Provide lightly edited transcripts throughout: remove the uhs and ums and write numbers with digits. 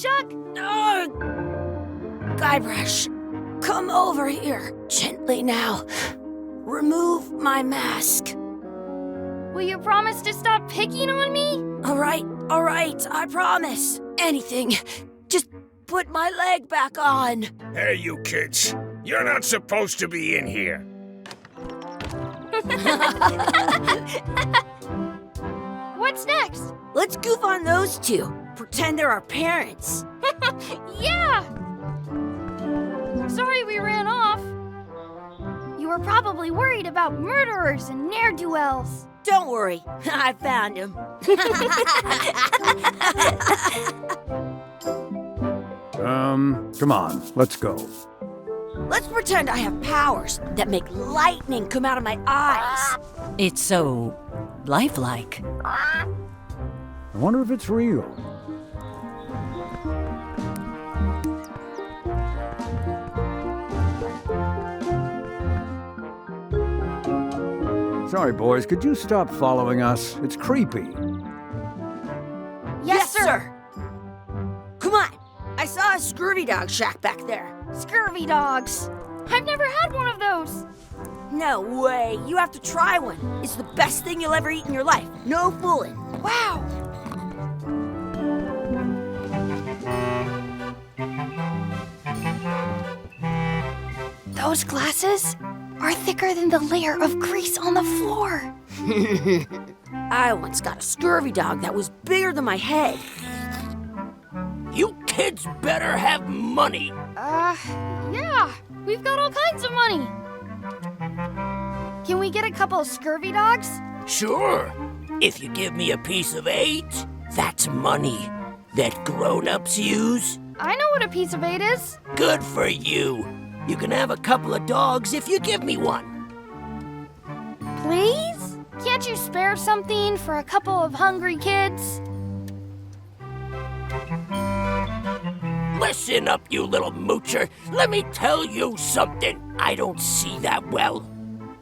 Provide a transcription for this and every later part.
Chuck? Guybrush, come over here. Gently now. Remove my mask. Will you promise to stop picking on me? All right, I promise. Anything. Just put my leg back on. Hey, you kids. You're not supposed to be in here. What's next? Let's goof on those two. Pretend they're our parents. Yeah! Sorry we ran off. You were probably worried about murderers and ne'er-do-wells. Don't worry, I found him. Come on, let's go. Let's pretend I have powers that make lightning come out of my eyes. It's so lifelike. I wonder if it's real. Sorry, boys, could you stop following us? It's creepy. Yes, sir. Come on. I saw a scurvy dog shack back there. Scurvy dogs. I've never had one of those. No way. You have to try one. It's the best thing you'll ever eat in your life. No fooling. Wow. Those glasses are thicker than the layer of grease on the floor. I once got a scurvy dog that was bigger than my head. You kids better have money. Yeah. We've got all kinds of money. Can we get a couple of scurvy dogs? Sure. If you give me a piece of 8, that's money that grown-ups use. I know what a piece of 8 is. Good for you. You can have a couple of dogs if you give me one. Please? Can't you spare something for a couple of hungry kids? Listen up, you little moocher. Let me tell you something. I don't see that well.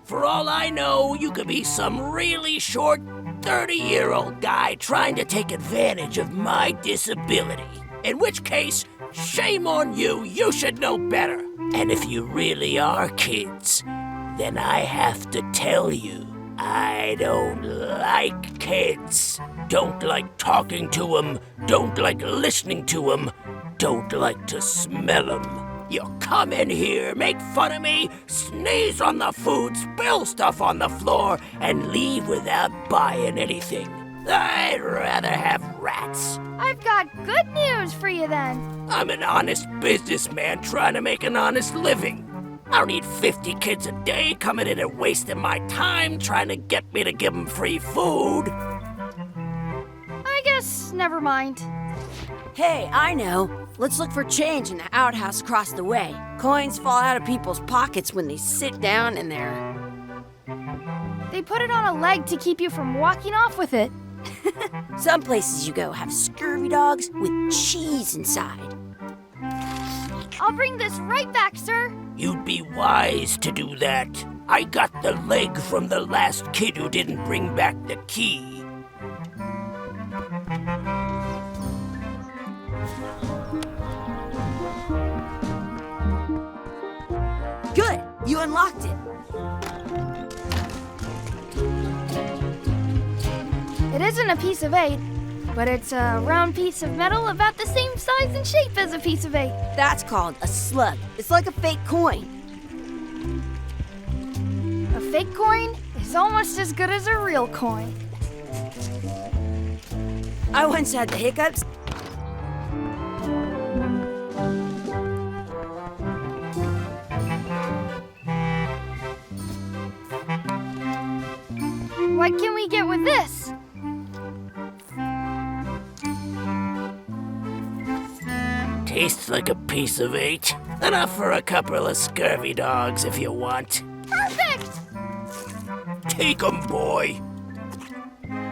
For all I know, you could be some really short 30-year-old guy trying to take advantage of my disability. In which case, shame on you. You should know better. And if you really are kids, then I have to tell you, I don't like kids. Don't like talking to them. Don't like listening to them. Don't like to smell them. You come in here, make fun of me, sneeze on the food, spill stuff on the floor, and leave without buying anything. I'd rather have rats. I've got good news for you then. I'm an honest businessman trying to make an honest living. I don't need 50 kids a day coming in and wasting my time trying to get me to give them free food. I guess never mind. Hey, I know. Let's look for change in the outhouse across the way. Coins fall out of people's pockets when they sit down in there. They put it on a leg to keep you from walking off with it. Some places you go have scurvy dogs with cheese inside. I'll bring this right back, sir. You'd be wise to do that. I got the leg from the last kid who didn't bring back the key. Good! You unlocked it. It isn't a piece of 8, but it's a round piece of metal about the same size and shape as a piece of 8. That's called a slug. It's like a fake coin. A fake coin is almost as good as a real coin. I once had the hiccups. What can we get with this? Tastes like a piece of 8. Enough for a couple of scurvy dogs if you want. Perfect! Take 'em, boy.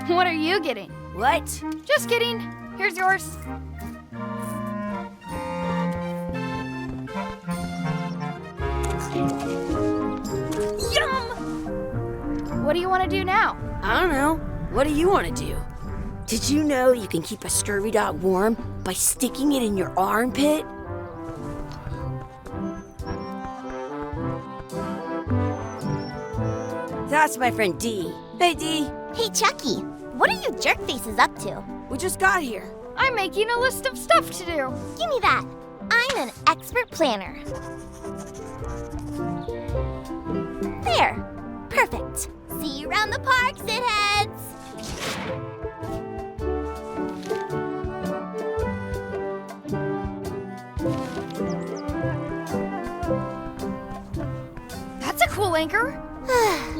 What are you getting? What? Just kidding. Here's yours. Yum! What do you want to do now? I don't know. What do you want to do? Did you know you can keep a scurvy dog warm by sticking it in your armpit? That's my friend Dee. Hey, Dee. Hey, Chucky, what are you jerk faces up to? We just got here. I'm making a list of stuff to do. Give me that. I'm an expert planner. There. Perfect. See you around the park, shitheads. That's a cool anchor.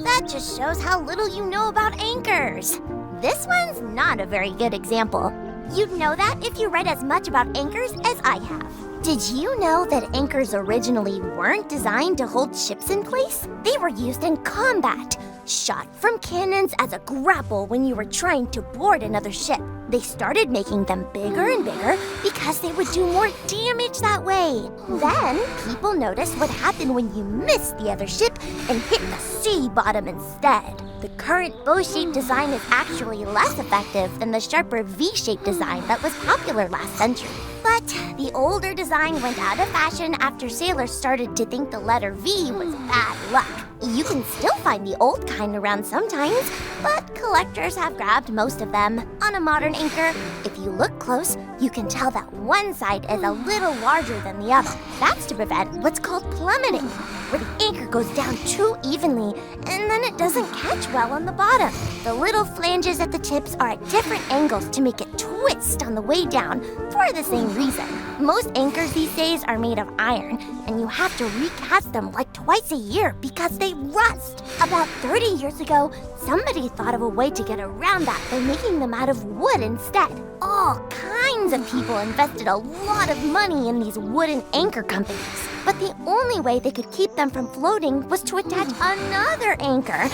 That just shows how little you know about anchors. This one's not a very good example. You'd know that if you read as much about anchors as I have. Did you know that anchors originally weren't designed to hold ships in place? They were used in combat, shot from cannons as a grapple when you were trying to board another ship. They started making them bigger and bigger because they would do more damage that way. Then, people noticed what happened when you missed the other ship and hit the sea bottom instead. The current bow-shaped design is actually less effective than the sharper V-shaped design that was popular last century. But the older design went out of fashion after sailors started to think the letter V was bad luck. You can still find the old kind around sometimes, but collectors have grabbed most of them. On a modern anchor, if you look close, you can tell that one side is a little larger than the other. That's to prevent what's called plummeting, where the anchor goes down too evenly and then it doesn't catch well on the bottom. The little flanges at the tips are at different angles to make it twist on the way down for the same reason. Most anchors these days are made of iron, and you have to recast them like twice a year because they rust. About 30 years ago, somebody thought of a way to get around that by making them out of wood instead. All kinds of people invested a lot of money in these wooden anchor companies, but the only way they could keep them from floating was to attach another anchor.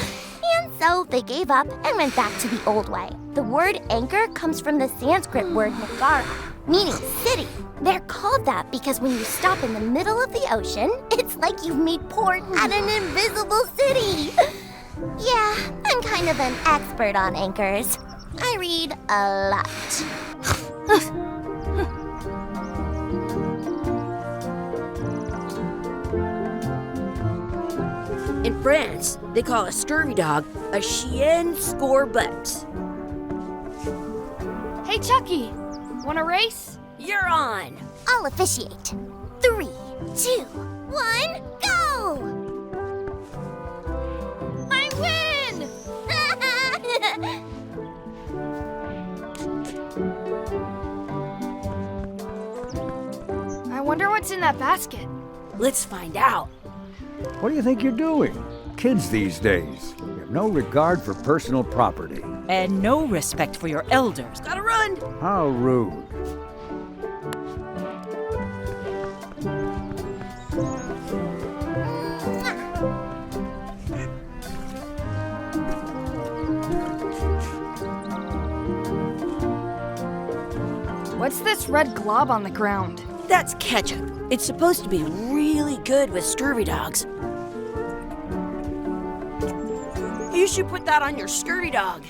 And so they gave up and went back to the old way. The word anchor comes from the Sanskrit word nagara, meaning city. They're called that because when you stop in the middle of the ocean, it's like you've made port at an invisible city. Yeah, I'm kind of an expert on anchors. I read a lot. In France, they call a scurvy dog a chien scorbut. Hey, Chucky, want a race? You're on. I'll officiate. 3, 2, 1, go! I win! I wonder what's in that basket. Let's find out. What do you think you're doing? Kids these days, you have no regard for personal property. And no respect for your elders. Gotta run. How rude. What's this red glob on the ground? That's ketchup. It's supposed to be really good with scurvy dogs. You should put that on your scurvy dog.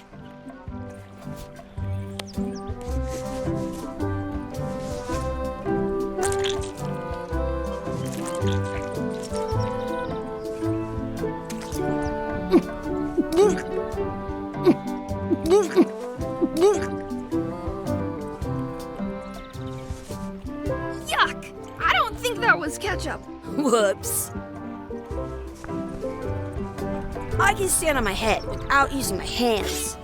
Yuck! I don't think that was ketchup. Whoops. I can stand on my head without using my hands.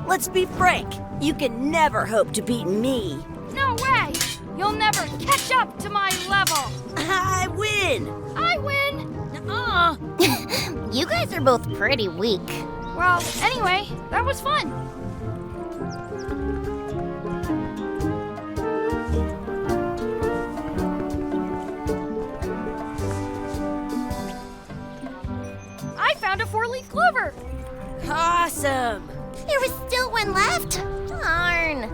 Let's be frank. You can never hope to beat me. No way! You'll never catch up to my level. I win. I win! You guys are both pretty weak. Well, anyway, that was fun. I found a 4-leaf clover. Awesome. There was still one left. Darn.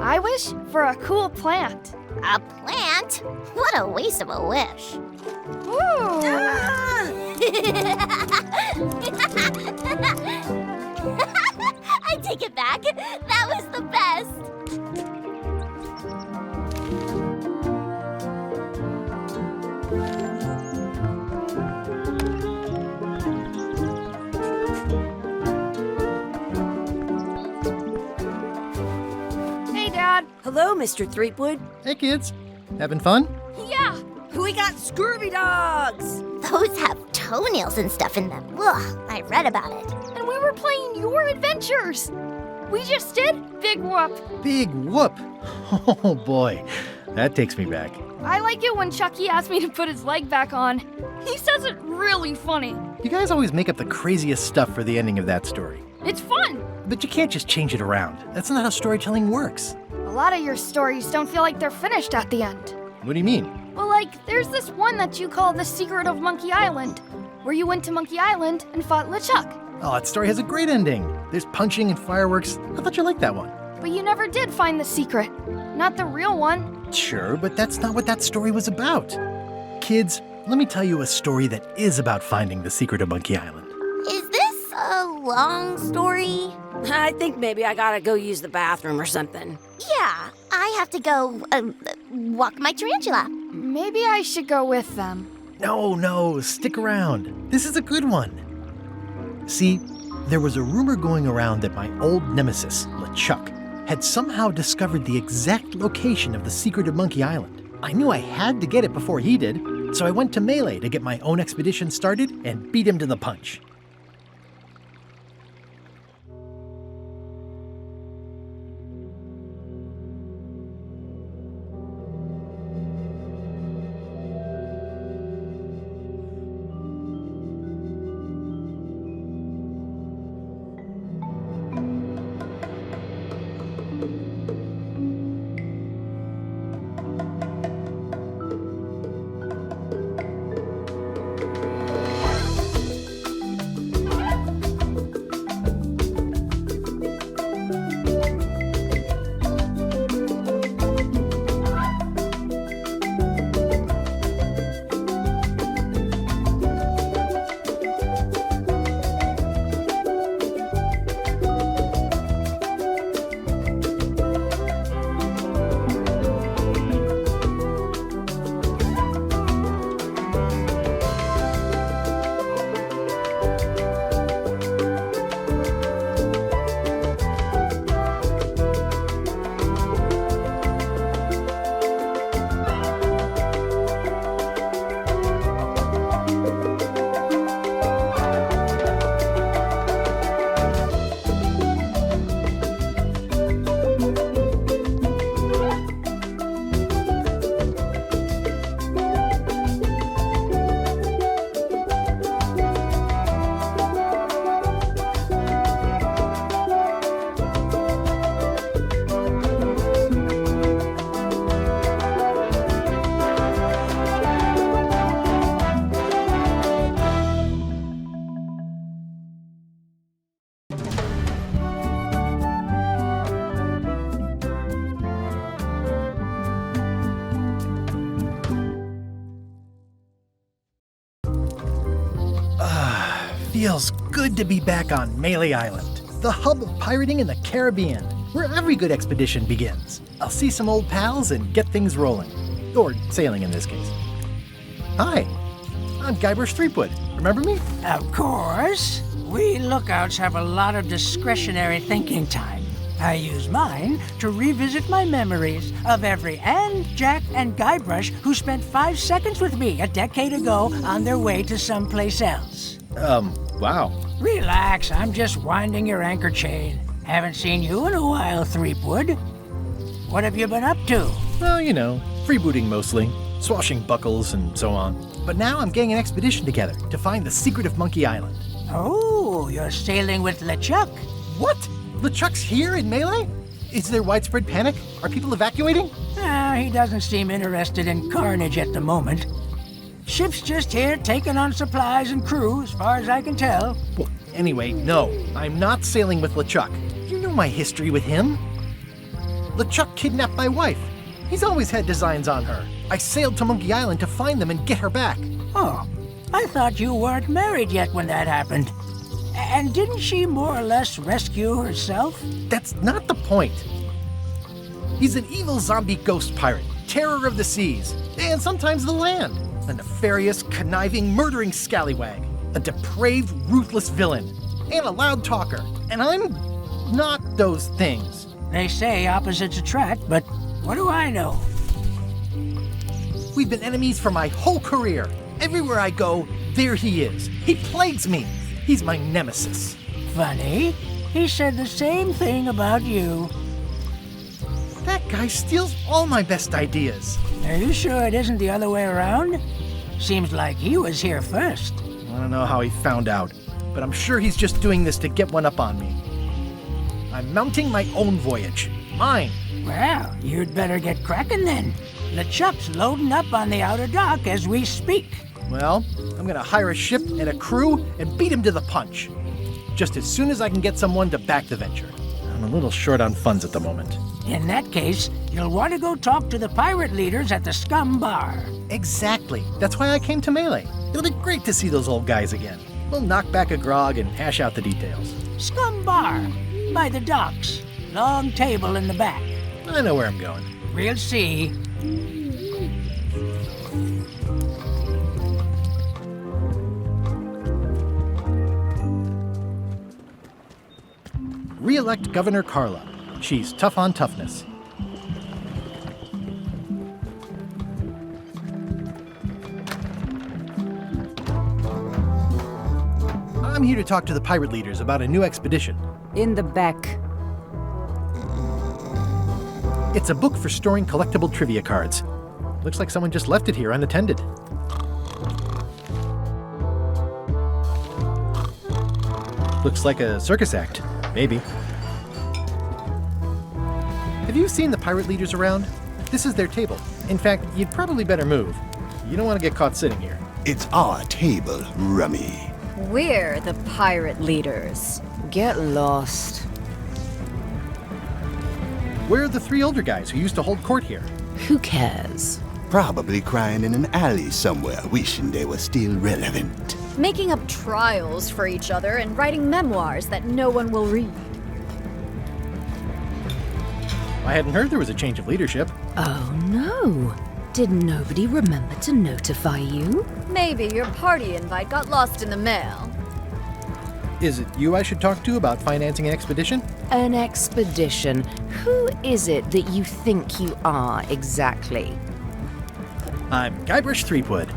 I wish for a cool plant. A plant? What a waste of a wish. Ooh. I take it back. That was the best. Hey, Dad. Hello, Mr. Threepwood. Hey kids, having fun? Yeah. We got Scurvy dogs. Those have toenails and stuff in them. Ugh, I read about it. And we were playing Your Adventures. We just did Big Whoop. Big whoop! Oh boy, that takes me back. I like it when Chucky asked me to put his leg back on. He says it really funny. You guys always make up the craziest stuff for the ending of that story. It's fun. But you can't just change it around. That's not how storytelling works. A lot of your stories don't feel like they're finished at the end. What do you mean? Well, like, there's this one that you call The Secret of Monkey Island, where you went to Monkey Island and fought LeChuck. Oh, that story has a great ending. There's punching and fireworks. I thought you liked that one. But you never did find the secret. Not the real one. Sure, but that's not what that story was about. Kids, let me tell you a story that is about finding the secret of Monkey Island. Is this a long story? I think maybe I gotta go use the bathroom or something. Yeah, I have to go walk my tarantula. Maybe I should go with them. No, stick around. This is a good one. See, there was a rumor going around that my old nemesis, LeChuck, had somehow discovered the exact location of the secret of Monkey Island. I knew I had to get it before he did, so I went to Melee to get my own expedition started and beat him to the punch. Feels good to be back on Melee Island, the hub of pirating in the Caribbean, where every good expedition begins. I'll see some old pals and get things rolling. Or sailing in this case. Hi, I'm Guybrush Threepwood. Remember me? Of course. We lookouts have a lot of discretionary thinking time. I use mine to revisit my memories of every Ann, Jack, and Guybrush who spent 5 seconds with me a decade ago on their way to someplace else. Wow. Relax, I'm just winding your anchor chain. Haven't seen you in a while, Threepwood. What have you been up to? Well, you know, freebooting mostly, swashing buckles and so on. But now I'm getting an expedition together to find the secret of Monkey Island. Oh, you're sailing with LeChuck. What? LeChuck's here in Melee? Is there widespread panic? Are people evacuating? He doesn't seem interested in carnage at the moment. Ship's just here taking on supplies and crew, as far as I can tell. Well, anyway, no, I'm not sailing with LeChuck. You know my history with him. LeChuck kidnapped my wife. He's always had designs on her. I sailed to Monkey Island to find them and get her back. Oh, I thought you weren't married yet when that happened. And didn't she more or less rescue herself? That's not the point. He's an evil zombie ghost pirate, terror of the seas, and sometimes the land. A nefarious, conniving, murdering scallywag. A depraved, ruthless villain. And a loud talker. And I'm not those things. They say opposites attract, but what do I know? We've been enemies for my whole career. Everywhere I go, there he is. He plagues me. He's my nemesis. Funny. He said the same thing about you. That guy steals all my best ideas. Are you sure it isn't the other way around? Seems like he was here first. I don't know how he found out, but I'm sure he's just doing this to get one up on me. I'm mounting my own voyage. Mine. Well, you'd better get cracking then. LeChuck's loading up on the outer dock as we speak. Well, I'm gonna hire a ship and a crew and beat him to the punch. Just as soon as I can get someone to back the venture. I'm a little short on funds at the moment. In that case, you'll want to go talk to the pirate leaders at the Scum Bar. Exactly. That's why I came to Melee. It'll be great to see those old guys again. We'll knock back a grog and hash out the details. Scum Bar, by the docks. Long table in the back. I know where I'm going. We'll see. Re-elect Governor Carla. She's tough on toughness. I'm here to talk to the pirate leaders about a new expedition. In the back. It's a book for storing collectible trivia cards. Looks like someone just left it here unattended. Looks like a circus act. Maybe. Have you seen the pirate leaders around? This is their table. In fact, you'd probably better move. You don't want to get caught sitting here. It's our table, Rummy. We're the pirate leaders. Get lost. Where are the three older guys who used to hold court here? Who cares? Probably crying in an alley somewhere, wishing they were still relevant. Making up trials for each other and writing memoirs that no one will read. I hadn't heard there was a change of leadership. Oh no. Did nobody remember to notify you? Maybe your party invite got lost in the mail. Is it you I should talk to about financing an expedition? An expedition? Who is it that you think you are exactly? I'm Guybrush Threepwood.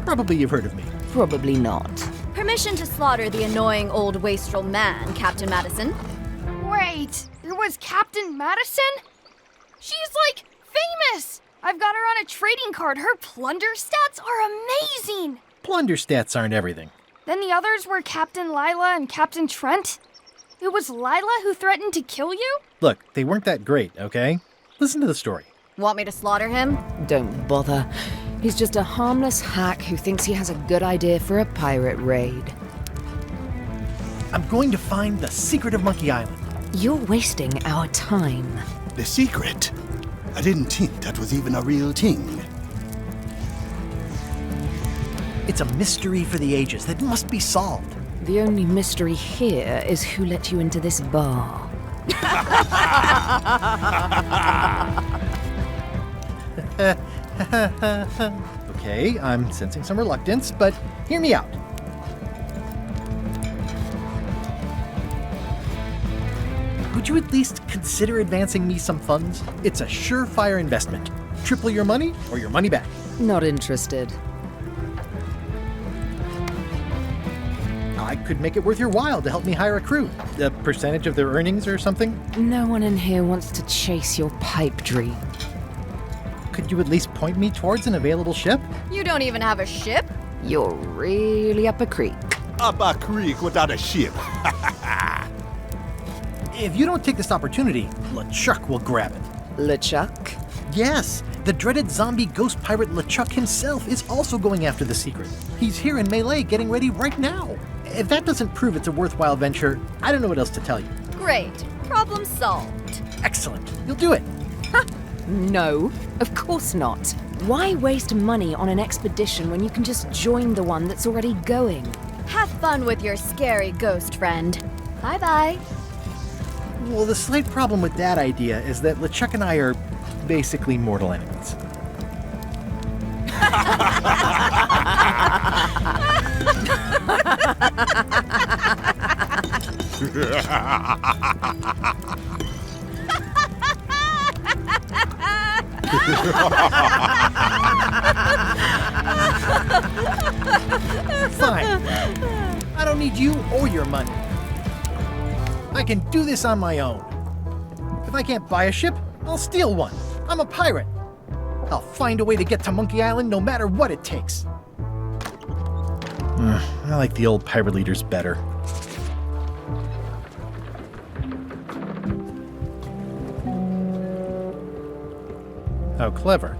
Probably you've heard of me. Probably not. Permission to slaughter the annoying old wastrel man, Captain Madison. Wait, it was Captain Madison? She's like famous! I've got her on a trading card. Her plunder stats are amazing! Plunder stats aren't everything. Then the others were Captain Lila and Captain Trent. It was Lila who threatened to kill you? Look, they weren't that great, okay? Listen to the story. Want me to slaughter him? Don't bother. He's just a harmless hack who thinks he has a good idea for a pirate raid. I'm going to find the secret of Monkey Island. You're wasting our time. The secret? I didn't think that was even a real thing. It's a mystery for the ages that must be solved. The only mystery here is who let you into this bar. Okay, I'm sensing some reluctance, but hear me out. Would you at least consider advancing me some funds? It's a surefire investment. Triple your money or your money back. Not interested. I could make it worth your while to help me hire a crew. A percentage of their earnings or something? No one in here wants to chase your pipe dream. Could you at least point me towards an available ship? You don't even have a ship? You're really up a creek. Up a creek without a ship. If you don't take this opportunity, LeChuck will grab it. LeChuck? Yes, the dreaded zombie ghost pirate LeChuck himself is also going after the secret. He's here in Melee getting ready right now. If that doesn't prove it's a worthwhile venture, I don't know what else to tell you. Great. Problem solved. Excellent. You'll do it. No, of course not. Why waste money on an expedition when you can just join the one that's already going? Have fun with your scary ghost friend. Bye-bye. Well, the slight problem with that idea is that LeChuck and I are basically mortal enemies. Fine. I don't need you or your money. I can do this on my own. If I can't buy a ship, I'll steal one. I'm a pirate. I'll find a way to get to Monkey Island no matter what it takes. I like the old pirate leaders better. How clever.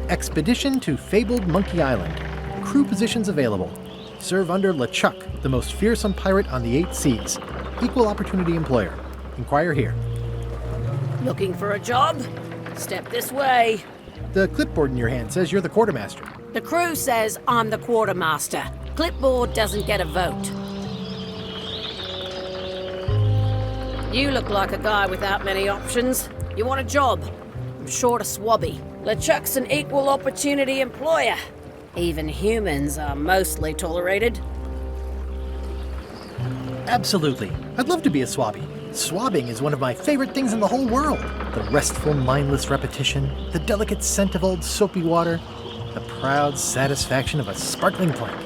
Expedition to fabled Monkey Island. Crew positions available. Serve under LeChuck, the most fearsome pirate on the 8 seas. Equal opportunity employer. Inquire here. Looking for a job? Step this way. The clipboard in your hand says you're the quartermaster. The crew says I'm the quartermaster. Clipboard doesn't get a vote. You look like a guy without many options. You want a job? I'm short a swabby. LeChuck's an equal opportunity employer. Even humans are mostly tolerated. Absolutely. I'd love to be a swabby. Swabbing is one of my favorite things in the whole world. The restful, mindless repetition, the delicate scent of old soapy water, the proud satisfaction of a sparkling plank.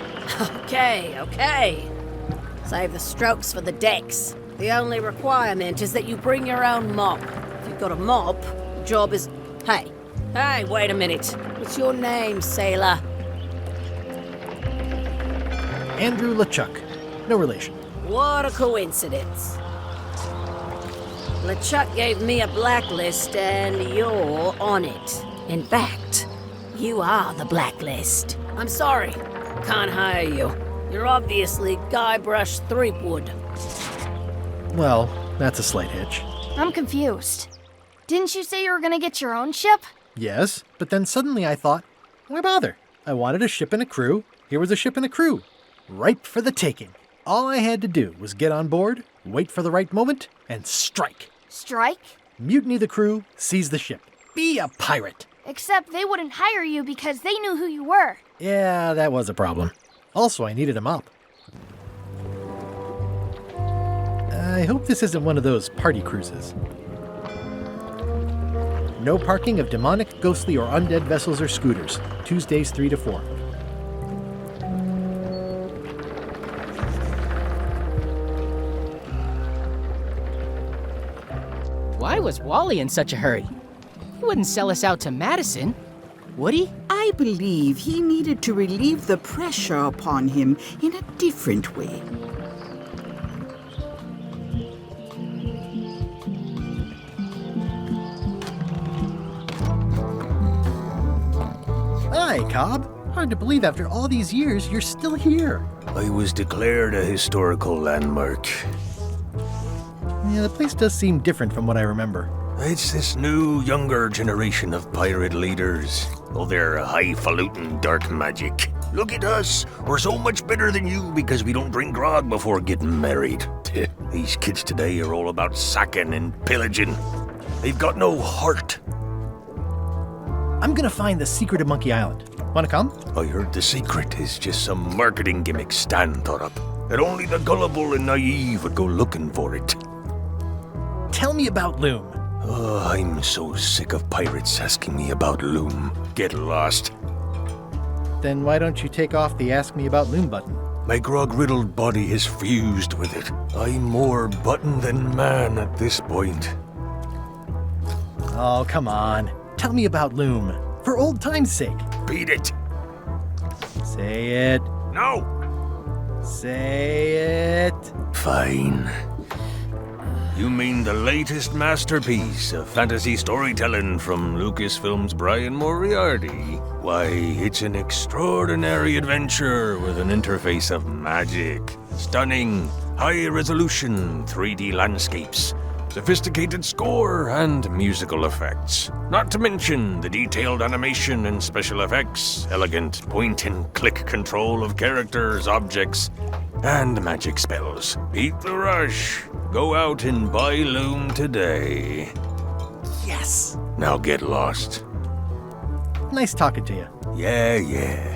Okay. Save the strokes for the decks. The only requirement is that you bring your own mop. If you've got a mop, the job is... Hey, wait a minute. What's your name, sailor? Andrew LeChuck. No relation. What a coincidence. LeChuck gave me a blacklist and you're on it. In fact, you are the blacklist. I'm sorry, can't hire you. You're obviously Guybrush Threepwood. Well, that's a slight hitch. I'm confused. Didn't you say you were gonna get your own ship? Yes, but then suddenly I thought, why bother? I wanted a ship and a crew. Here was a ship and a crew. Ripe for the taking. All I had to do was get on board, wait for the right moment, and strike. Strike? Mutiny the crew, seize the ship. Be a pirate. Except they wouldn't hire you because they knew who you were. Yeah, that was a problem. Also, I needed a mop. I hope this isn't one of those party cruises. No parking of demonic, ghostly, or undead vessels or scooters. Tuesdays 3 to 4. Why was Wally in such a hurry? He wouldn't sell us out to Madison, would he? I believe he needed to relieve the pressure upon him in a different way. Hi, Cobb. Hard to believe after all these years you're still here. I was declared a historical landmark. Yeah, the place does seem different from what I remember. It's this new, younger generation of pirate leaders. Oh, they're highfalutin dark magic. Look at us. We're so much better than you because we don't drink grog before getting married. These kids today are all about sacking and pillaging. They've got no heart. I'm gonna find the secret of Monkey Island. Wanna come? I heard the secret is just some marketing gimmick Stan thought up. That only the gullible and naive would go looking for it. Tell me about Loom. Oh, I'm so sick of pirates asking me about Loom. Get lost. Then why don't you take off the Ask Me About Loom button? My grog-riddled body has fused with it. I'm more button than man at this point. Oh, come on. Tell me about Loom. For old time's sake. Beat it. Say it. No. Say it. Fine. You mean the latest masterpiece of fantasy storytelling from Lucasfilm's Brian Moriarty? Why, it's an extraordinary adventure with an interface of magic. Stunning, high-resolution 3D landscapes. sophisticated score, and musical effects. Not to mention the detailed animation and special effects, elegant point-and-click control of characters, objects, and magic spells. Beat the rush. Go out and buy Loom today. Yes! Now get lost. Nice talking to you. Yeah.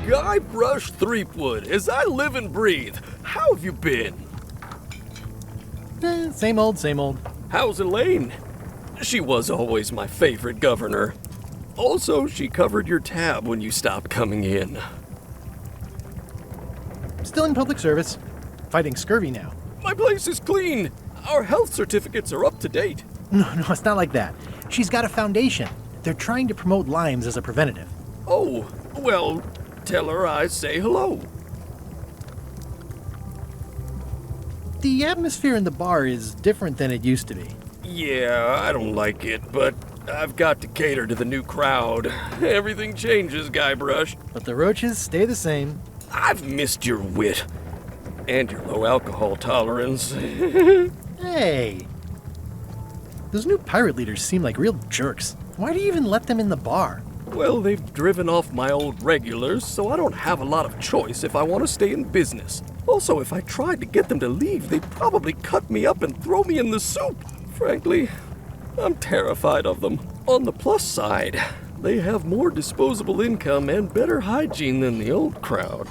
Guybrush Threepwood, as I live and breathe, how have you been? Same old, same old. How's Elaine? She was always my favorite governor. Also, she covered your tab when you stopped coming in. Still in public service. Fighting scurvy now. My place is clean. Our health certificates are up to date. No, it's not like that. She's got a foundation. They're trying to promote Lyme's as a preventative. Oh, well, tell her I say hello. The atmosphere in the bar is different than it used to be. Yeah, I don't like it, but I've got to cater to the new crowd. Everything changes, Guybrush. But the roaches stay the same. I've missed your wit. And your low alcohol tolerance. Hey! Those new pirate leaders seem like real jerks. Why do you even let them in the bar? Well, they've driven off my old regulars, so I don't have a lot of choice if I want to stay in business. Also, if I tried to get them to leave, they'd probably cut me up and throw me in the soup. Frankly, I'm terrified of them. On the plus side, they have more disposable income and better hygiene than the old crowd.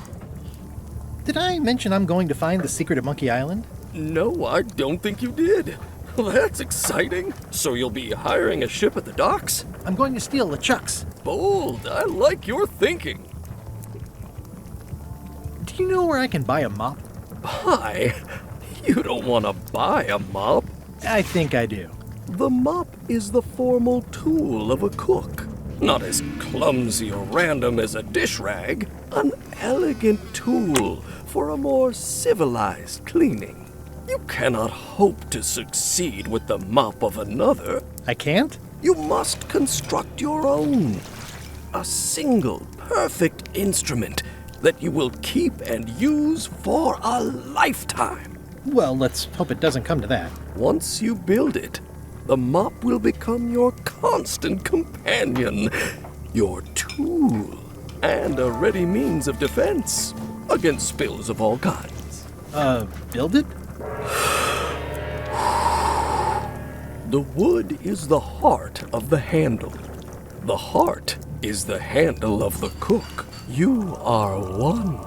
Did I mention I'm going to find the secret of Monkey Island? No, I don't think you did. Well, that's exciting. So you'll be hiring a ship at the docks? I'm going to steal LeChuck's. Bold. I like your thinking. Do you know where I can buy a mop? Buy? You don't want to buy a mop. I think I do. The mop is the formal tool of a cook. Not as clumsy or random as a dish rag. An elegant tool for a more civilized cleaning. You cannot hope to succeed with the mop of another. I can't? You must construct your own. A single, perfect instrument that you will keep and use for a lifetime. Well, let's hope it doesn't come to that. Once you build it, the mop will become your constant companion, your tool, and a ready means of defense against spills of all kinds. Build it? The wood is the heart of the handle. The heart is the handle of the cook. You are one.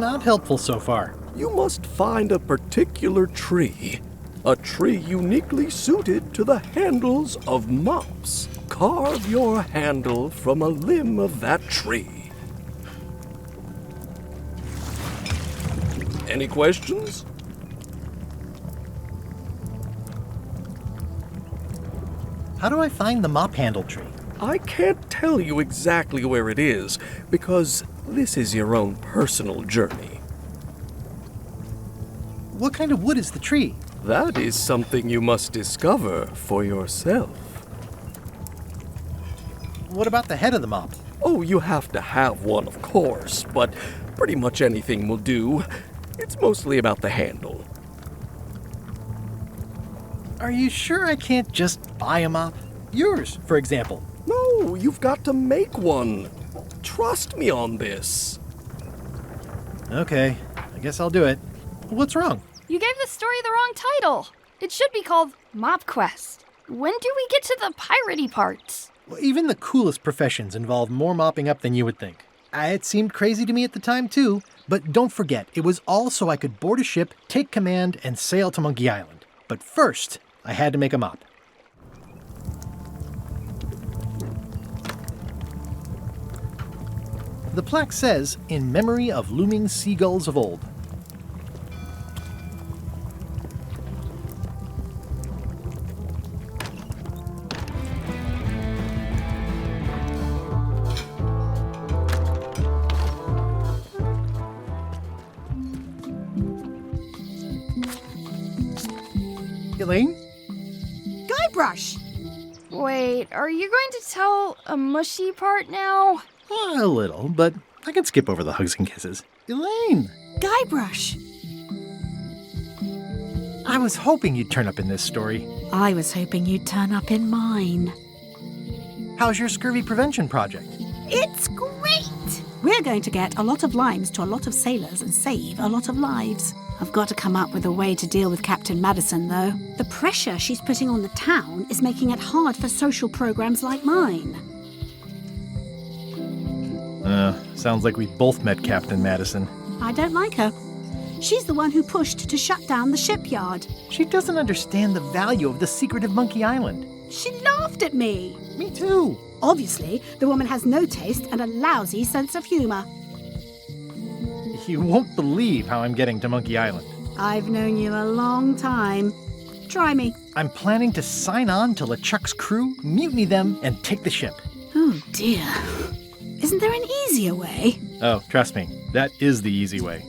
Not helpful so far. You must find a particular tree. A tree uniquely suited to the handles of mops. Carve your handle from a limb of that tree. Any questions? How do I find the mop handle tree? I can't tell you exactly where it is, because this is your own personal journey. What kind of wood is the tree? That is something you must discover for yourself. What about the head of the mop? Oh, you have to have one, of course, but pretty much anything will do. It's mostly about the handle. Are you sure I can't just buy a mop? Yours, for example. No, you've got to make one. Trust me on this. Okay, I guess I'll do it. What's wrong? You gave the story the wrong title. It should be called Mop Quest. When do we get to the piratey parts? Well, even the coolest professions involve more mopping up than you would think. It seemed crazy to me at the time, too. But don't forget, it was all so I could board a ship, take command, and sail to Monkey Island. But first, I had to make a mop. The plaque says, "In memory of looming seagulls of old." Elaine? Guybrush! Wait, are you going to tell a mushy part now? A little, but I can skip over the hugs and kisses. Elaine! Guybrush! I was hoping you'd turn up in this story. I was hoping you'd turn up in mine. How's your scurvy prevention project? It's great! We're going to get a lot of limes to a lot of sailors and save a lot of lives. I've got to come up with a way to deal with Captain Madison, though. The pressure she's putting on the town is making it hard for social programs like mine. Sounds like we both met Captain Madison. I don't like her. She's the one who pushed to shut down the shipyard. She doesn't understand the value of the secret of Monkey Island. She laughed at me. Me too. Obviously, the woman has no taste and a lousy sense of humor. You won't believe how I'm getting to Monkey Island. I've known you a long time. Try me. I'm planning to sign on to LeChuck's crew, mutiny them, and take the ship. Oh, dear. Isn't there an easier way? Oh, trust me, that is the easy way.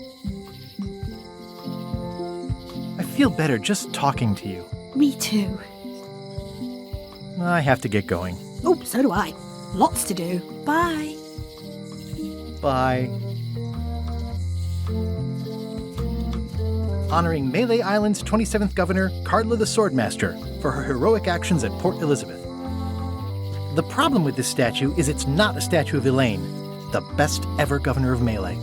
I feel better just talking to you. Me too. I have to get going. Oh, so do I. Lots to do. Bye. Bye. Honoring Melee Island's 27th Governor, Cardla the Swordmaster, for her heroic actions at Port Elizabeth. The problem with this statue is it's not a statue of Elaine, the best ever governor of Melee.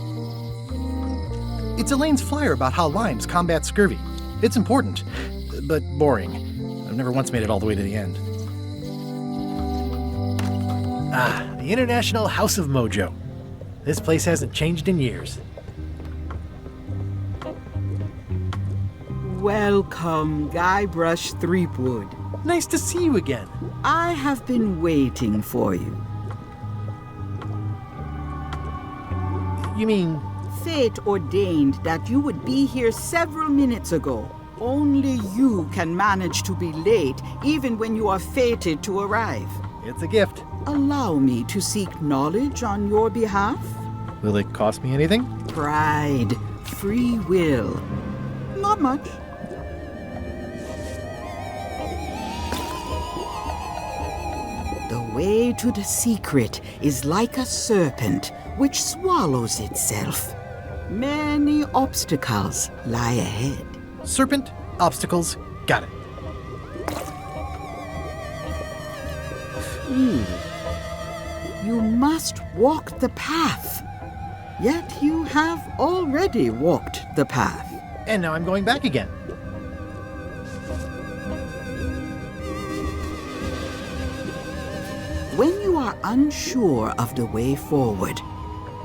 It's Elaine's flyer about how limes combat scurvy. It's important, but boring. I've never once made it all the way to the end. The International House of Mojo. This place hasn't changed in years. Welcome, Guybrush Threepwood. Nice to see you again. I have been waiting for you. You mean... Fate ordained that you would be here several minutes ago. Only you can manage to be late, even when you are fated to arrive. It's a gift. Allow me to seek knowledge on your behalf. Will it cost me anything? Pride, free will. Not much. The way to the secret is like a serpent which swallows itself. Many obstacles lie ahead. Serpent, obstacles, got it. You must walk the path. Yet you have already walked the path. And now I'm going back again. When you are unsure of the way forward,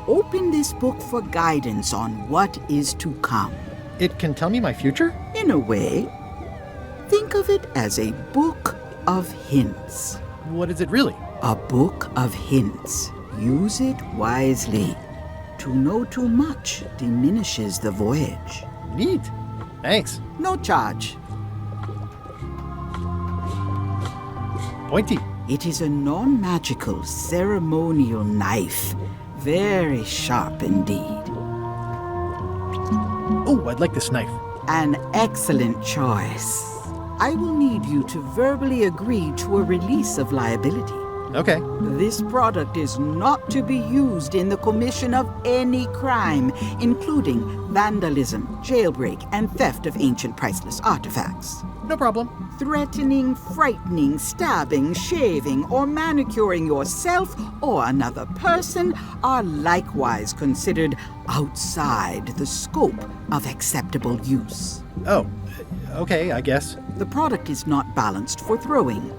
open this book for guidance on what is to come. It can tell me my future? In a way. Think of it as a book of hints. What is it really? A book of hints. Use it wisely. To know too much diminishes the voyage. Neat. Thanks. No charge. Pointy. It is a non-magical ceremonial knife. Very sharp indeed. Oh, I'd like this knife. An excellent choice. I will need you to verbally agree to a release of liability. Okay. This product is not to be used in the commission of any crime, including vandalism, jailbreak, and theft of ancient priceless artifacts. No problem. Threatening, frightening, stabbing, shaving, or manicuring yourself or another person are likewise considered outside the scope of acceptable use. Oh, okay, I guess. The product is not balanced for throwing.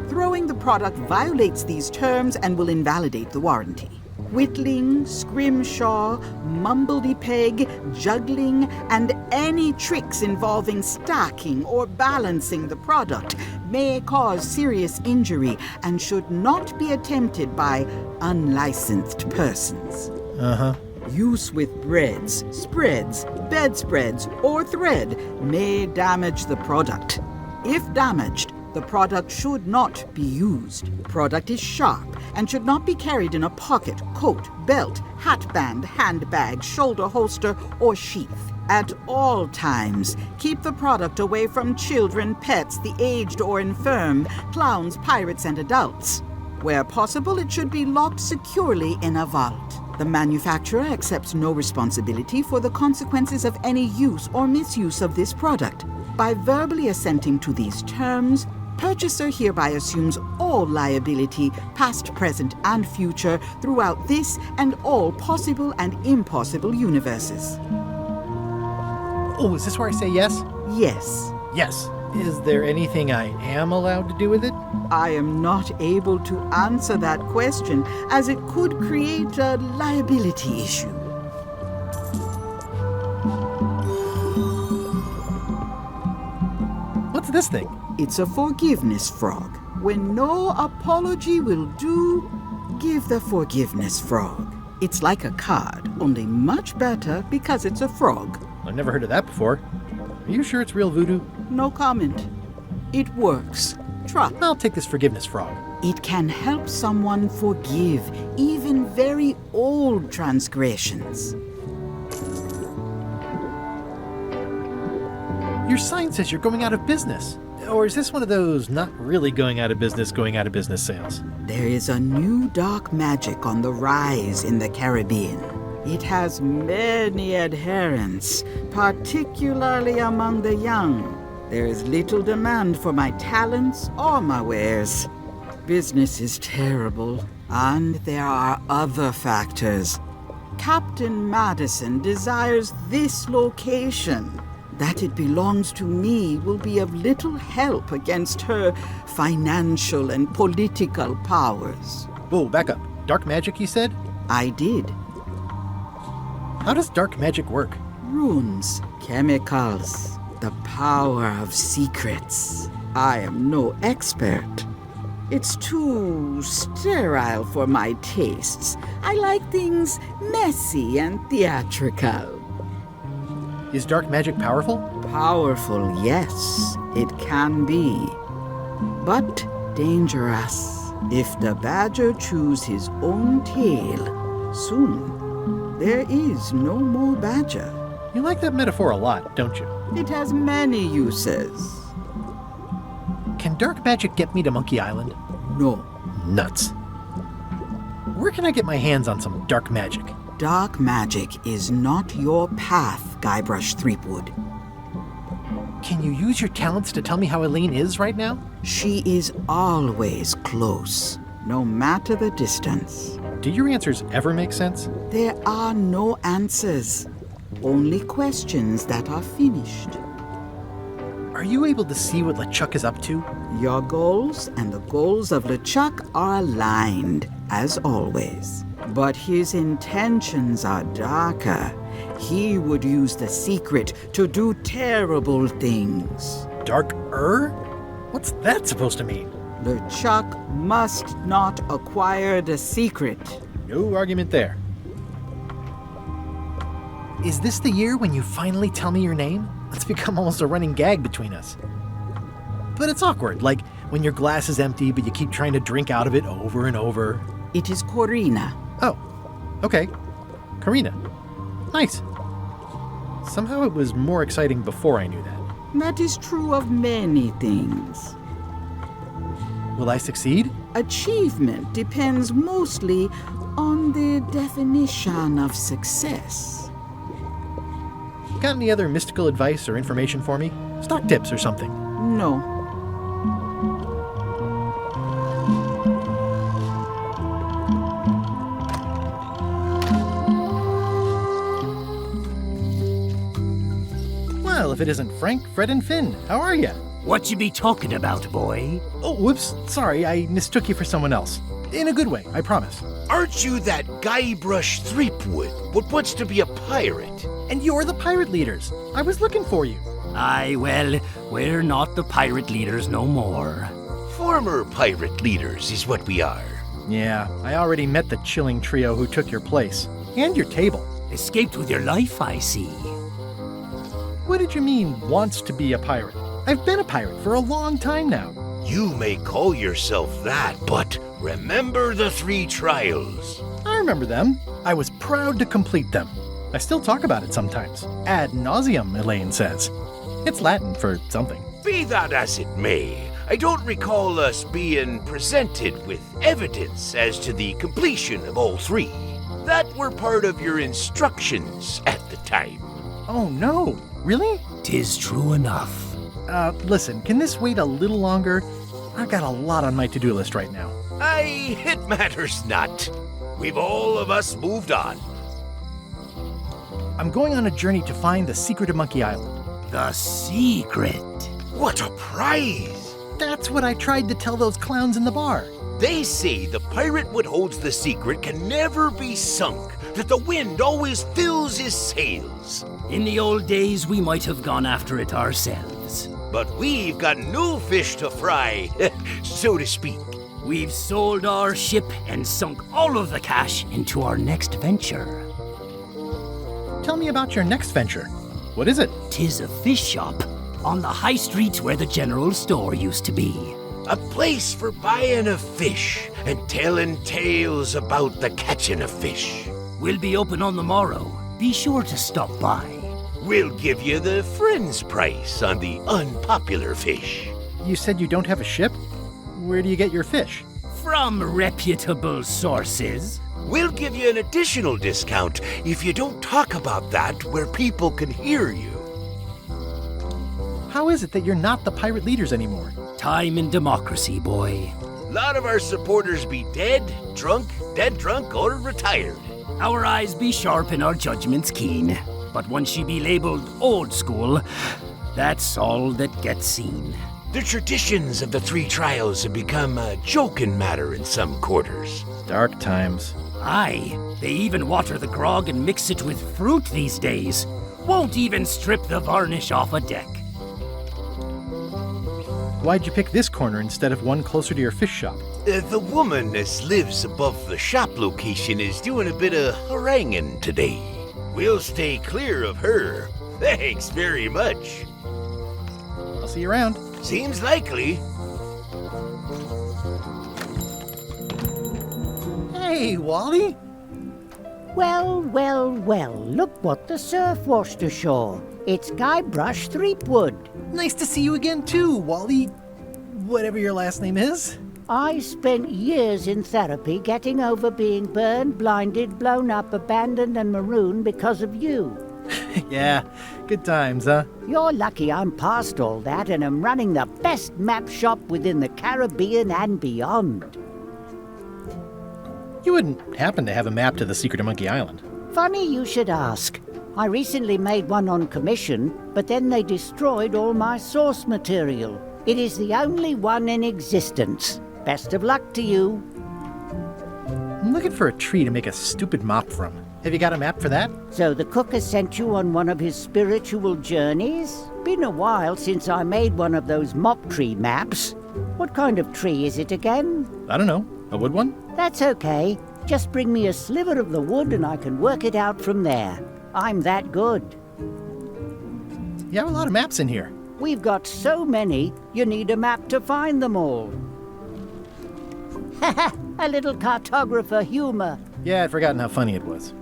Throwing the product violates these terms and will invalidate the warranty. Whittling, scrimshaw, mumbledy-peg, juggling, and any tricks involving stacking or balancing the product may cause serious injury and should not be attempted by unlicensed persons. Uh-huh. Use with breads, spreads, bedspreads, or thread may damage the product. If damaged, the product should not be used. Product is sharp and should not be carried in a pocket, coat, belt, hatband, handbag, shoulder holster, or sheath. At all times, keep the product away from children, pets, the aged or infirm, clowns, pirates, and adults. Where possible, it should be locked securely in a vault. The manufacturer accepts no responsibility for the consequences of any use or misuse of this product. By verbally assenting to these terms, purchaser hereby assumes all liability, past, present, and future, throughout this and all possible and impossible universes. Oh, is this where I say yes? Yes. Yes. Is there anything I am allowed to do with it? I am not able to answer that question, as it could create a liability issue. What's this thing? It's a forgiveness frog. When no apology will do, give the forgiveness frog. It's like a card, only much better because it's a frog. I've never heard of that before. Are you sure it's real voodoo? No comment. It works. Try. I'll take this forgiveness frog. It can help someone forgive even very old transgressions. Your sign says you're going out of business. Or is this one of those not really going out of business sales? There is a new dark magic on the rise in the Caribbean. It has many adherents, particularly among the young. There is little demand for my talents or my wares. Business is terrible, and there are other factors. Captain Madison desires this location. That it belongs to me will be of little help against her financial and political powers. Whoa, back up. Dark magic, you said? I did. How does dark magic work? Runes, chemicals, the power of secrets. I am no expert. It's too sterile for my tastes. I like things messy and theatrical. Is dark magic powerful? Powerful, yes, it can be. But dangerous. If the badger chews his own tail, soon there is no more badger. You like that metaphor a lot, don't you? It has many uses. Can dark magic get me to Monkey Island? No. Nuts. Where can I get my hands on some dark magic? Dark magic is not your path, Guybrush Threepwood. Can you use your talents to tell me how Elaine is right now? She is always close, no matter the distance. Do your answers ever make sense? There are no answers, only questions that are finished. Are you able to see what LeChuck is up to? Your goals and the goals of LeChuck are aligned, as always. But his intentions are darker. He would use the secret to do terrible things. Dark-er? What's that supposed to mean? LeChuck must not acquire the secret. No argument there. Is this the year when you finally tell me your name? It's become almost a running gag between us. But it's awkward, like when your glass is empty but you keep trying to drink out of it over and over. It is Corina. Oh, okay. Karina. Nice. Somehow it was more exciting before I knew that. That is true of many things. Will I succeed? Achievement depends mostly on the definition of success. Got any other mystical advice or information for me? Stock tips or something? No. Well, if it isn't Frank, Fred, and Finn, how are you? What you be talking about, boy? Oh, whoops. Sorry, I mistook you for someone else. In a good way, I promise. Aren't you that Guybrush Threepwood, what wants to be a pirate? And you're the pirate leaders. I was looking for you. Aye, well, we're not the pirate leaders no more. Former pirate leaders is what we are. Yeah, I already met the chilling trio who took your place. And your table. Escaped with your life, I see. What did you mean, wants to be a pirate? I've been a pirate for a long time now. You may call yourself that, but remember the 3 trials. I remember them. I was proud to complete them. I still talk about it sometimes. Ad nauseum, Elaine says. It's Latin for something. Be that as it may, I don't recall us being presented with evidence as to the completion of all 3. that were part of your instructions at the time. Oh no, really? 'Tis true enough. Listen, can this wait a little longer? I've got a lot on my to-do list right now. It matters not. We've all of us moved on. I'm going on a journey to find the secret of Monkey Island. The secret? What a prize! That's what I tried to tell those clowns in the bar. They say the pirate what holds the secret can never be sunk, that the wind always fills his sails. In the old days, we might have gone after it ourselves. But we've got new fish to fry, so to speak. We've sold our ship and sunk all of the cash into our next venture. Tell me about your next venture. What is it? 'Tis a fish shop on the high street where the general store used to be. A place for buying of fish and telling tales about the catching of fish. We'll be open on the morrow. Be sure to stop by. We'll give you the friend's price on the unpopular fish. You said you don't have a ship? Where do you get your fish? From reputable sources. We'll give you an additional discount if you don't talk about that where people can hear you. How is it that you're not the pirate leaders anymore? Time and democracy, boy. A lot of our supporters be dead drunk, or retired. Our eyes be sharp and our judgments keen. But once she be labeled old school, that's all that gets seen. The traditions of the 3 trials have become a joking matter in some quarters. Dark times. Aye, they even water the grog and mix it with fruit these days. Won't even strip the varnish off a deck. Why'd you pick this corner instead of one closer to your fish shop? The woman that lives above the shop location is doing a bit of haranguing today. We'll stay clear of her. Thanks very much. I'll see you around. Seems likely. Hey, Wally. Well, well, well, look what the surf washed ashore. It's Guybrush Threepwood. Nice to see you again too, Wally. Whatever your last name is. I spent years in therapy getting over being burned, blinded, blown up, abandoned, and marooned because of you. Yeah, good times, huh? You're lucky I'm past all that and am running the best map shop within the Caribbean and beyond. You wouldn't happen to have a map to the secret of Monkey Island? Funny you should ask. I recently made one on commission, but then they destroyed all my source material. It is the only one in existence. Best of luck to you. I'm looking for a tree to make a stupid mop from. Have you got a map for that? So the cook has sent you on one of his spiritual journeys? Been a while since I made one of those mop tree maps. What kind of tree is it again? I don't know. A wood one? That's okay. Just bring me a sliver of the wood and I can work it out from there. I'm that good. You have a lot of maps in here. We've got so many, you need a map to find them all. Haha, a little cartographer humor. Yeah, I'd forgotten how funny it was.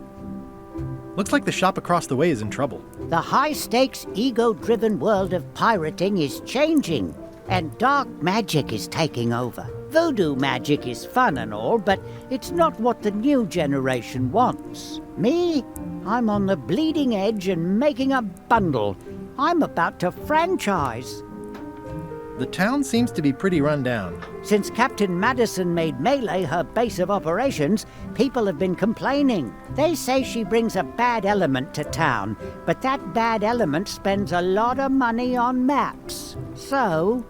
Looks like the shop across the way is in trouble. The high-stakes, ego-driven world of pirating is changing, and dark magic is taking over. Voodoo magic is fun and all, but it's not what the new generation wants. Me? I'm on the bleeding edge and making a bundle. I'm about to franchise. The town seems to be pretty run down. Since Captain Madison made Melee her base of operations, people have been complaining. They say she brings a bad element to town, but that bad element spends a lot of money on maps. So,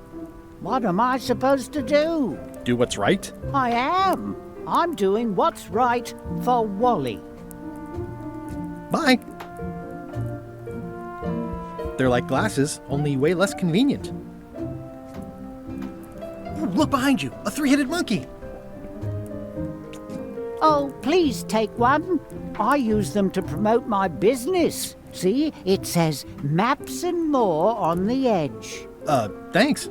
what am I supposed to do? Do what's right? I am. I'm doing what's right for Wally. Bye. They're like glasses, only way less convenient. Ooh, look behind you, a 3-headed monkey. Oh, please take one. I use them to promote my business. See, it says maps and more on the edge. Thanks.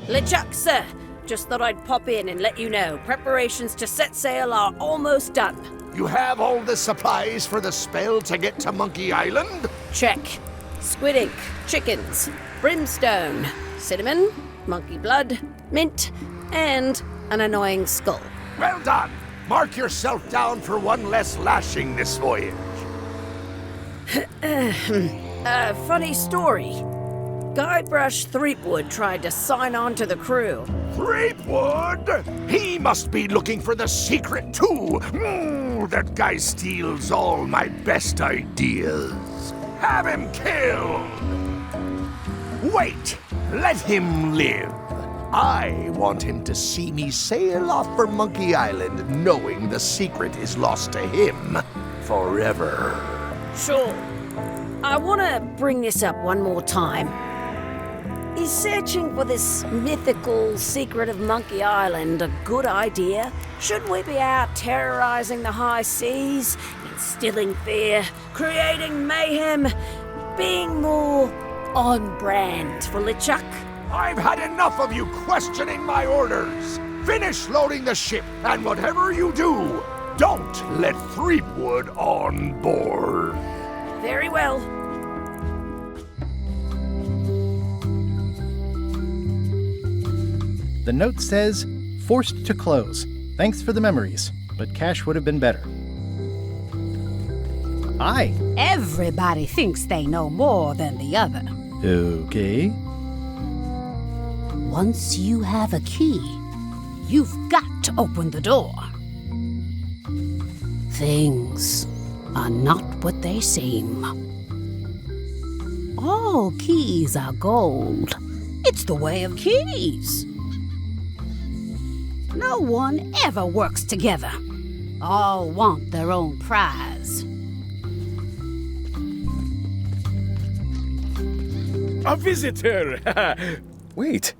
LeChuck, sir. Just thought I'd pop in and let you know. Preparations to set sail are almost done. You have all the supplies for the spell to get to Monkey Island? Check. Squid ink, chickens, brimstone, cinnamon, monkey blood, mint, and an annoying skull. Well done! Mark yourself down for one less lashing this voyage. Funny story. Guybrush Threepwood tried to sign on to the crew. Threepwood? He must be looking for the secret too. That guy steals all my best ideas. Have him killed! Wait! Let him live. I want him to see me sail off for Monkey Island knowing the secret is lost to him forever. Sure. I want to bring this up one more time. Is searching for this mythical secret of Monkey Island a good idea? Should we be out terrorizing the high seas, instilling fear, creating mayhem, being more on brand for LeChuck? I've had enough of you questioning my orders. Finish loading the ship, and whatever you do, don't let Threepwood on board. Very well. The note says, forced to close. Thanks for the memories, but cash would have been better. Hi. Everybody thinks they know more than the other. Okay. Once you have a key, you've got to open the door. Things are not what they seem. All keys are gold. It's the way of keys. No one ever works together. All want their own prize. A visitor! Wait.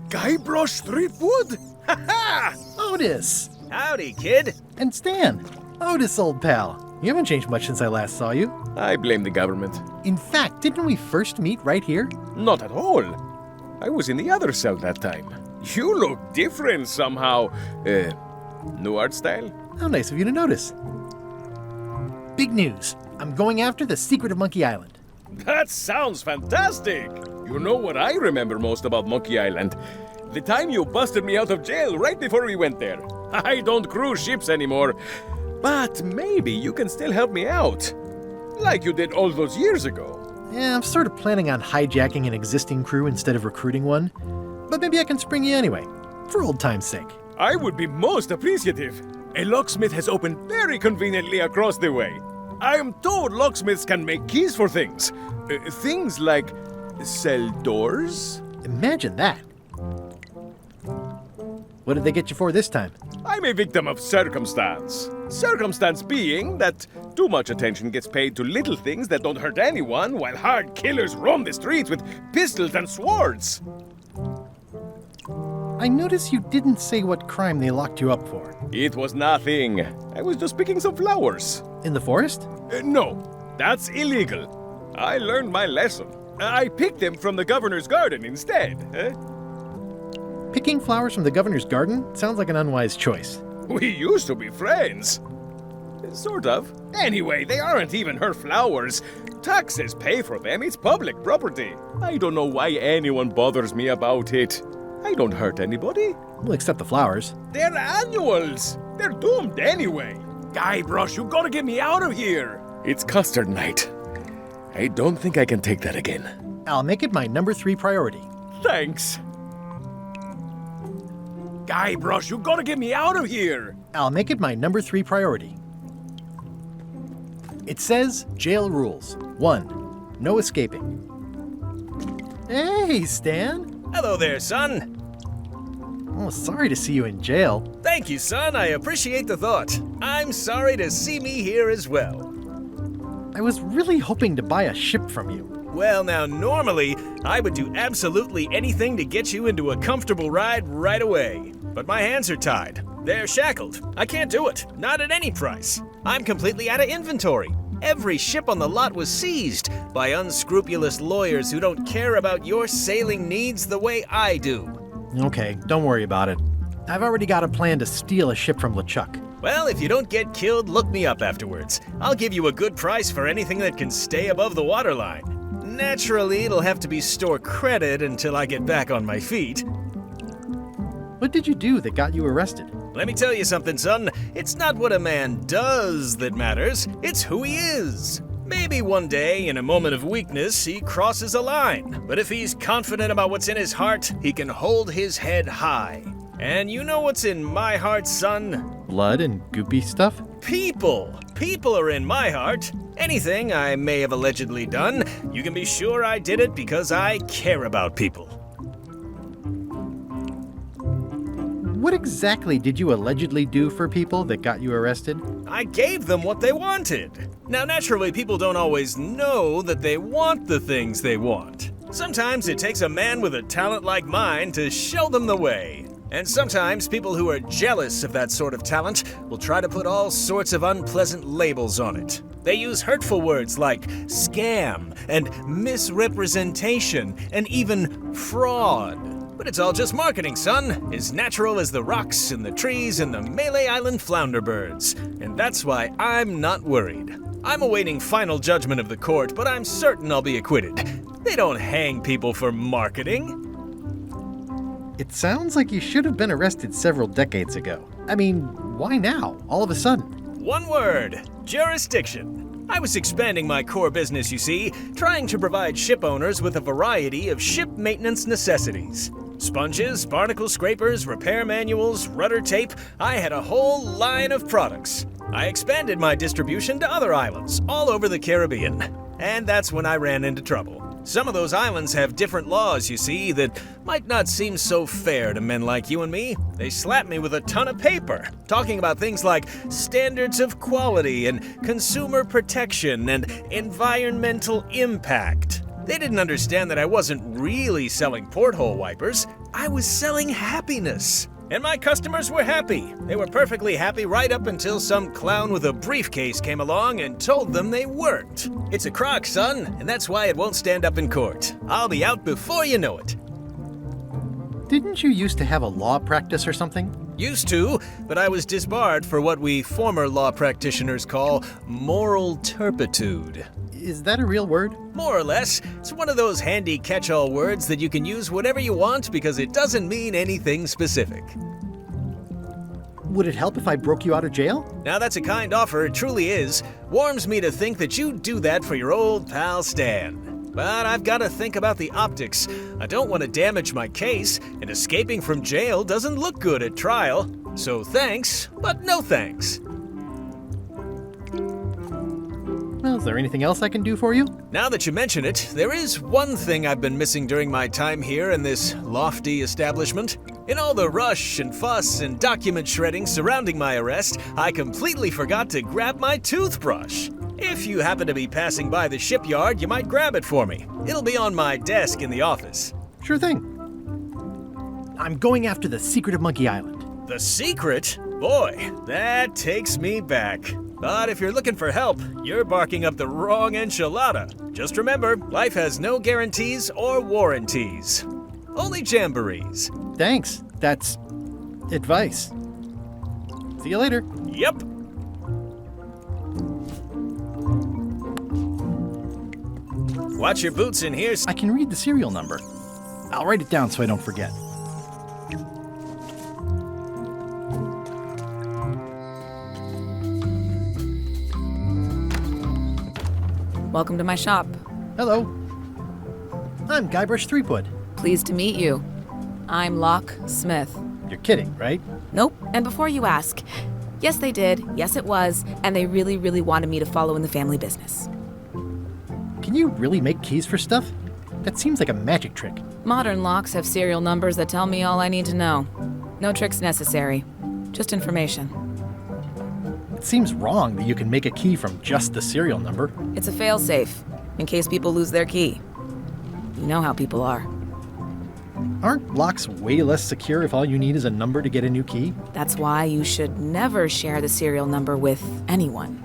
Guybrush Threepwood? Ha-ha! Otis! Howdy, kid. And Stan. Otis, old pal. You haven't changed much since I last saw you. I blame the government. In fact, didn't we first meet right here? Not at all. I was in the other cell that time. You look different somehow. New art style? How nice of you to notice. Big news. I'm going after the secret of Monkey Island. That sounds fantastic! You know what I remember most about Monkey Island? The time you busted me out of jail right before we went there. I don't cruise ships anymore. But maybe you can still help me out. Like you did all those years ago. Yeah, I'm sort of planning on hijacking an existing crew instead of recruiting one. But maybe I can spring you anyway, for old time's sake. I would be most appreciative. A locksmith has opened very conveniently across the way. I am told locksmiths can make keys for things. Things like cell doors. Imagine that. What did they get you for this time? I'm a victim of circumstance. Circumstance being that too much attention gets paid to little things that don't hurt anyone, while hard killers roam the streets with pistols and swords. I notice you didn't say what crime they locked you up for. It was nothing. I was just picking some flowers. In the forest? No, that's illegal. I learned my lesson. I picked them from the governor's garden instead. Picking flowers from the governor's garden sounds like an unwise choice. We used to be friends. Sort of. Anyway, they aren't even her flowers. Taxes pay for them. It's public property. I don't know why anyone bothers me about it. I don't hurt anybody. Well, except the flowers. They're annuals. They're doomed anyway. Guybrush, you gotta get me out of here. It's custard night. I don't think I can take that again. I'll make it my number 3 priority. Thanks. Guybrush, you gotta get me out of here. I'll make it my number 3 priority. It says jail rules. 1. No escaping. Hey, Stan. Hello there, son. Oh, sorry to see you in jail. Thank you, son. I appreciate the thought. I'm sorry to see me here as well. I was really hoping to buy a ship from you. Well, now, normally, I would do absolutely anything to get you into a comfortable ride right away. But my hands are tied. They're shackled. I can't do it. Not at any price. I'm completely out of inventory. Every ship on the lot was seized by unscrupulous lawyers who don't care about your sailing needs the way I do. Okay, don't worry about it. I've already got a plan to steal a ship from LeChuck. Well, if you don't get killed, look me up afterwards. I'll give you a good price for anything that can stay above the waterline. Naturally, it'll have to be store credit until I get back on my feet. What did you do that got you arrested? Let me tell you something, son. It's not what a man does that matters, it's who he is. Maybe one day, in a moment of weakness, he crosses a line. But if he's confident about what's in his heart, he can hold his head high. And you know what's in my heart, son? Blood and goopy stuff? People! People are in my heart. Anything I may have allegedly done, you can be sure I did it because I care about people. What exactly did you allegedly do for people that got you arrested? I gave them what they wanted. Now, naturally, people don't always know that they want the things they want. Sometimes it takes a man with a talent like mine to show them the way. And sometimes people who are jealous of that sort of talent will try to put all sorts of unpleasant labels on it. They use hurtful words like scam and misrepresentation and even fraud. But it's all just marketing, son. As natural as the rocks and the trees and the Malay Island flounder birds. And that's why I'm not worried. I'm awaiting final judgment of the court, but I'm certain I'll be acquitted. They don't hang people for marketing. It sounds like you should have been arrested several decades ago. I mean, why now, all of a sudden? One word: jurisdiction. I was expanding my core business, you see, trying to provide ship owners with a variety of ship maintenance necessities. Sponges, barnacle scrapers, repair manuals, rudder tape. I had a whole line of products. I expanded my distribution to other islands all over the Caribbean. And that's when I ran into trouble. Some of those islands have different laws, you see, that might not seem so fair to men like you and me. They slapped me with a ton of paper, talking about things like standards of quality and consumer protection and environmental impact. They didn't understand that I wasn't really selling porthole wipers. I was selling happiness. And my customers were happy. They were perfectly happy right up until some clown with a briefcase came along and told them they weren't. It's a crock, son, and that's why it won't stand up in court. I'll be out before you know it. Didn't you used to have a law practice or something? Used to, but I was disbarred for what we former law practitioners call moral turpitude. Is that a real word? More or less. It's one of those handy catch-all words that you can use whenever you want because it doesn't mean anything specific. Would it help if I broke you out of jail? Now that's a kind offer, it truly is. Warms me to think that you'd do that for your old pal Stan. But I've got to think about the optics. I don't want to damage my case, and escaping from jail doesn't look good at trial. So thanks, but no thanks. Well, is there anything else I can do for you? Now that you mention it, there is one thing I've been missing during my time here in this lofty establishment. In all the rush and fuss and document shredding surrounding my arrest, I completely forgot to grab my toothbrush. If you happen to be passing by the shipyard, you might grab it for me. It'll be on my desk in the office. Sure thing. I'm going after the secret of Monkey Island. The secret? Boy, that takes me back. But if you're looking for help, you're barking up the wrong enchilada. Just remember, life has no guarantees or warranties. Only jamborees. Thanks. That's advice. See you later. Yep. Watch your boots in here. I can read the serial number. I'll write it down so I don't forget. Welcome to my shop. Hello. I'm Guybrush Threepwood. Pleased to meet you. I'm Locke Smith. You're kidding, right? Nope. And before you ask, yes they did, yes it was, and they really, really wanted me to follow in the family business. Can you really make keys for stuff? That seems like a magic trick. Modern locks have serial numbers that tell me all I need to know. No tricks necessary, just information. It seems wrong that you can make a key from just the serial number. It's a failsafe, in case people lose their key. You know how people are. Aren't locks way less secure if all you need is a number to get a new key? That's why you should never share the serial number with anyone.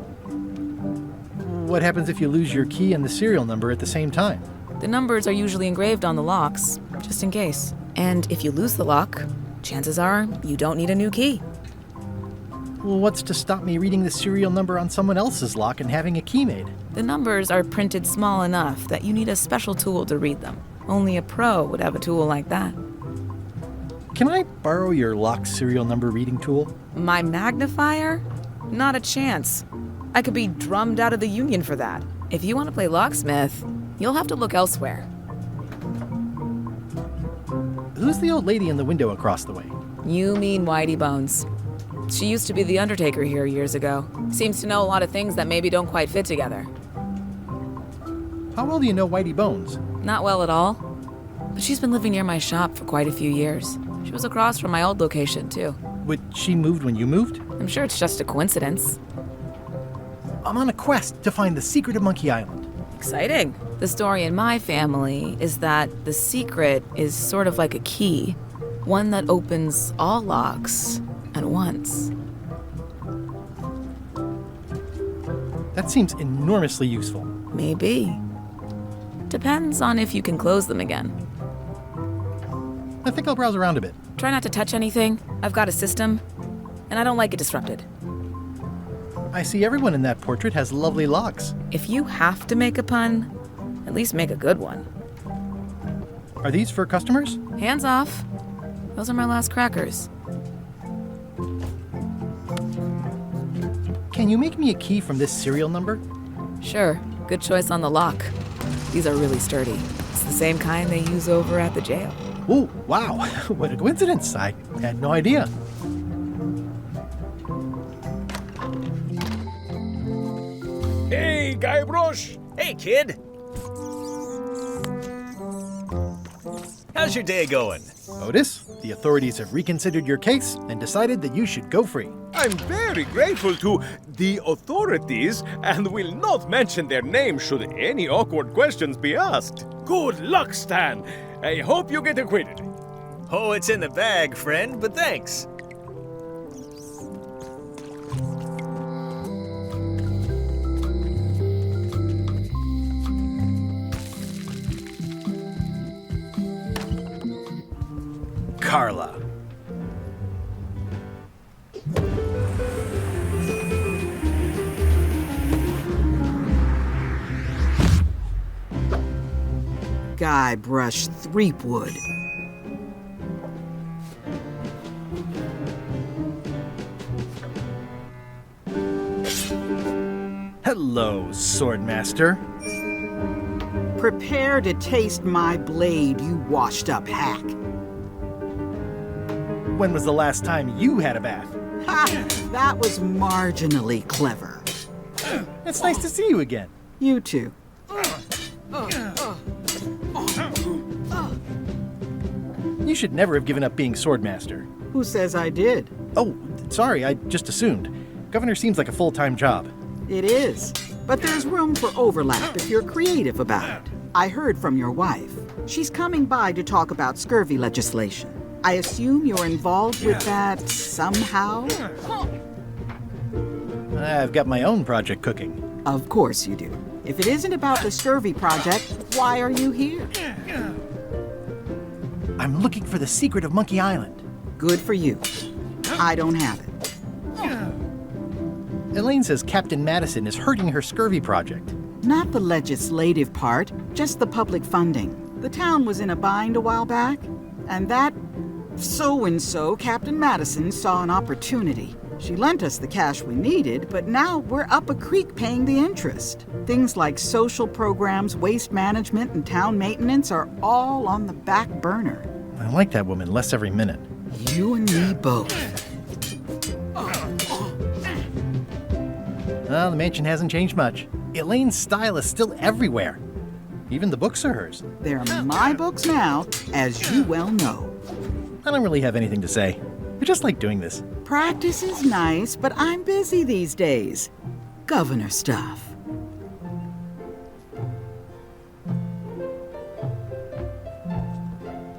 What happens if you lose your key and the serial number at the same time? The numbers are usually engraved on the locks, just in case. And if you lose the lock, chances are you don't need a new key. Well, what's to stop me reading the serial number on someone else's lock and having a key made? The numbers are printed small enough that you need a special tool to read them. Only a pro would have a tool like that. Can I borrow your lock serial number reading tool? My magnifier? Not a chance. I could be drummed out of the union for that. If you want to play locksmith, you'll have to look elsewhere. Who's the old lady in the window across the way? You mean Whitey Bones. She used to be the Undertaker here years ago. Seems to know a lot of things that maybe don't quite fit together. How well do you know Whitey Bones? Not well at all. But she's been living near my shop for quite a few years. She was across from my old location, too. But she moved when you moved? I'm sure it's just a coincidence. I'm on a quest to find the secret of Monkey Island. Exciting. The story in my family is that the secret is sort of like a key. One that opens all locks at once. That seems enormously useful. Maybe. Depends on if you can close them again. I think I'll browse around a bit. Try not to touch anything. I've got a system, and I don't like it disrupted. I see everyone in that portrait has lovely locks. If you have to make a pun, at least make a good one. Are these for customers? Hands off. Those are my last crackers. Can you make me a key from this serial number? Sure. Good choice on the lock. These are really sturdy. It's the same kind they use over at the jail. Oh, wow. What a coincidence. I had no idea. Hey, Guybrush! Hey, kid! How's your day going? Otis, the authorities have reconsidered your case and decided that you should go free. I'm very grateful to the authorities and will not mention their name should any awkward questions be asked. Good luck, Stan. I hope you get acquitted. Oh, it's in the bag, friend, but thanks. Carla. Guybrush Threepwood. Hello, Swordmaster. Prepare to taste my blade, you washed-up hack. When was the last time you had a bath? Ha! That was marginally clever. It's nice to see you again. You too. You should never have given up being Swordmaster. Who says I did? Oh, sorry, I just assumed. Governor seems like a full-time job. It is. But there's room for overlap if you're creative about it. I heard from your wife. She's coming by to talk about scurvy legislation. I assume you're involved with that somehow? I've got my own project cooking. Of course you do. If it isn't about the scurvy project, why are you here? I'm looking for the secret of Monkey Island. Good for you. I don't have it. Elaine says Captain Madison is hurting her scurvy project. Not the legislative part, just the public funding. The town was in a bind a while back, and that so-and-so, Captain Madison, saw an opportunity. She lent us the cash we needed, but now we're up a creek paying the interest. Things like social programs, waste management, and town maintenance are all on the back burner. I like that woman less every minute. You and me both. Well, the mansion hasn't changed much. Elaine's style is still everywhere. Even the books are hers. They're my books now, as you well know. I don't really have anything to say. I just like doing this. Practice is nice, but I'm busy these days. Governor stuff.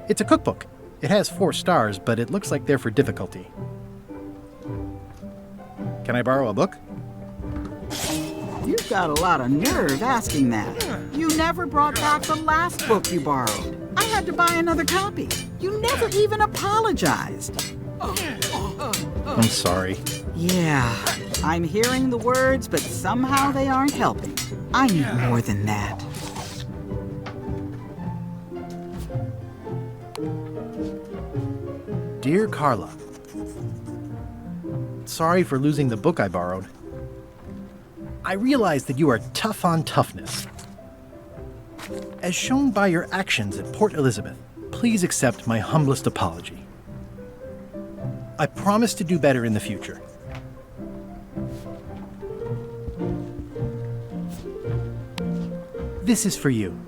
It's a cookbook. It has 4 stars, but it looks like they're for difficulty. Can I borrow a book? You've got a lot of nerve asking that. You never brought back the last book you borrowed. I had to buy another copy. You never even apologized. I'm sorry. Yeah, I'm hearing the words, but somehow they aren't helping. I need more than that. Dear Carla, sorry for losing the book I borrowed. I realize that you are tough on toughness. As shown by your actions at Port Elizabeth, please accept my humblest apology. I promise to do better in the future. This is for you.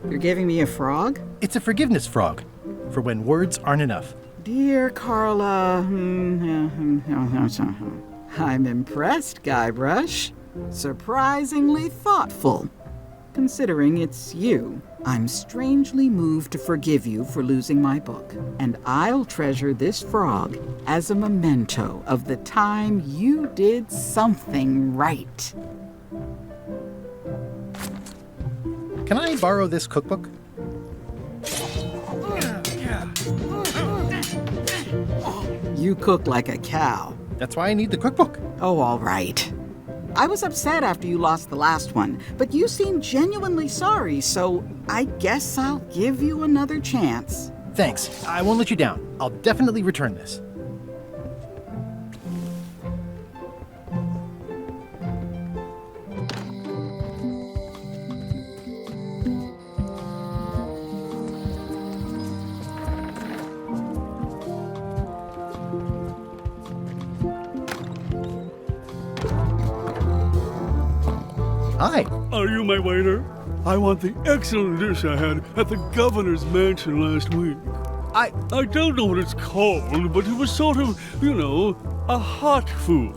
You're giving me a frog? It's a forgiveness frog, for when words aren't enough. Dear Carla, I'm impressed, Guybrush. Surprisingly thoughtful. Considering it's you, I'm strangely moved to forgive you for losing my book, and I'll treasure this frog as a memento of the time you did something right. Can I borrow this cookbook? You cook like a cow. That's why I need the cookbook. Oh, all right. I was upset after you lost the last one, but you seemed genuinely sorry, so I guess I'll give you another chance. Thanks. I won't let you down. I'll definitely return this. Hi. Are you my waiter? I want the excellent dish I had at the governor's mansion last week. I don't know what it's called, but it was sort of, a hot food.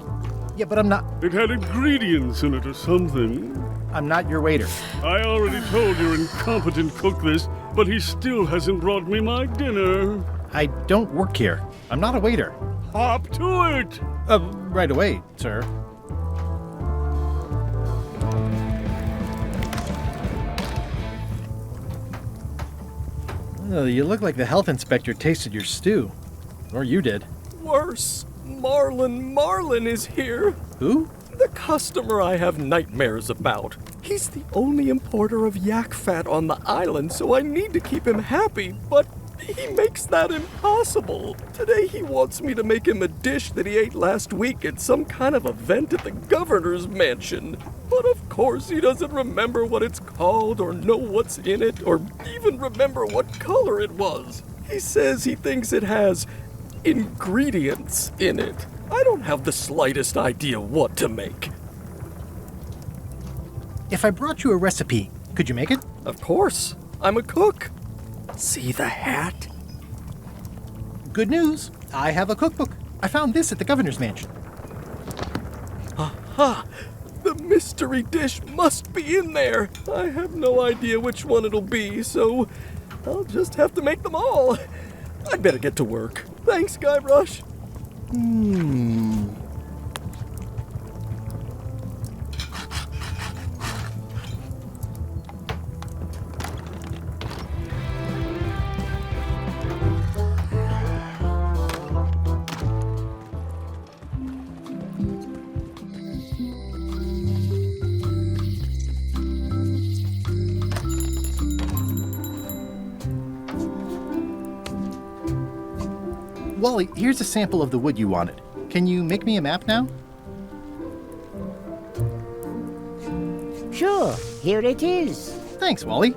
Yeah, but I'm not... It had ingredients in it or something. I'm not your waiter. I already told your incompetent cook this, but he still hasn't brought me my dinner. I don't work here. I'm not a waiter. Hop to it! Right away, sir. Oh, you look like the health inspector tasted your stew. Or you did. Worse. Marlin is here. Who? The customer I have nightmares about. He's the only importer of yak fat on the island, so I need to keep him happy, but he makes that impossible. Today he wants me to make him a dish that he ate last week at some kind of event at the governor's mansion. But of course he doesn't remember what it's called or know what's in it or even remember what color it was. He says he thinks it has ingredients in it. I don't have the slightest idea what to make. If I brought you a recipe, could you make it? Of course. I'm a cook. See the hat? Good news. I have a cookbook. I found this at the governor's mansion. Aha! The mystery dish must be in there. I have no idea which one it'll be, so I'll just have to make them all. I'd better get to work. Thanks, Guybrush. Wally, here's a sample of the wood you wanted. Can you make me a map now? Sure, here it is. Thanks, Wally.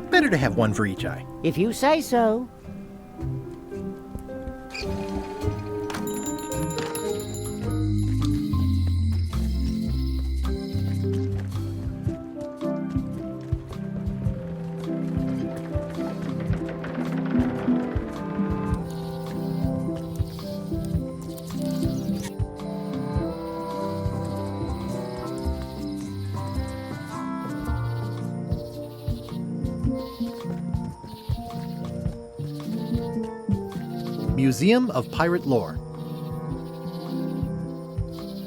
Better to have one for each eye. If you say so. Museum of Pirate Lore.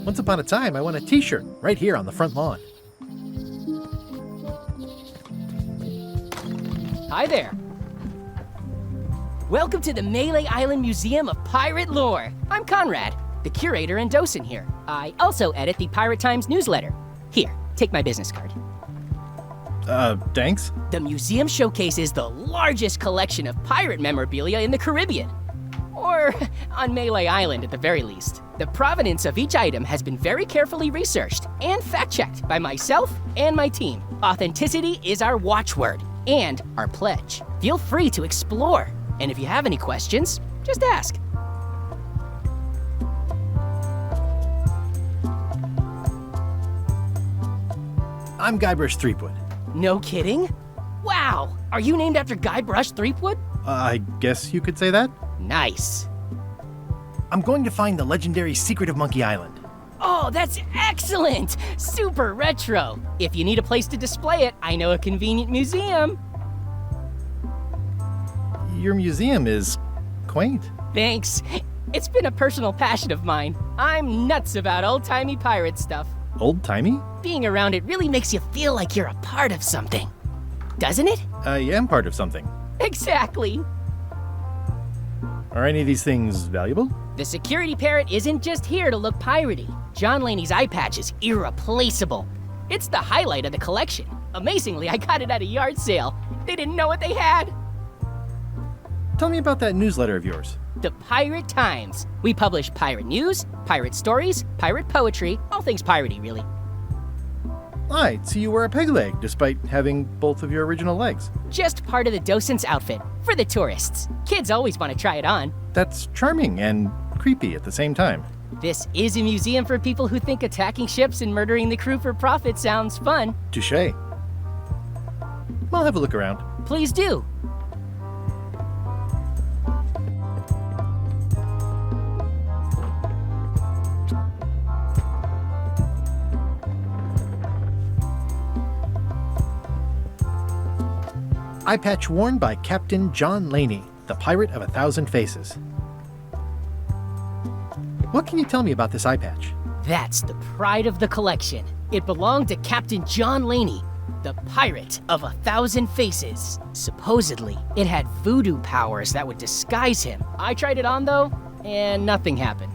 Once upon a time, I won a t-shirt right here on the front lawn. Hi there. Welcome to the Melee Island Museum of Pirate Lore. I'm Conrad, the curator and docent here. I also edit the Pirate Times newsletter. Here, take my business card. Thanks? The museum showcases the largest collection of pirate memorabilia in the Caribbean. Or on Melee Island at the very least. The provenance of each item has been very carefully researched and fact-checked by myself and my team. Authenticity is our watchword and our pledge. Feel free to explore. And if you have any questions, just ask. I'm Guybrush Threepwood. No kidding? Wow! Are you named after Guybrush Threepwood? I guess you could say that. Nice. I'm going to find the legendary secret of Monkey Island. Oh, that's excellent! Super retro. If you need a place to display it, I know a convenient museum. Your museum is quaint. Thanks. It's been a personal passion of mine. I'm nuts about old-timey pirate stuff. Old-timey? Being around it really makes you feel like you're a part of something. Doesn't it? I am part of something. Exactly. Are any of these things valuable? The security parrot isn't just here to look piratey. John Laney's eye patch is irreplaceable. It's the highlight of the collection. Amazingly, I got it at a yard sale. They didn't know what they had. Tell me about that newsletter of yours. The Pirate Times. We publish pirate news, pirate stories, pirate poetry, all things piratey, really. I see you wear a peg leg, despite having both of your original legs. Just part of the docent's outfit, for the tourists. Kids always want to try it on. That's charming and creepy at the same time. This is a museum for people who think attacking ships and murdering the crew for profit sounds fun. Touché. I'll have a look around. Please do. Eye patch worn by Captain John Laney, the Pirate of 1,000 Faces. What can you tell me about this eye patch? That's the pride of the collection. It belonged to Captain John Laney, the Pirate of 1,000 Faces. Supposedly, it had voodoo powers that would disguise him. I tried it on though, and nothing happened.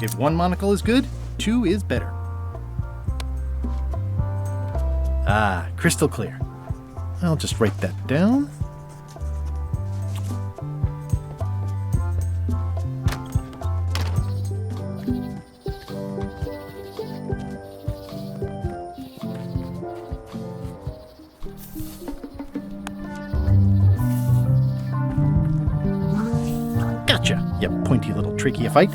If one monocle is good, two is better. Ah, crystal clear. I'll just write that down. Gotcha, you pointy little trichiophyte.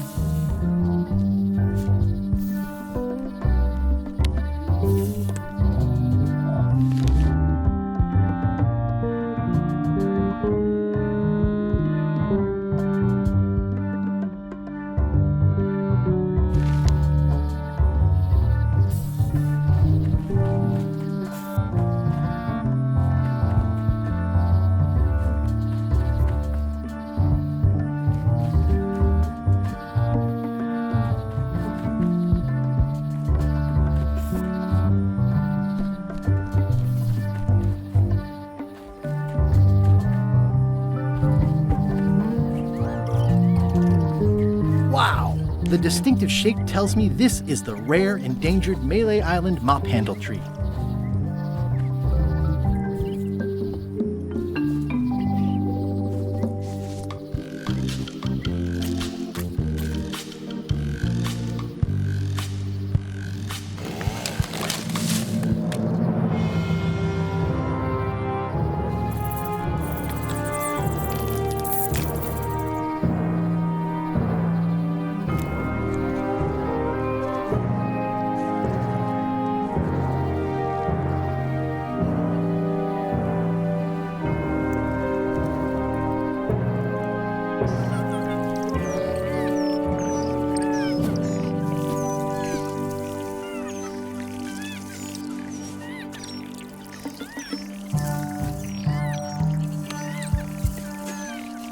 The distinctive shape tells me this is the rare, endangered Melee Island mop handle tree.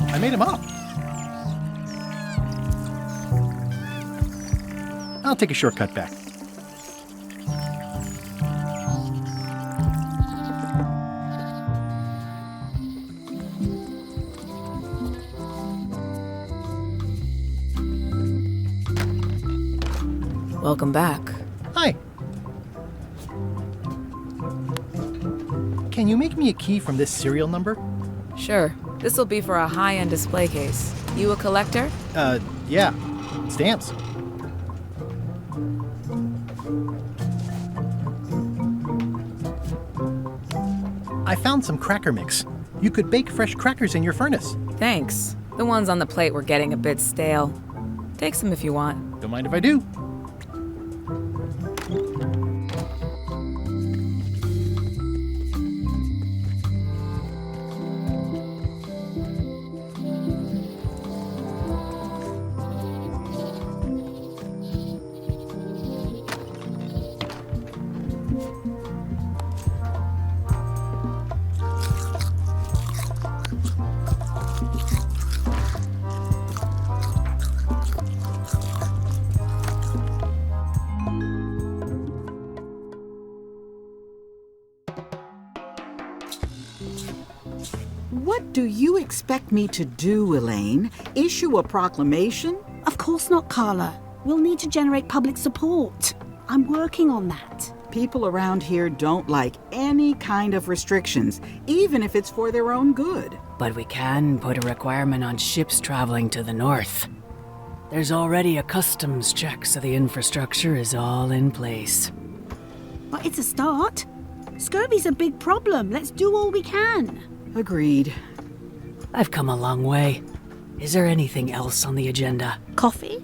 I made him up. I'll take a shortcut back. Welcome back. Hi. Can you make me a key from this serial number? Sure. This will be for a high-end display case. You a collector? Yeah. Stamps. I found some cracker mix. You could bake fresh crackers in your furnace. Thanks. The ones on the plate were getting a bit stale. Take some if you want. Don't mind if I do. What do you expect me to do, Elaine? Issue a proclamation? Of course not, Carla. We'll need to generate public support. I'm working on that. People around here don't like any kind of restrictions, even if it's for their own good. But we can put a requirement on ships traveling to the north. There's already a customs check, so the infrastructure is all in place. But it's a start. Scurvy's a big problem. Let's do all we can. Agreed. I've come a long way. Is there anything else on the agenda? Coffee?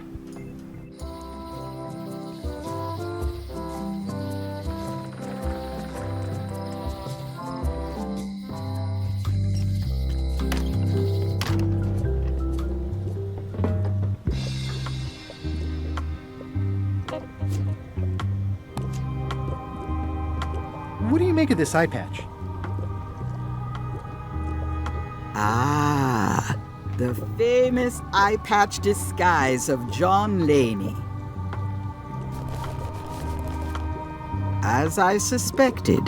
What do you make of this eye patch? Ah, the famous eye patch disguise of John Laney. As I suspected,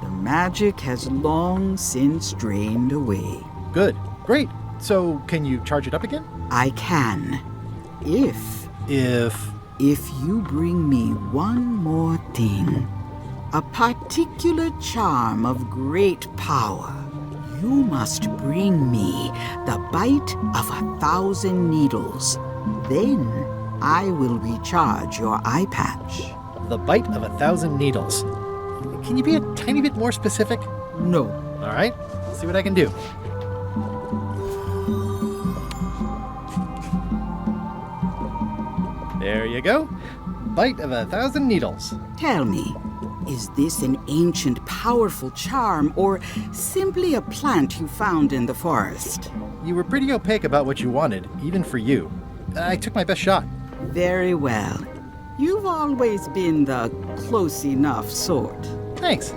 the magic has long since drained away. Good. Great. So, can you charge it up again? I can. If you bring me one more thing, a particular charm of great power. You must bring me the bite of 1,000 needles. Then I will recharge your eye patch. The bite of 1,000 needles. Can you be a tiny bit more specific? No. All right. Let's see what I can do. There you go. Bite of 1,000 needles. Tell me, is this an ancient, powerful charm, or simply a plant you found in the forest? You were pretty opaque about what you wanted, even for you. I took my best shot. Very well. You've always been the close enough sort. Thanks.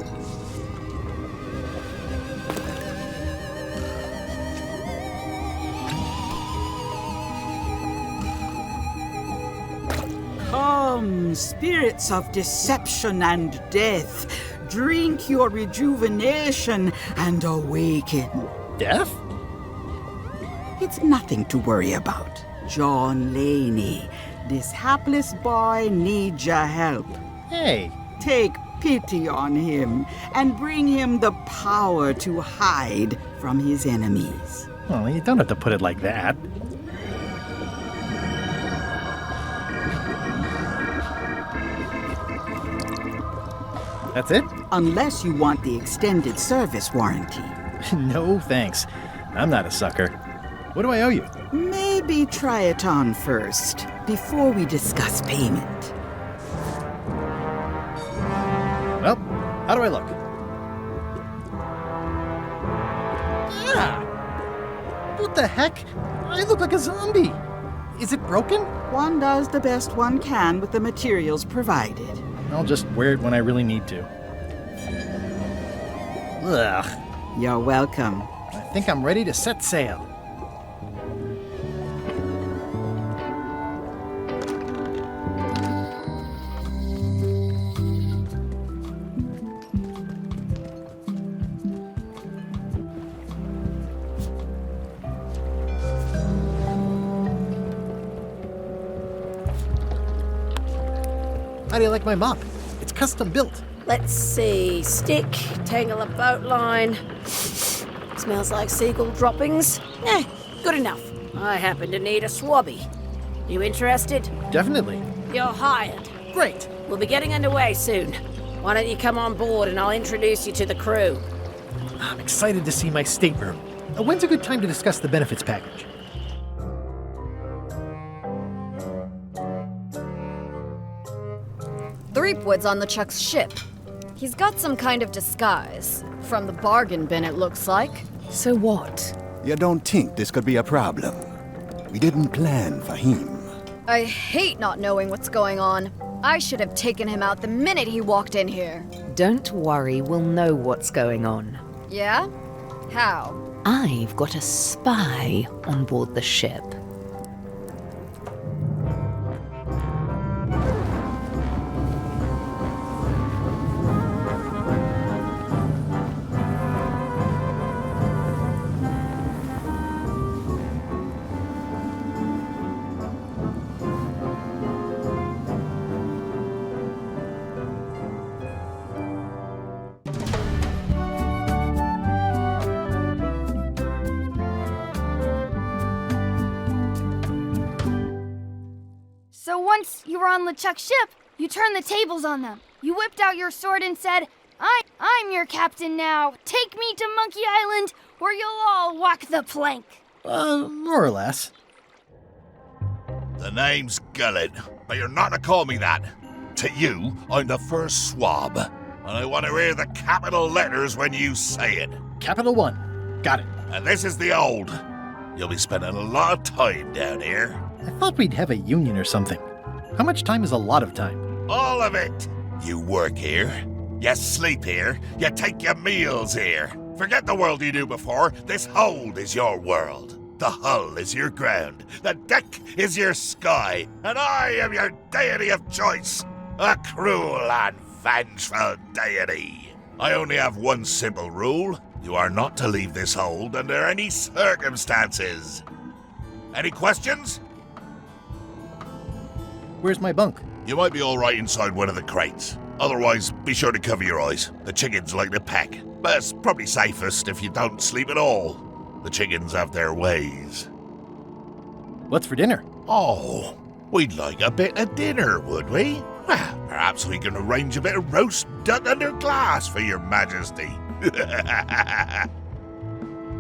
Come, spirits of deception and death, drink your rejuvenation and awaken. Death? It's nothing to worry about. John Laney, this hapless boy needs your help. Hey. Take pity on him and bring him the power to hide from his enemies. Well, you don't have to put it like that. That's it? Unless you want the extended service warranty. No, thanks. I'm not a sucker. What do I owe you? Maybe try it on first, before we discuss payment. Well, how do I look? Yeah! What the heck? I look like a zombie. Is it broken? One does the best one can with the materials provided. I'll just wear it when I really need to. Ugh. You're welcome. I think I'm ready to set sail. How do you like my mop? It's custom built. Let's see. Stick, tangle a boat line. Smells like seagull droppings. Good enough. I happen to need a swabby. You interested? Definitely. You're hired. Great. We'll be getting underway soon. Why don't you come on board and I'll introduce you to the crew? I'm excited to see my stateroom. When's a good time to discuss the benefits package? Threepwood's on LeChuck's ship. He's got some kind of disguise. From the bargain bin, it looks like. So what? You don't think this could be a problem? We didn't plan for him. I hate not knowing what's going on. I should have taken him out the minute he walked in here. Don't worry, we'll know what's going on. Yeah? How? I've got a spy on board the ship. So once you were on LeChuck's ship, you turned the tables on them. You whipped out your sword and said, I'm your captain now. Take me to Monkey Island, or you'll all walk the plank. More or less. The name's Gullet, but you're not to call me that. To you, I'm the first swab, and I want to hear the capital letters when you say it. Capital 1. Got it. And this is the old. You'll be spending a lot of time down here. I thought we'd have a union or something. How much time is a lot of time? All of it. You work here. You sleep here. You take your meals here. Forget the world you knew before. This hold is your world. The hull is your ground. The deck is your sky. And I am your deity of choice. A cruel and vengeful deity. I only have one simple rule. You are not to leave this hold under any circumstances. Any questions? Where's my bunk? You might be all right inside one of the crates. Otherwise, be sure to cover your eyes. The chickens like to peck. But it's probably safest if you don't sleep at all. The chickens have their ways. What's for dinner? Oh, we'd like a bit of dinner, would we? Well, perhaps we can arrange a bit of roast duck under glass for your majesty.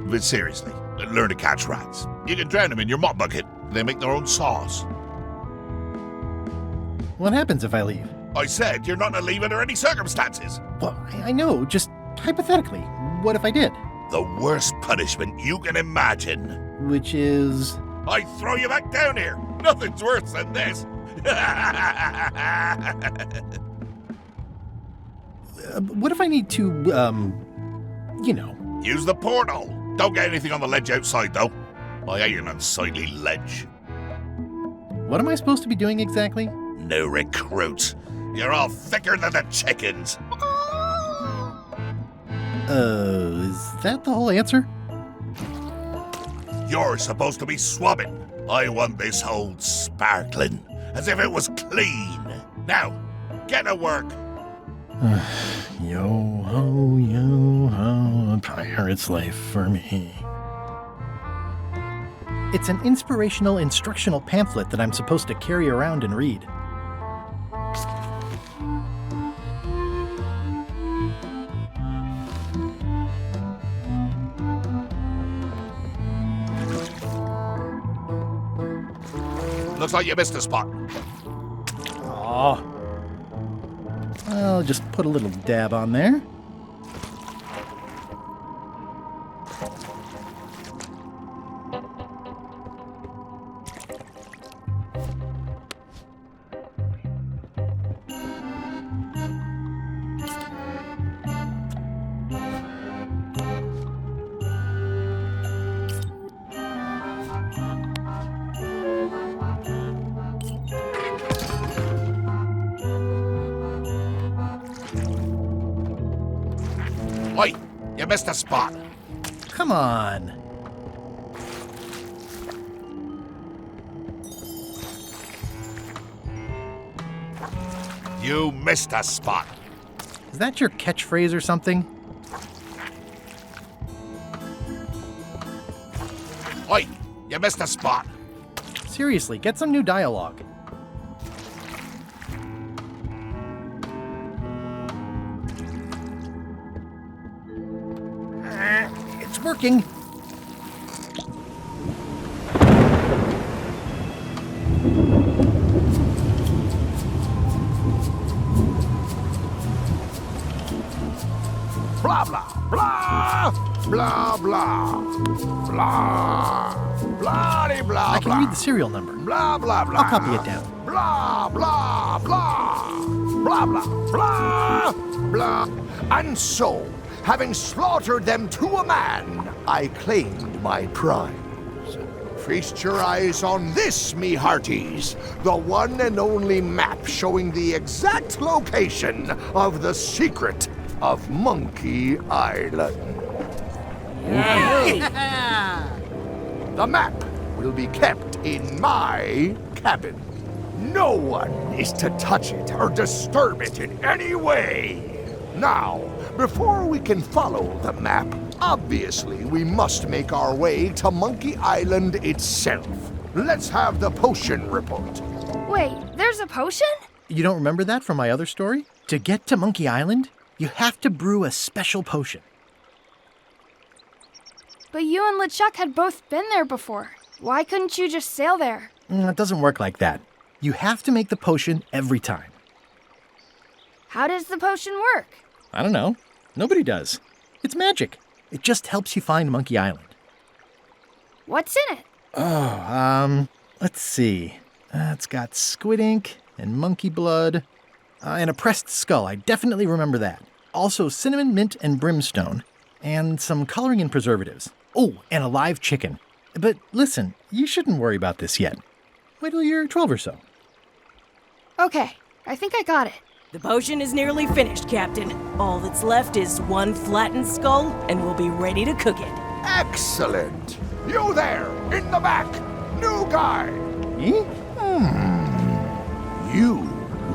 But seriously, learn to catch rats. You can drown them in your mop bucket. They make their own sauce. What happens if I leave? I said you're not to leave under any circumstances. Well, I know, just hypothetically. What if I did? The worst punishment you can imagine. Which is? I throw you back down here. Nothing's worse than this. What if I need to, you know? Use the portal. Don't get anything on the ledge outside, though. I hate an unsightly ledge. What am I supposed to be doing exactly? No recruits. You're all thicker than the chickens. Is that the whole answer? You're supposed to be swabbing. I want this hold sparkling, as if it was clean. Now, get to work. Yo-ho, a pirate's life for me. It's an inspirational instructional pamphlet that I'm supposed to carry around and read. Looks like you missed a spot. Aw. I'll just put a little dab on there. Oi, you missed a spot. Come on. You missed a spot. Is that your catchphrase or something? Oi, you missed a spot. Seriously, get some new dialogue. It's working. Blah, blah, blah, blah, blah, blah, blah, blah, I can read the serial number. Blah, blah, blah. I'll copy it down. Blah, blah, blah, blah, blah, blah, blah. And so, having slaughtered them to a man, I claimed my prize. Feast your eyes on this, me hearties, the one and only map showing the exact location of the secret of Monkey Island. The map will be kept in my cabin. No one is to touch it or disturb it in any way. Now, before we can follow the map, obviously we must make our way to Monkey Island itself. Let's have the potion report. Wait, there's a potion? You don't remember that from my other story? To get to Monkey Island, you have to brew a special potion. But you and LeChuck had both been there before. Why couldn't you just sail there? It doesn't work like that. You have to make the potion every time. How does the potion work? I don't know. Nobody does. It's magic. It just helps you find Monkey Island. What's in it? Oh, let's see. It's got squid ink and monkey blood and a pressed skull. I definitely remember that. Also cinnamon, mint, and brimstone. And some coloring and preservatives. Oh, and a live chicken. But listen, you shouldn't worry about this yet. Wait till you're 12 or so. Okay, I think I got it. The potion is nearly finished, Captain. All that's left is one flattened skull, and we'll be ready to cook it. Excellent! You there, in the back, new guy! Me? You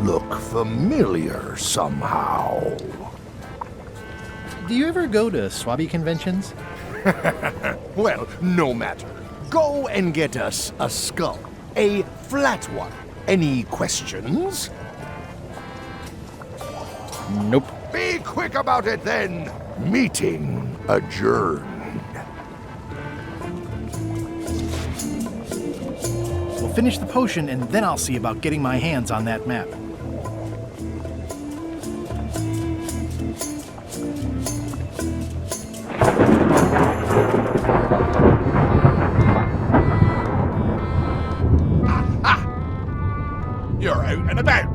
look familiar somehow. Do you ever go to Swabby conventions? Well, no matter. Go and get us a skull. A flat one. Any questions? Nope. Be quick about it then. Meeting adjourned. We'll finish the potion and then I'll see about getting my hands on that map. You're out and about.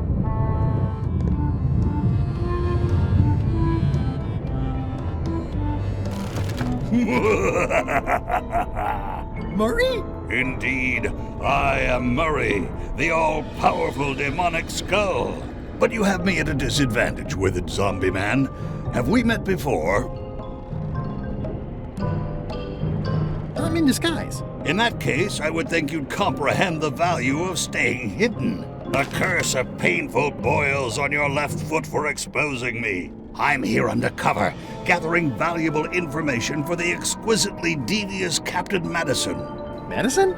Murray? Indeed, I am Murray, the all-powerful demonic skull. But you have me at a disadvantage with it, zombie man. Have we met before? I'm in disguise. In that case, I would think you'd comprehend the value of staying hidden. A curse of painful boils on your left foot for exposing me. I'm here undercover, gathering valuable information for the exquisitely devious Captain Madison. Madison?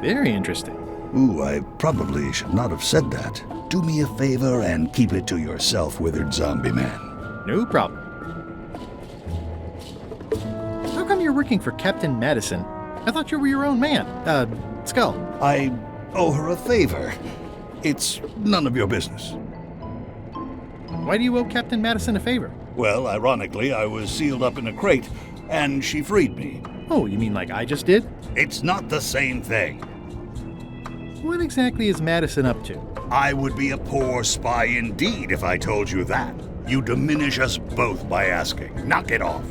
Very interesting. Ooh, I probably should not have said that. Do me a favor and keep it to yourself, withered zombie man. No problem. How come you're working for Captain Madison? I thought you were your own man. Skull. I owe her a favor. It's none of your business. Why do you owe Captain Madison a favor? Well, ironically, I was sealed up in a crate, and she freed me. Oh, you mean like I just did? It's not the same thing. What exactly is Madison up to? I would be a poor spy indeed if I told you that. You diminish us both by asking. Knock it off.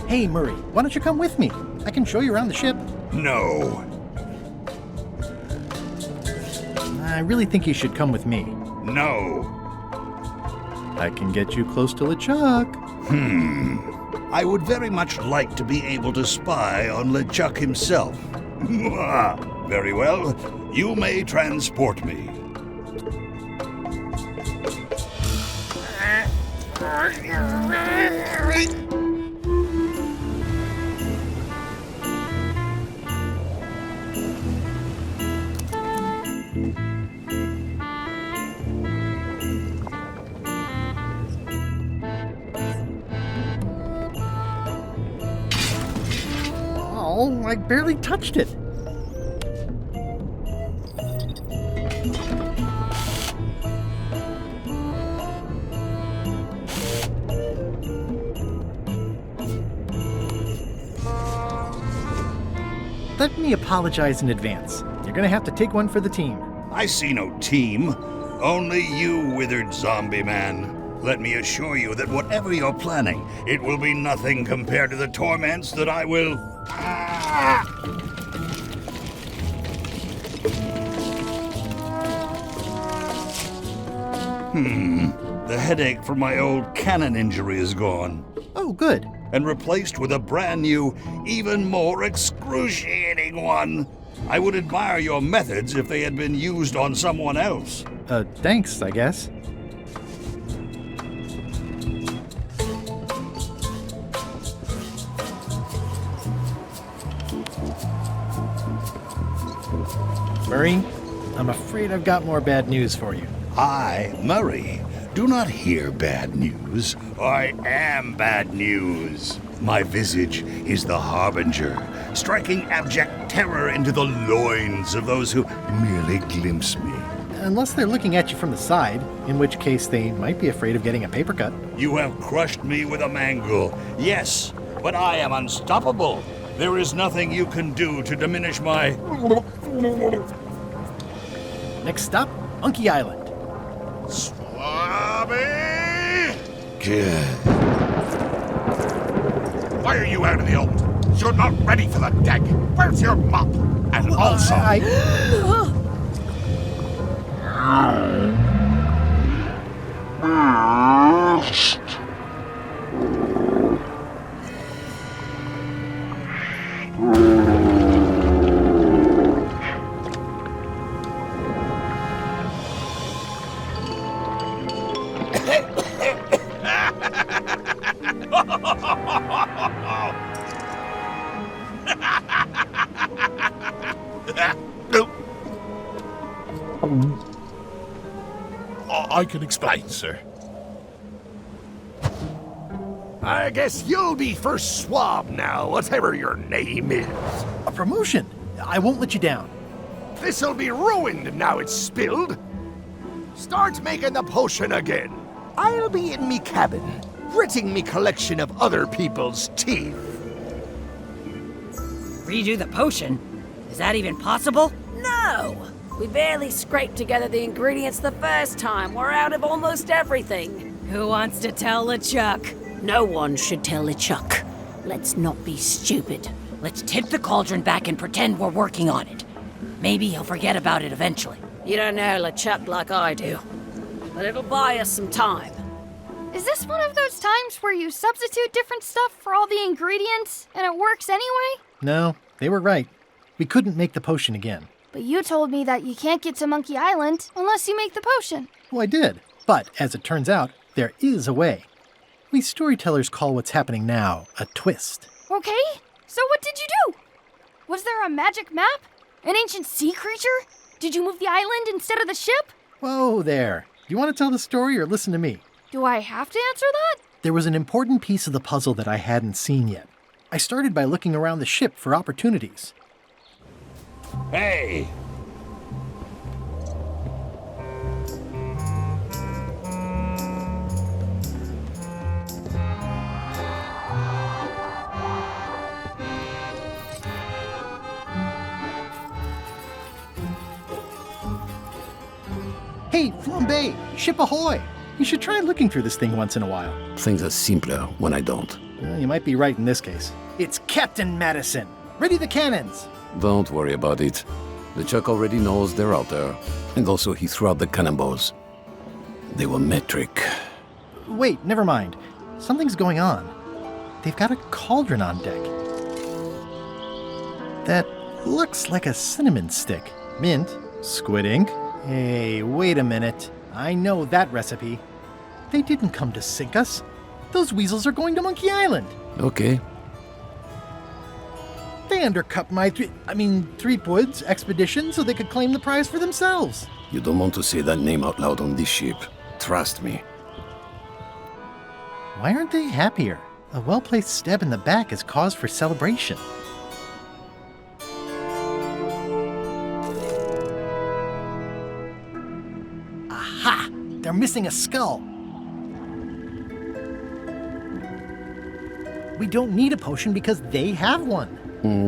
Hey, Murray, why don't you come with me? I can show you around the ship. No. I really think you should come with me. No. I can get you close to LeChuck. I would very much like to be able to spy on LeChuck himself. Very well. You may transport me. Oh, I barely touched it. Let me apologize in advance. You're gonna have to take one for the team. I see no team. Only you, withered zombie man. Let me assure you that whatever you're planning, it will be nothing compared to the torments that I will... The headache from my old cannon injury is gone. Oh, good. And replaced with a brand new, even more excruciating one. I would admire your methods if they had been used on someone else. Thanks, I guess. Murray, I'm afraid I've got more bad news for you. I, Murray, do not hear bad news. I am bad news. My visage is the harbinger, striking abject terror into the loins of those who merely glimpse me. Unless they're looking at you from the side, in which case they might be afraid of getting a paper cut. You have crushed me with a mangle. Yes, but I am unstoppable. There is nothing you can do to diminish my... Next stop, Monkey Island. Swabby! Good. Why are you out of the old? You're not ready for the deck. Where's your mop? And also... I can explain, sir. I guess you'll be first swab now, whatever your name is. A promotion. I won't let you down. This'll be ruined now it's spilled. Start making the potion again. I'll be in me cabin, gritting me collection of other people's teeth. Redo the potion? Is that even possible? No! We barely scraped together the ingredients the first time. We're out of almost everything. Who wants to tell LeChuck? No one should tell LeChuck. Let's not be stupid. Let's tip the cauldron back and pretend we're working on it. Maybe he'll forget about it eventually. You don't know LeChuck like I do. But it'll buy us some time. Is this one of those times where you substitute different stuff for all the ingredients and it works anyway? No, they were right. We couldn't make the potion again. But you told me that you can't get to Monkey Island unless you make the potion. Well, I did. But as it turns out, there is a way. We storytellers call what's happening now a twist. Okay, so what did you do? Was there a magic map? An ancient sea creature? Did you move the island instead of the ship? Whoa there. You want to tell the story or listen to me? Do I have to answer that? There was an important piece of the puzzle that I hadn't seen yet. I started by looking around the ship for opportunities. Hey! Hey, Flambe! Ship ahoy! You should try looking through this thing once in a while. Things are simpler when I don't. Well, you might be right in this case. It's Captain Madison! Ready the cannons! Don't worry about it. LeChuck already knows they're out there. And also he threw out the cannonballs. They were metric. Wait, never mind. Something's going on. They've got a cauldron on deck. That looks like a cinnamon stick. Mint, squid ink. Hey, wait a minute. I know that recipe. They didn't come to sink us. Those weasels are going to Monkey Island. Okay. They undercut my Threepwood's expedition so they could claim the prize for themselves. You don't want to say that name out loud on this ship. Trust me. Why aren't they happier? A well-placed stab in the back is cause for celebration. Aha! They're missing a skull. We don't need a potion because they have one.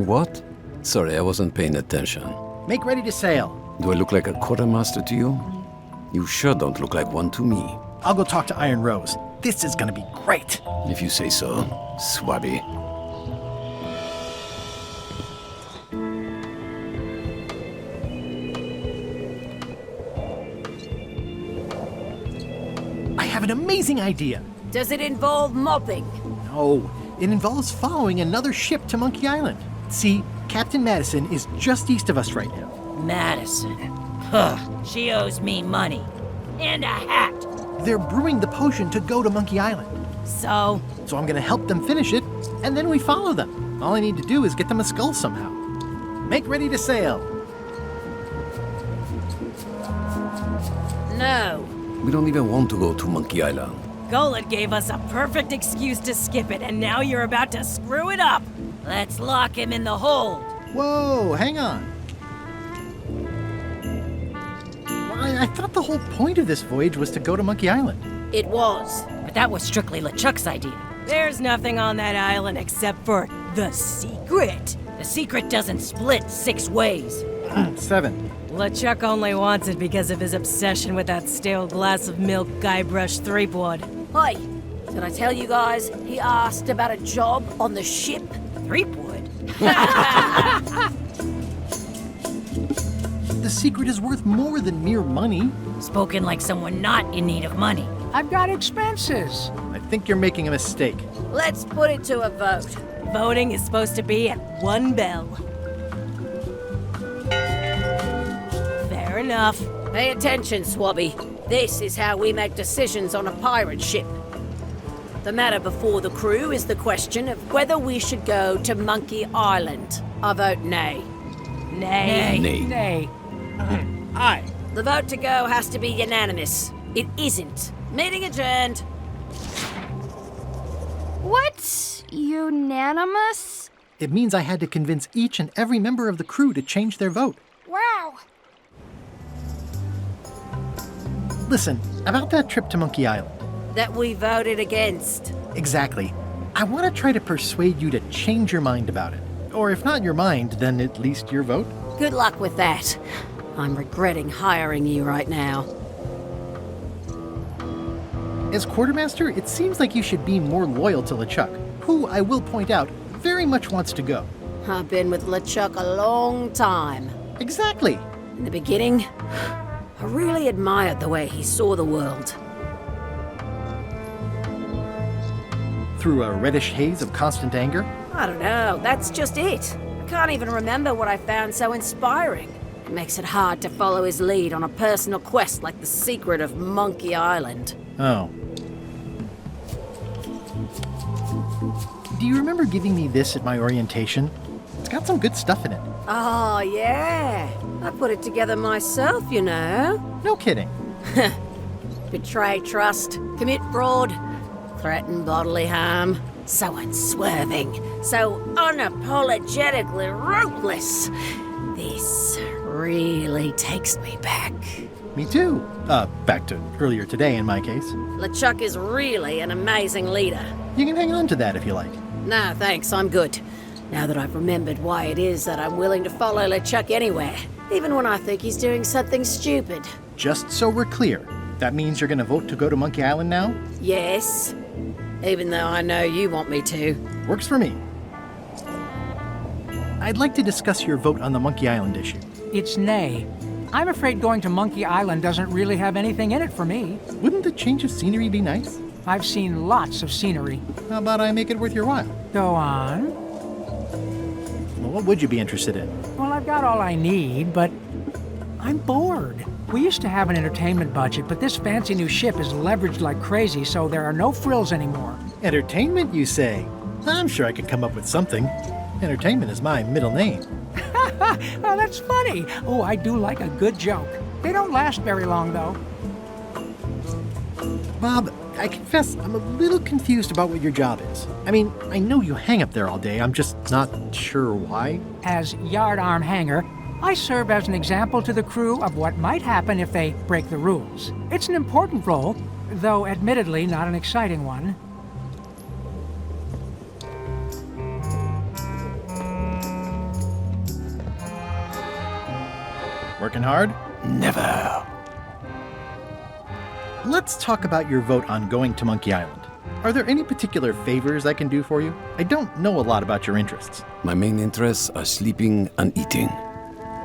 What? Sorry, I wasn't paying attention. Make ready to sail. Do I look like a quartermaster to you? You sure don't look like one to me. I'll go talk to Iron Rose. This is gonna be great. If you say so, Swabby. I have an amazing idea. Does it involve mopping? No, it involves following another ship to Monkey Island. See, Captain Madison is just east of us right now. Madison. Huh. She owes me money. And a hat. They're brewing the potion to go to Monkey Island. So I'm gonna help them finish it, and then we follow them. All I need to do is get them a skull somehow. Make ready to sail. No. We don't even want to go to Monkey Island. Golett gave us a perfect excuse to skip it, and now you're about to screw it up. Let's lock him in the hold. Whoa, hang on. I thought the whole point of this voyage was to go to Monkey Island. It was. But that was strictly LeChuck's idea. There's nothing on that island except for the secret. The secret doesn't split 6 ways. 7. LeChuck only wants it because of his obsession with that stale glass of milk Guybrush Threepwood. Hey, did I tell you guys he asked about a job on the ship? Threepwood? The secret is worth more than mere money. Spoken like someone not in need of money. I've got expenses. I think you're making a mistake. Let's put it to a vote. Voting is supposed to be at 1 bell. Fair enough. Pay attention, Swabby. This is how we make decisions on a pirate ship. The matter before the crew is the question of whether we should go to Monkey Island. I vote nay. Nay. Nay. Nay. Aye. The vote to go has to be unanimous. It isn't. Meeting adjourned. What's unanimous? It means I had to convince each and every member of the crew to change their vote. Wow. Listen, about that trip to Monkey Island. That we voted against. Exactly. I want to try to persuade you to change your mind about it. Or if not your mind, then at least your vote. Good luck with that. I'm regretting hiring you right now. As quartermaster, it seems like you should be more loyal to LeChuck, who, I will point out, very much wants to go. I've been with LeChuck a long time. Exactly. In the beginning, I really admired the way he saw the world. Through a reddish haze of constant anger? I don't know, that's just it. I can't even remember what I found so inspiring. It makes it hard to follow his lead on a personal quest like the secret of Monkey Island. Oh. Do you remember giving me this at my orientation? It's got some good stuff in it. Oh, yeah. I put it together myself, you know. No kidding. Betray trust, commit fraud, threaten bodily harm. So unswerving, so unapologetically ruthless. This really takes me back. Me too. Back to earlier today in my case. LeChuck is really an amazing leader. You can hang on to that if you like. No, thanks, I'm good. Now that I've remembered why it is that I'm willing to follow LeChuck anywhere, even when I think he's doing something stupid. Just so we're clear, that means you're gonna vote to go to Monkey Island now? Yes. Even though I know you want me to. Works for me. I'd like to discuss your vote on the Monkey Island issue. It's nay. I'm afraid going to Monkey Island doesn't really have anything in it for me. Wouldn't the change of scenery be nice? I've seen lots of scenery. How about I make it worth your while? Go on. Well, what would you be interested in? Well, I've got all I need, but I'm bored. We used to have an entertainment budget, but this fancy new ship is leveraged like crazy, so there are no frills anymore. Entertainment, you say? I'm sure I could come up with something. Entertainment is my middle name. Oh, that's funny. Oh, I do like a good joke. They don't last very long, though. Bob, I confess I'm a little confused about what your job is. I mean, I know you hang up there all day. I'm just not sure why. As yardarm hanger, I serve as an example to the crew of what might happen if they break the rules. It's an important role, though admittedly not an exciting one. Working hard? Never. Let's talk about your vote on going to Monkey Island. Are there any particular favors I can do for you? I don't know a lot about your interests. My main interests are sleeping and eating.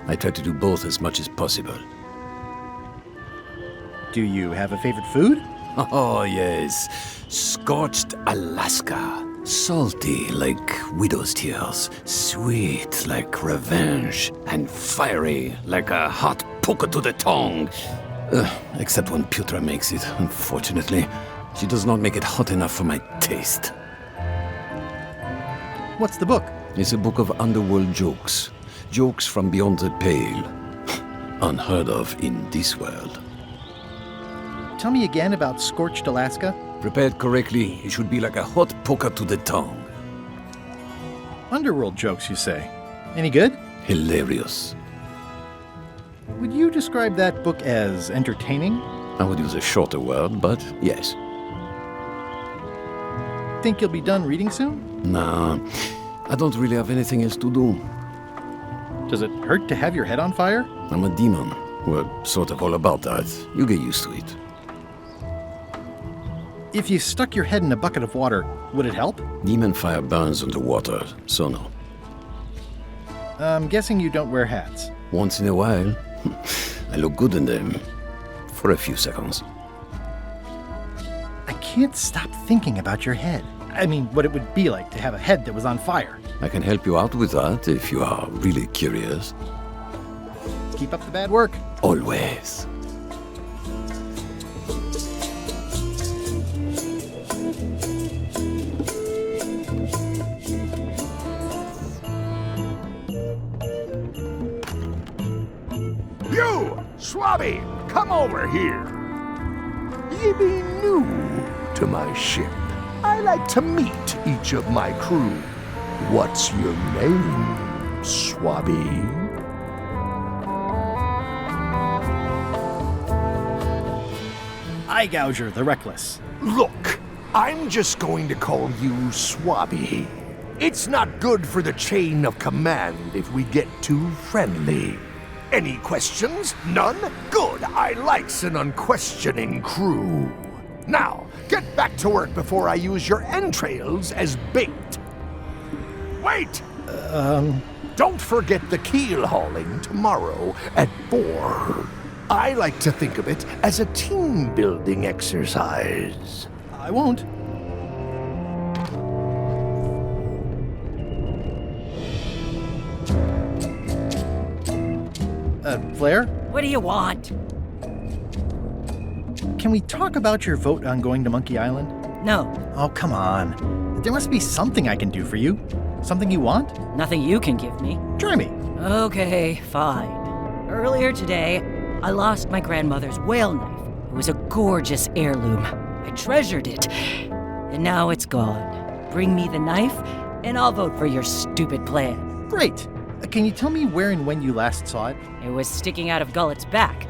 I try to do both as much as possible. Do you have a favorite food? Oh, yes. Scorched Alaska. Salty like widow's tears. Sweet like revenge. And fiery like a hot poker to the tongue. Except when Putra makes it, unfortunately. She does not make it hot enough for my taste. What's the book? It's a book of underworld jokes. Jokes from beyond the pale. Unheard of in this world. Tell me again about Scorched Alaska. Prepared correctly, it should be like a hot poker to the tongue. Underworld jokes, you say? Any good? Hilarious. Would you describe that book as entertaining? I would use a shorter word, but yes. Think you'll be done reading soon? Nah, I don't really have anything else to do. Does it hurt to have your head on fire? I'm a demon. We're sort of all about that. You get used to it. If you stuck your head in a bucket of water, would it help? Demon fire burns underwater, so no. I'm guessing you don't wear hats. Once in a while, I look good in them. For a few seconds. I can't stop thinking about your head. I mean, what it would be like to have a head that was on fire. I can help you out with that if you are really curious. Keep up the bad work. Always. You, Swabby, come over here. You be new to my ship. I like to meet each of my crew. What's your name, Swabby? Eye Gouger the Reckless. Look, I'm just going to call you Swabby. It's not good for the chain of command if we get too friendly. Any questions? None? Good. I likes an unquestioning crew. Now, get back to work before I use your entrails as bait. Wait! Don't forget the keel hauling tomorrow at 4. I like to think of it as a team-building exercise. I won't. Flair? What do you want? Can we talk about your vote on going to Monkey Island? No. Oh, come on. There must be something I can do for you. Something you want? Nothing you can give me. Try me. Okay, fine. Earlier today, I lost my grandmother's whale knife. It was a gorgeous heirloom. I treasured it. And now it's gone. Bring me the knife, and I'll vote for your stupid plan. Great. Can you tell me where and when you last saw it? It was sticking out of Gullet's back,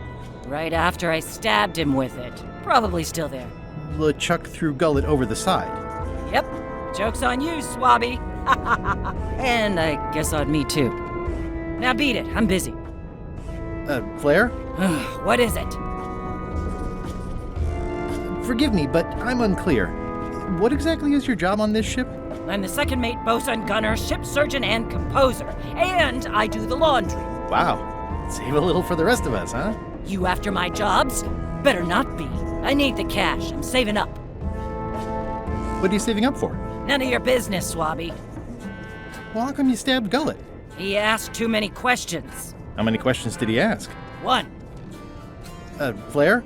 right after I stabbed him with it. Probably still there. LeChuck threw Gullet over the side. Yep. Joke's on you, Swabby. And I guess on me too. Now beat it. I'm busy. Flair? What is it? Forgive me, but I'm unclear. What exactly is your job on this ship? I'm the second mate, bosun, gunner, ship surgeon, and composer. And I do the laundry. Wow. Save a little for the rest of us, huh? You after my jobs? Better not be. I need the cash. I'm saving up. What are you saving up for? None of your business, Swabby. Well, how come you stabbed Gullet? He asked too many questions. How many questions did he ask? One. Flair?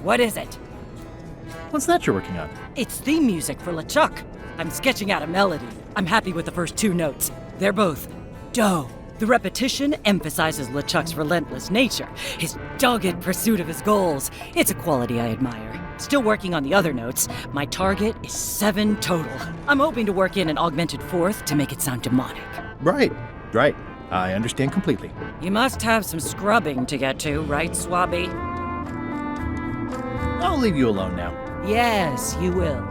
What is it? What's that you're working on? It's theme music for LeChuck. I'm sketching out a melody. I'm happy with the first 2 notes. They're both do. The repetition emphasizes LeChuck's relentless nature, his dogged pursuit of his goals. It's a quality I admire. Still working on the other notes. My target is 7 total. I'm hoping to work in an augmented 4th to make it sound demonic. Right. I understand completely. You must have some scrubbing to get to, right, Swabby? I'll leave you alone now. Yes, you will.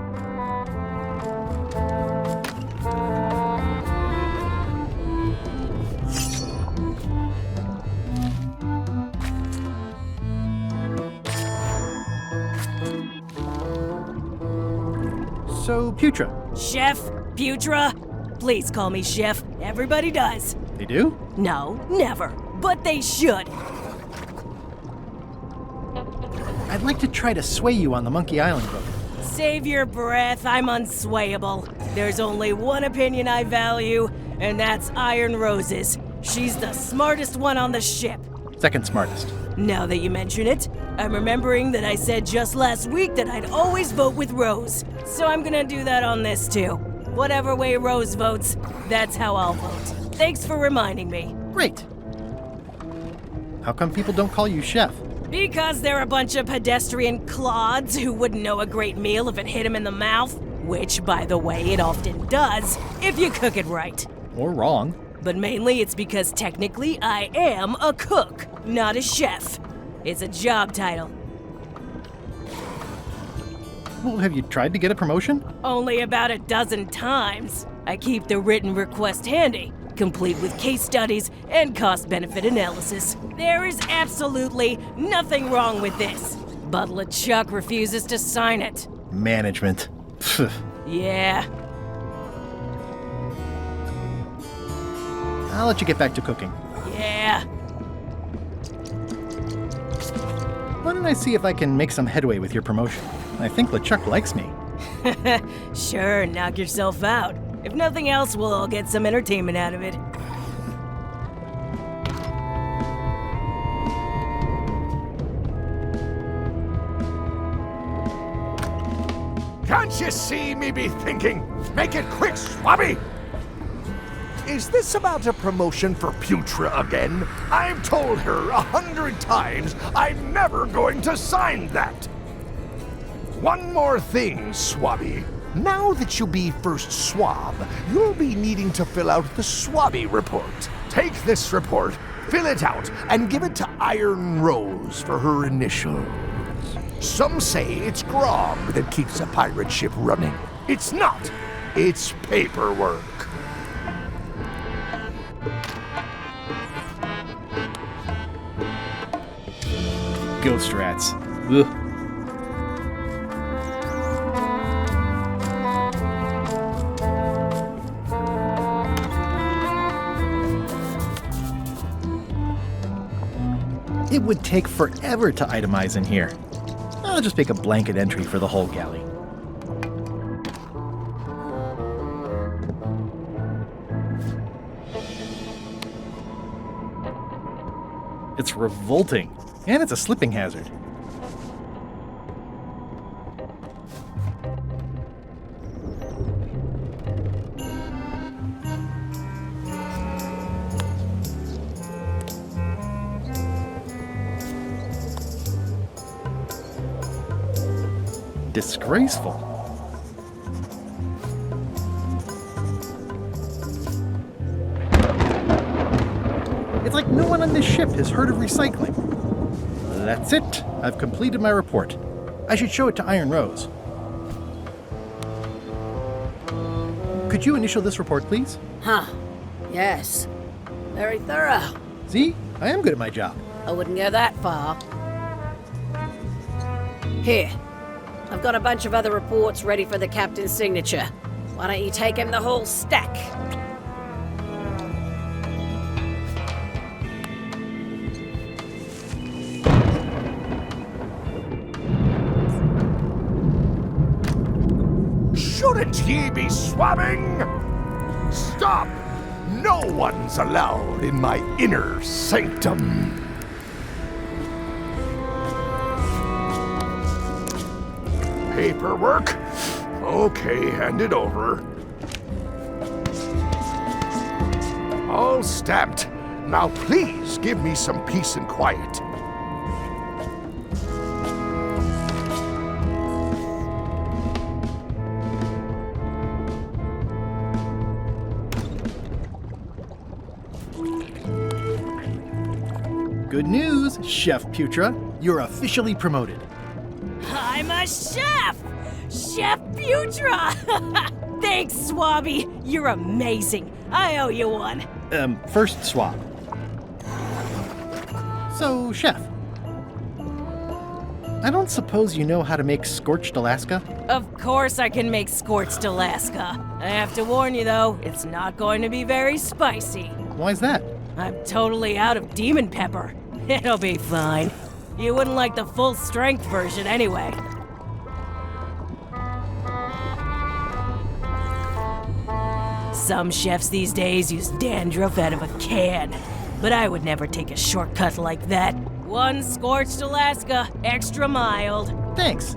So, Putra. Chef? Putra? Please call me Chef. Everybody does. They do? No, never. But they should. I'd like to try to sway you on the Monkey Island boat. Save your breath, I'm unswayable. There's only one opinion I value, and that's Iron Rose's. She's the smartest one on the ship. Second smartest. Now that you mention it, I'm remembering that I said just last week that I'd always vote with Rose. So I'm gonna do that on this too. Whatever way Rose votes, that's how I'll vote. Thanks for reminding me. Great. How come people don't call you Chef? Because they're a bunch of pedestrian clods who wouldn't know a great meal if it hit them in the mouth. Which, by the way, it often does, if you cook it right. Or wrong. But mainly it's because technically I am a cook, not a chef. It's a job title. Well, have you tried to get a promotion? Only about a dozen times. I keep the written request handy, complete with case studies and cost-benefit analysis. There is absolutely nothing wrong with this. But LeChuck refuses to sign it. Management. Yeah. I'll let you get back to cooking. Yeah. Why don't I see if I can make some headway with your promotion? I think LeChuck likes me. Sure, knock yourself out. If nothing else, we'll all get some entertainment out of it. Can't you see me be thinking? Make it quick, Swabby! Is this about a promotion for Putra again? I've told her 100 times I'm never going to sign that. One more thing, Swabby. Now that you'll be first swab, you'll be needing to fill out the Swabby report. Take this report, fill it out, and give it to Iron Rose for her initials. Some say it's grog that keeps a pirate ship running. It's not. It's paperwork. Ghost rats. Ugh. It would take forever to itemize in here. I'll just make a blanket entry for the whole galley. It's revolting, and it's a slipping hazard. Disgraceful. It's like no one on this ship has heard of recycling. That's it. I've completed my report. I should show it to Iron Rose. Could you initial this report, please? Huh. Yes. Very thorough. See? I am good at my job. I wouldn't go that far. Here. I've got a bunch of other reports ready for the captain's signature. Why don't you take him the whole stack? Shouldn't ye be swabbing? Stop! No one's allowed in my inner sanctum. paperwork. Okay, hand it over. All stamped. Now please give me some peace and quiet. Good news, Chef Putra. You're officially promoted. I'm a chef! Chef Putra! Thanks, Swabby. You're amazing. I owe you one. First swab. So, Chef, I don't suppose you know how to make scorched Alaska? Of course I can make scorched Alaska. I have to warn you, though, it's not going to be very spicy. Why's that? I'm totally out of demon pepper. It'll be fine. You wouldn't like the full-strength version anyway. Some chefs these days use dandruff out of a can, but I would never take a shortcut like that. One scorched Alaska, extra mild. Thanks.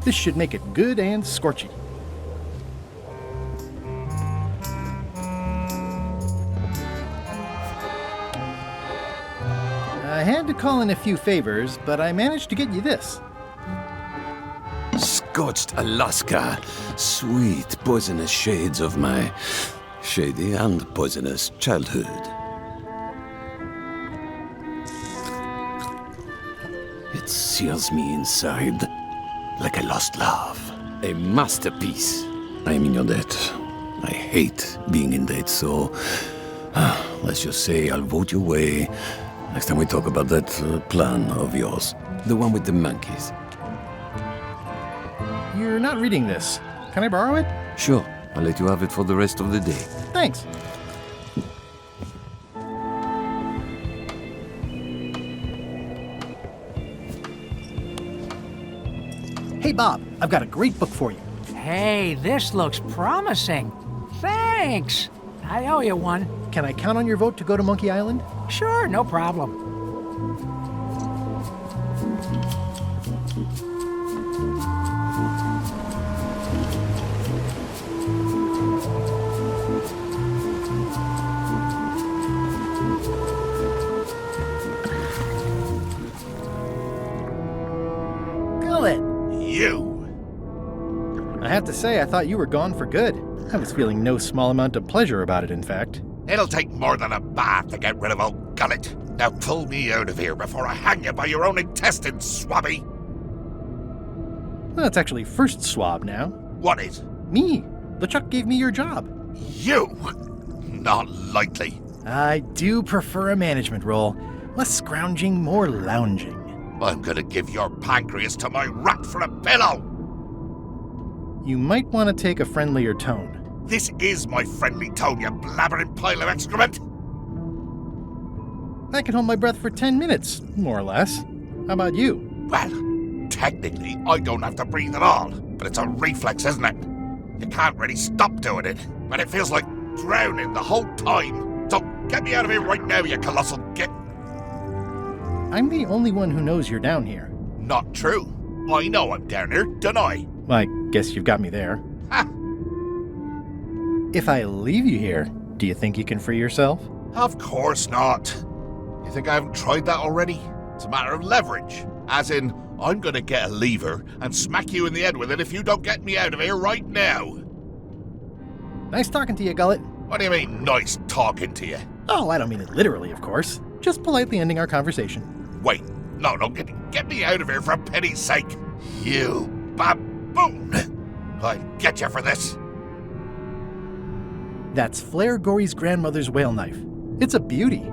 This should make it good and scorchy. I had to call in a few favors, but I managed to get you this. Scorched Alaska. Sweet, poisonous shades of my shady and poisonous childhood. It sears me inside like a lost love. A masterpiece. I am in your debt. I hate being in debt, so let's just say I'll vote your way next time we talk about that plan of yours. The one with the monkeys. You're not reading this. Can I borrow it? Sure, I'll let you have it for the rest of the day. Thanks. Hey, Bob, I've got a great book for you. Hey, this looks promising. Thanks. I owe you one. Can I count on your vote to go to Monkey Island? Sure, no problem. Gullet! You! I have to say, I thought you were gone for good. I was feeling no small amount of pleasure about it, in fact. It'll take more than a bath to get rid of old Gullet. Now pull me out of here before I hang you by your own intestines, Swabby! Well, it's actually first swab now. What is? Me. LeChuck gave me your job. You? Not likely. I do prefer a management role. Less scrounging, more lounging. I'm gonna give your pancreas to my rat for a pillow! You might want to take a friendlier tone. This is my friendly tone, you blabbering pile of excrement! I can hold my breath for 10 minutes, more or less. How about you? Well, technically, I don't have to breathe at all, but it's a reflex, isn't it? You can't really stop doing it, but it feels like drowning the whole time. So get me out of here right now, you colossal git! I'm the only one who knows you're down here. Not true. I know I'm down here, don't I? I guess you've got me there. Ha! If I leave you here, do you think you can free yourself? Of course not. You think I haven't tried that already? It's a matter of leverage. As in, I'm gonna get a lever and smack you in the head with it if you don't get me out of here right now. Nice talking to you, Gullet. What do you mean, nice talking to you? Oh, I don't mean it literally, of course. Just politely ending our conversation. Wait, no, get me out of here for pity's sake. You baboon! I'll get you for this. That's Flair Gory's grandmother's whale knife. It's a beauty.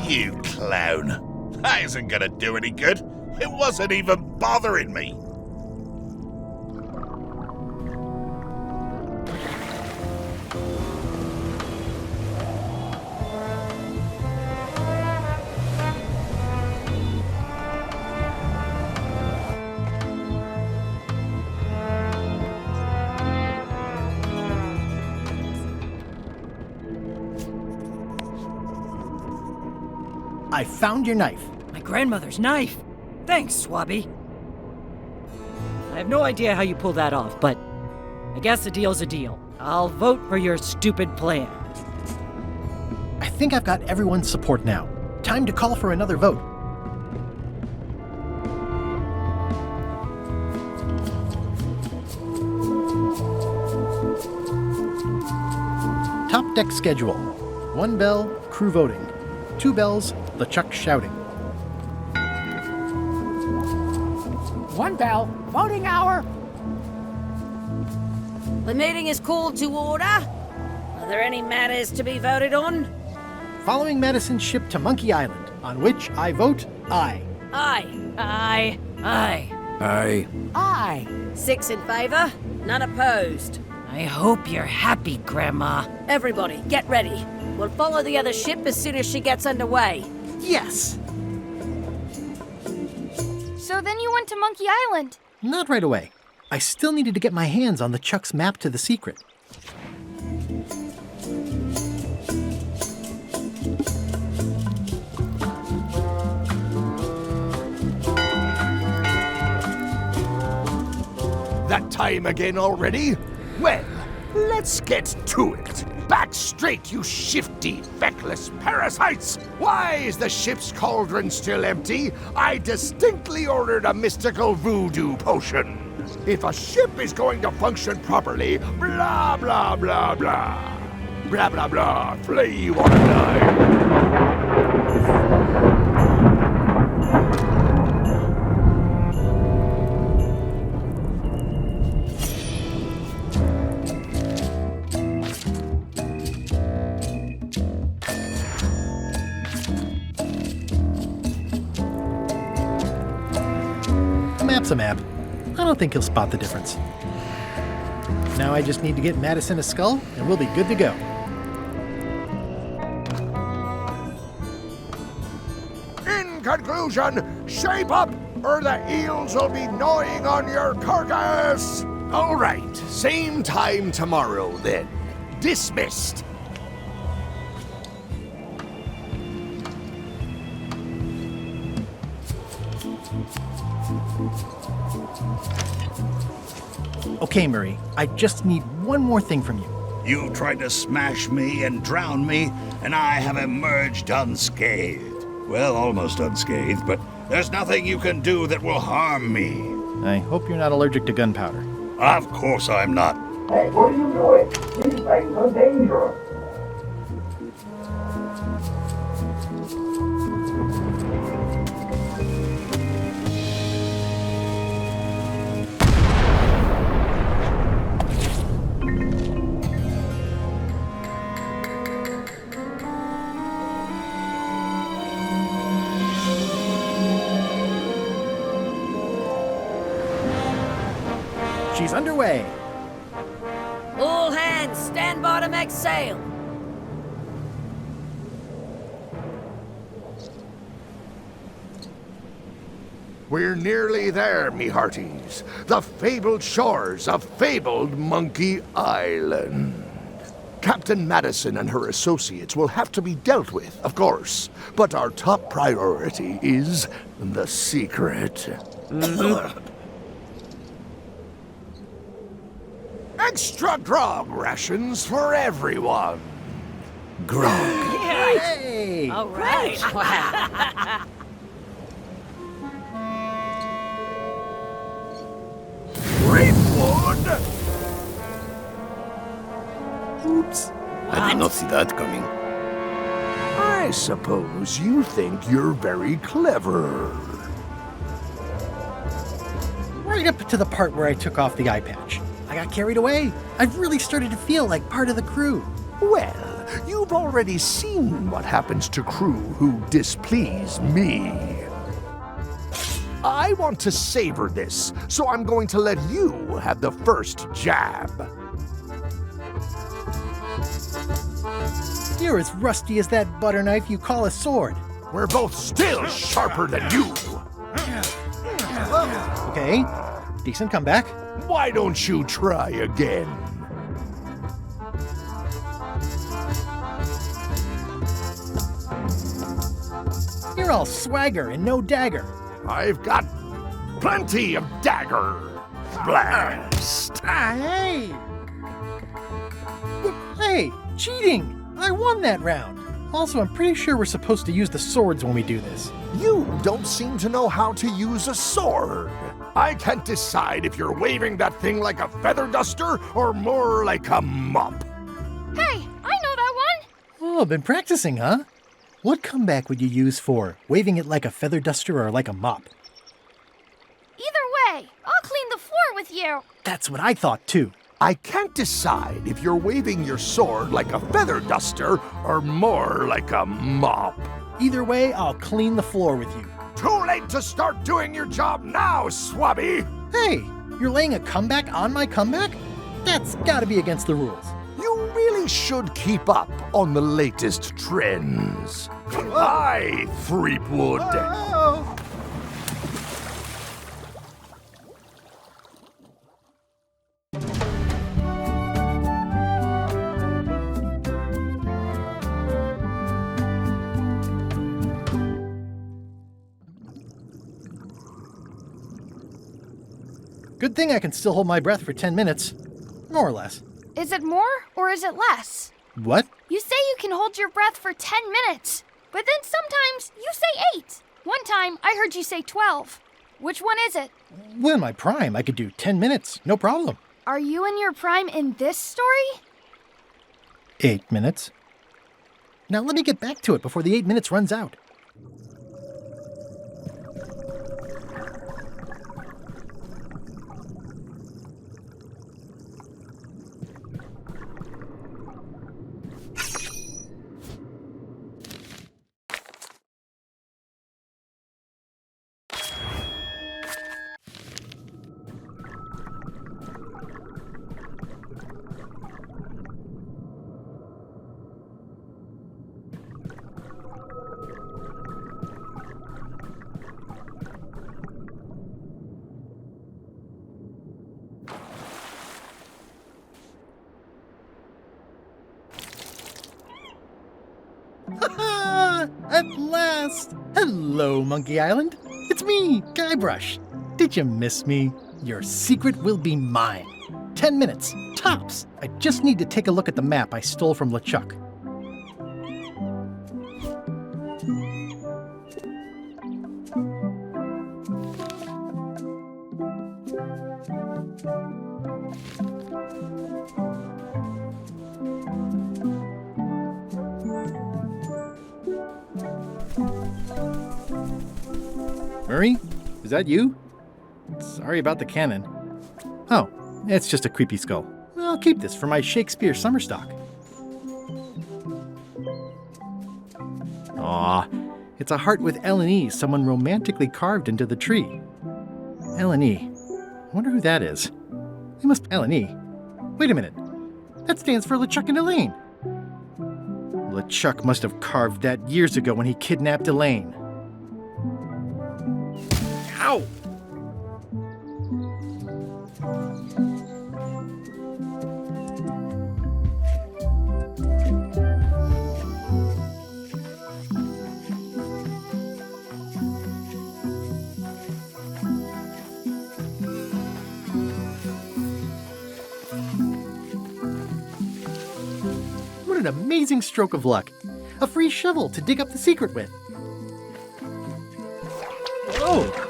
You clown. That isn't gonna do any good. It wasn't even bothering me. I found your knife. My grandmother's knife. Thanks, Swabby. I have no idea how you pull that off, but I guess a deal's a deal. I'll vote for your stupid plan. I think I've got everyone's support now. Time to call for another vote. Top deck schedule. 1 bell, crew voting. 2 bells, LeChuck shouting. 1 bell, voting hour. The meeting is called to order. Are there any matters to be voted on? Following Madison's ship to Monkey Island, on which I vote aye. Aye. Aye. Aye. Aye. 6 in favor, none opposed. I hope you're happy, Grandma. Everybody, get ready. We'll follow the other ship as soon as she gets underway. Yes! So then you went to Monkey Island. Not right away. I still needed to get my hands on LeChuck's map to the secret. That time again already? Well, let's get to it. Back straight, you shifty, feckless parasites! Why is the ship's cauldron still empty? I distinctly ordered a mystical voodoo potion. If a ship is going to function properly, blah, blah, blah, blah. Blah, blah, blah. Flay you on a knife. A map's a map. I don't think he'll spot the difference. Now I just need to get Madison a skull, and we'll be good to go. In conclusion, shape up, or the eels will be gnawing on your carcass! All right, same time tomorrow, then. Dismissed. Okay, Murray, I just need one more thing from you. You tried to smash me and drown me, and I have emerged unscathed. Well, almost unscathed, but there's nothing you can do that will harm me. I hope you're not allergic to gunpowder. Of course I'm not. Hey, what are you doing? These things are dangerous. She's underway. All hands, stand bottom X sail. We're nearly there, me hearties. The fabled shores of fabled Monkey Island. Captain Madison and her associates will have to be dealt with, of course. But our top priority is the secret. Extra grog rations for everyone. Grog. Hey! All right. Wow. Greenwood! Oops. I did not see that coming. I suppose you think you're very clever. Right up to the part where I took off the eye patch. I got carried away. I've really started to feel like part of the crew. Well, you've already seen what happens to crew who displease me. I want to savor this, so I'm going to let you have the first jab. You're as rusty as that butter knife you call a sword. We're both still sharper than you. Okay, decent comeback. Why don't you try again? You're all swagger and no dagger. I've got plenty of dagger. Blast! Hey! Hey, cheating! I won that round. Also, I'm pretty sure we're supposed to use the swords when we do this. You don't seem to know how to use a sword. I can't decide if you're waving that thing like a feather duster or more like a mop. Hey, I know that one! Oh, been practicing, huh? What comeback would you use for waving it like a feather duster or like a mop? Either way, I'll clean the floor with you. That's what I thought, too. I can't decide if you're waving your sword like a feather duster or more like a mop. Either way, I'll clean the floor with you. Too late to start doing your job now, Swabby! Hey, you're laying a comeback on my comeback? That's gotta be against the rules. You really should keep up on the latest trends. Aye, Threepwood. Oh. Good thing I can still hold my breath for 10 minutes. More or less. Is it more or is it less? What? You say you can hold your breath for 10 minutes, but then sometimes you say 8. One time I heard you say 12. Which one is it? Well, in my prime, I could do 10 minutes, no problem. Are you in your prime in this story? 8 minutes. Now let me get back to it before the 8 minutes runs out. At last! Hello, Monkey Island. It's me, Guybrush. Did you miss me? Your secret will be mine. 10 minutes, tops. I just need to take a look at the map I stole from LeChuck. Murray? Is that you? Sorry about the cannon. Oh, it's just a creepy skull. I'll keep this for my Shakespeare summer stock. Aw, it's a heart with L&E someone romantically carved into the tree. L&E. I wonder who that is. It must be L&E. Wait a minute. That stands for LeChuck and Elaine. LeChuck must have carved that years ago when he kidnapped Elaine. Ow! What an amazing stroke of luck. A free shovel to dig up the secret with. Whoa!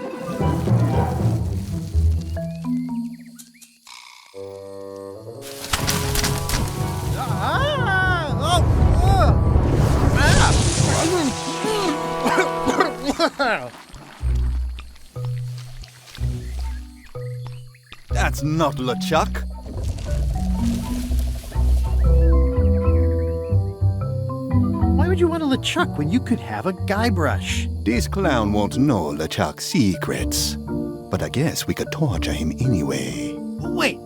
That's not LeChuck. Why would you want a LeChuck when you could have a Guybrush? This clown won't know LeChuck's secrets. But I guess we could torture him anyway. Wait!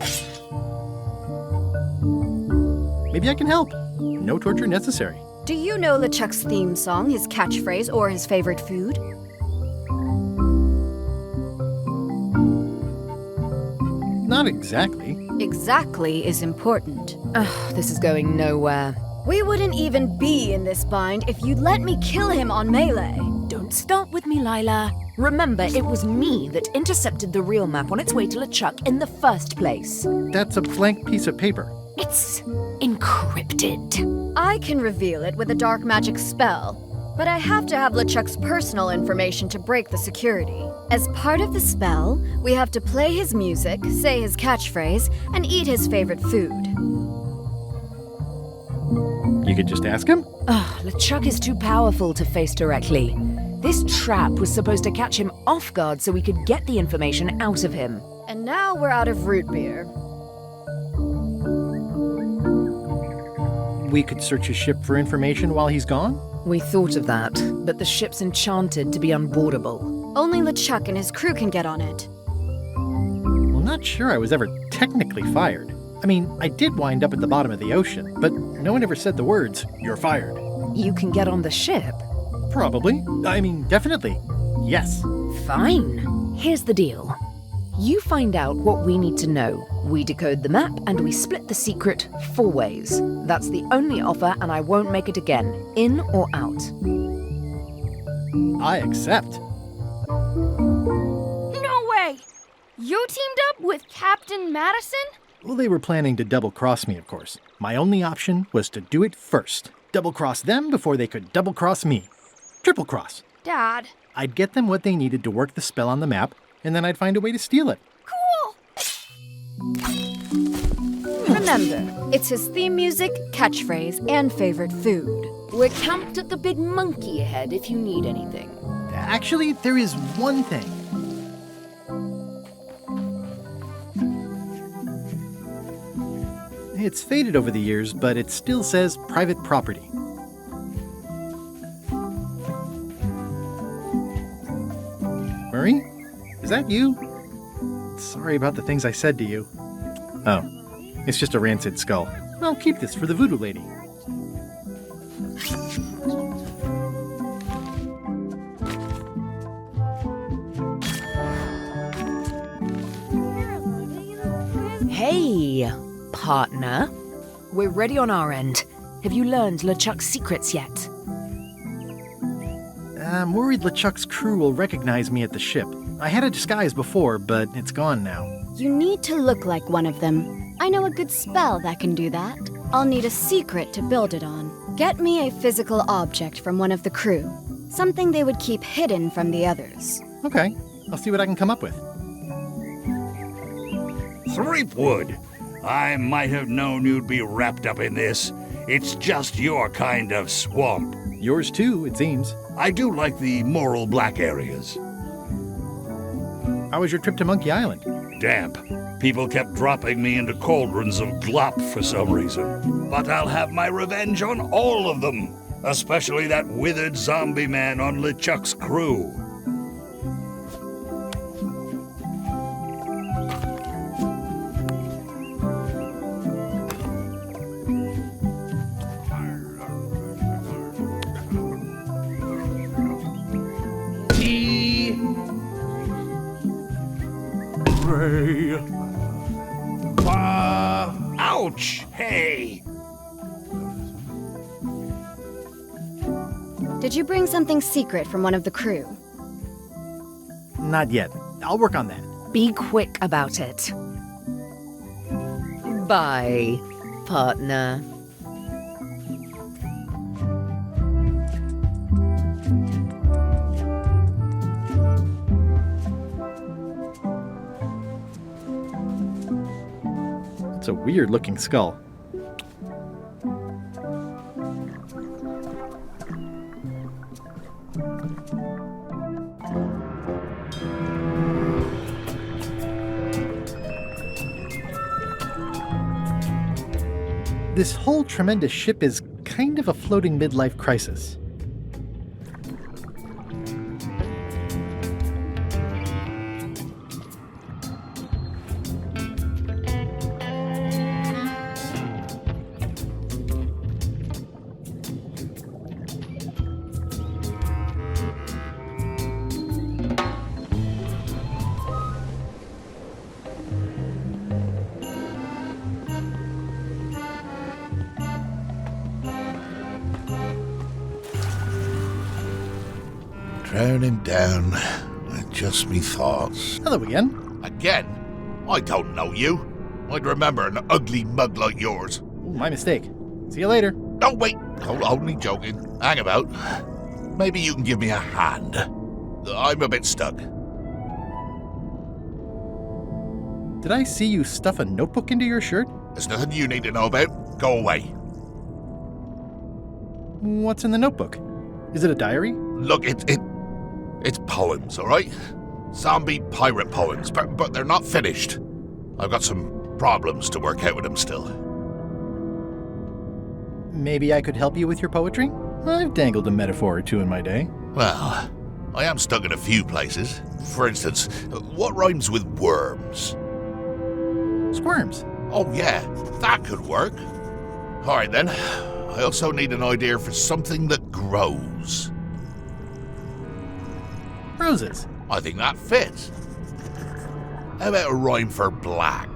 Maybe I can help. No torture necessary. Do you know LeChuck's theme song, his catchphrase, or his favorite food? Not exactly. Exactly is important. Ugh, this is going nowhere. We wouldn't even be in this bind if you'd let me kill him on Melee. Don't Don't start with me, Lila. Remember, it was me that intercepted the real map on its way to LeChuck in the first place. That's a blank piece of paper. It's encrypted. I can reveal it with a dark magic spell, but I have to have LeChuck's personal information to break the security. As part of the spell, we have to play his music, say his catchphrase, and eat his favorite food. You could just ask him? Ugh, LeChuck is too powerful to face directly. This trap was supposed to catch him off guard so we could get the information out of him. And now we're out of root beer. We could search his ship for information while he's gone? We thought of that, but the ship's enchanted to be unboardable. Only LeChuck and his crew can get on it. Well, not sure I was ever technically fired. I mean, I did wind up at the bottom of the ocean, but no one ever said the words, "You're fired." You can get on the ship? Probably. I mean, definitely. Yes. Fine. Here's the deal. You find out what we need to know. We decode the map and we split the secret 4 ways. That's the only offer and I won't make it again. In or out. I accept. No way! You teamed up with Captain Madison? Well, they were planning to double-cross me, of course. My only option was to do it first. Double-cross them before they could double-cross me. Triple-cross. Dad. I'd get them what they needed to work the spell on the map, and then I'd find a way to steal it. Remember, it's his theme music, catchphrase, and favorite food. We're camped at the Big Monkey Head if you need anything. Actually, there is one thing. It's faded over the years, but it still says private property. Murray? Is that you? Sorry about the things I said to you. Oh, it's just a rancid skull. I'll keep this for the voodoo lady. Hey, partner. We're ready on our end. Have you learned LeChuck's secrets yet? I'm worried LeChuck's crew will recognize me at the ship. I had a disguise before, but it's gone now. You need to look like one of them. I know a good spell that can do that. I'll need a secret to build it on. Get me a physical object from one of the crew. Something they would keep hidden from the others. Okay, I'll see what I can come up with. Threepwood, I might have known you'd be wrapped up in this. It's just your kind of swamp. Yours too, it seems. I do like the moral black areas. How was your trip to Monkey Island? Damp. People kept dropping me into cauldrons of glop for some reason. But I'll have my revenge on all of them, especially that withered zombie man on LeChuck's crew. Ouch! Hey! Did you bring something secret from one of the crew? Not yet. I'll work on that. Be quick about it. Bye, partner. It's a weird-looking skull. This whole tremendous ship is kind of a floating midlife crisis. Frowning down. Just me thoughts. Hello again. Again? I don't know you. I'd remember an ugly mug like yours. Ooh, my mistake. See you later. Oh, wait. Only joking. Hang about. Maybe you can give me a hand. I'm a bit stuck. Did I see you stuff a notebook into your shirt? There's nothing you need to know about. Go away. What's in the notebook? Is it a diary? Look, it's poems, all right? Zombie pirate poems, but they're not finished. I've got some problems to work out with them still. Maybe I could help you with your poetry? I've dangled a metaphor or two in my day. Well, I am stuck in a few places. For instance, what rhymes with worms? Squirms. Oh yeah, that could work. All right then. I also need an idea for something that grows. Roses. I think that fits. How about a rhyme for black?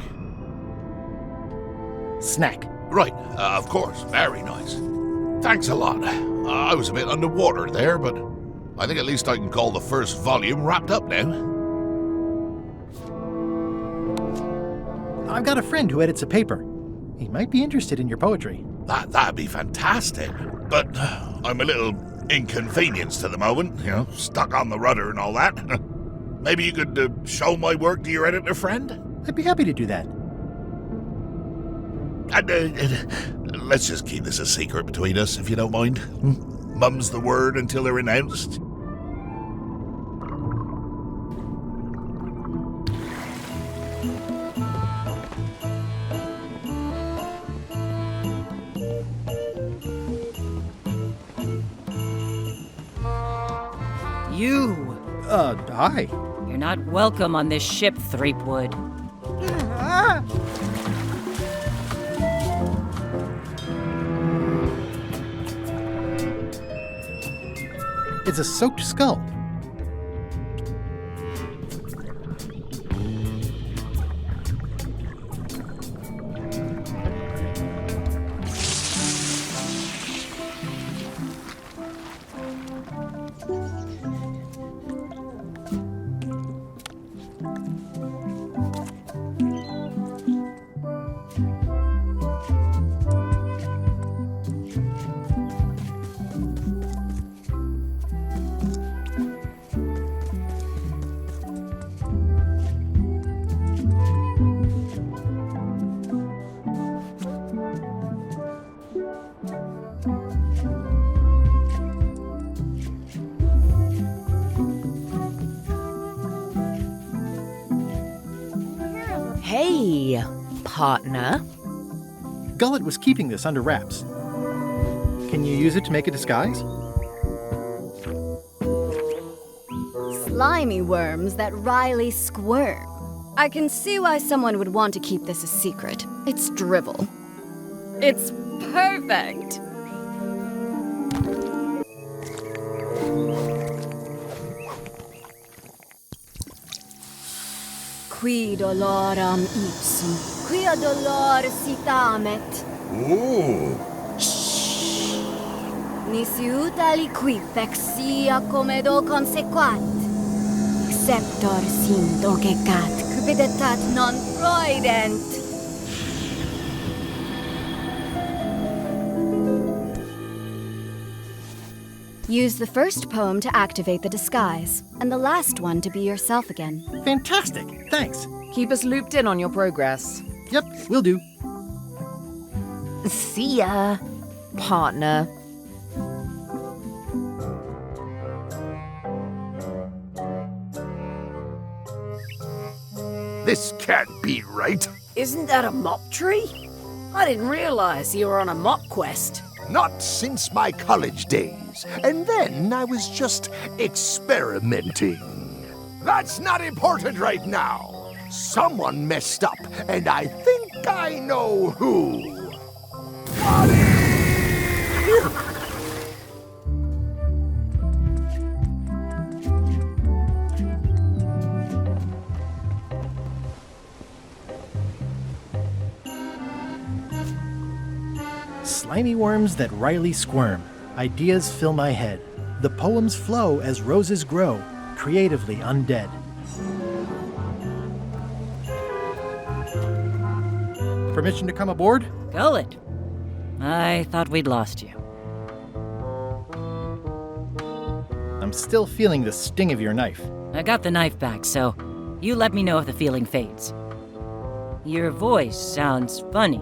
Snack. Right, of course. Very nice. Thanks a lot. I was a bit underwater there, but I think at least I can call the first volume wrapped up now. I've got a friend who edits a paper. He might be interested in your poetry. That'd be fantastic. But I'm a little inconvenienced at the moment, stuck on the rudder and all that. Maybe you could show my work to your editor friend? I'd be happy to do that. And let's just keep this a secret between us, if you don't mind. Mum's the word until they're announced. You! Hi. You're not welcome on this ship, Threepwood. It's a soaked skull. Hey, partner. Gullet was keeping this under wraps. Can you use it to make a disguise? Slimy worms that wryly squirm. I can see why someone would want to keep this a secret. It's drivel. It's perfect. Qui doloram ipsum, quia dolor sitamet. Ooh. Nisi ut aliquid vexia comedo consequat. Exceptor sint ogecat, cupiditat non proident. Use the first poem to activate the disguise, and the last one to be yourself again. Fantastic! Thanks. Keep us looped in on your progress. Yep, will do. See ya, partner. This can't be right. Isn't that a mop tree? I didn't realize you were on a mop quest. Not since my college days. And then I was just experimenting. That's not important right now. Someone messed up, and I think I know who. Slimy worms that wryly squirm. Ideas fill my head. The poems flow as roses grow, creatively undead. Permission to come aboard? Gullet. I thought we'd lost you. I'm still feeling the sting of your knife. I got the knife back, so you let me know if the feeling fades. Your voice sounds funny.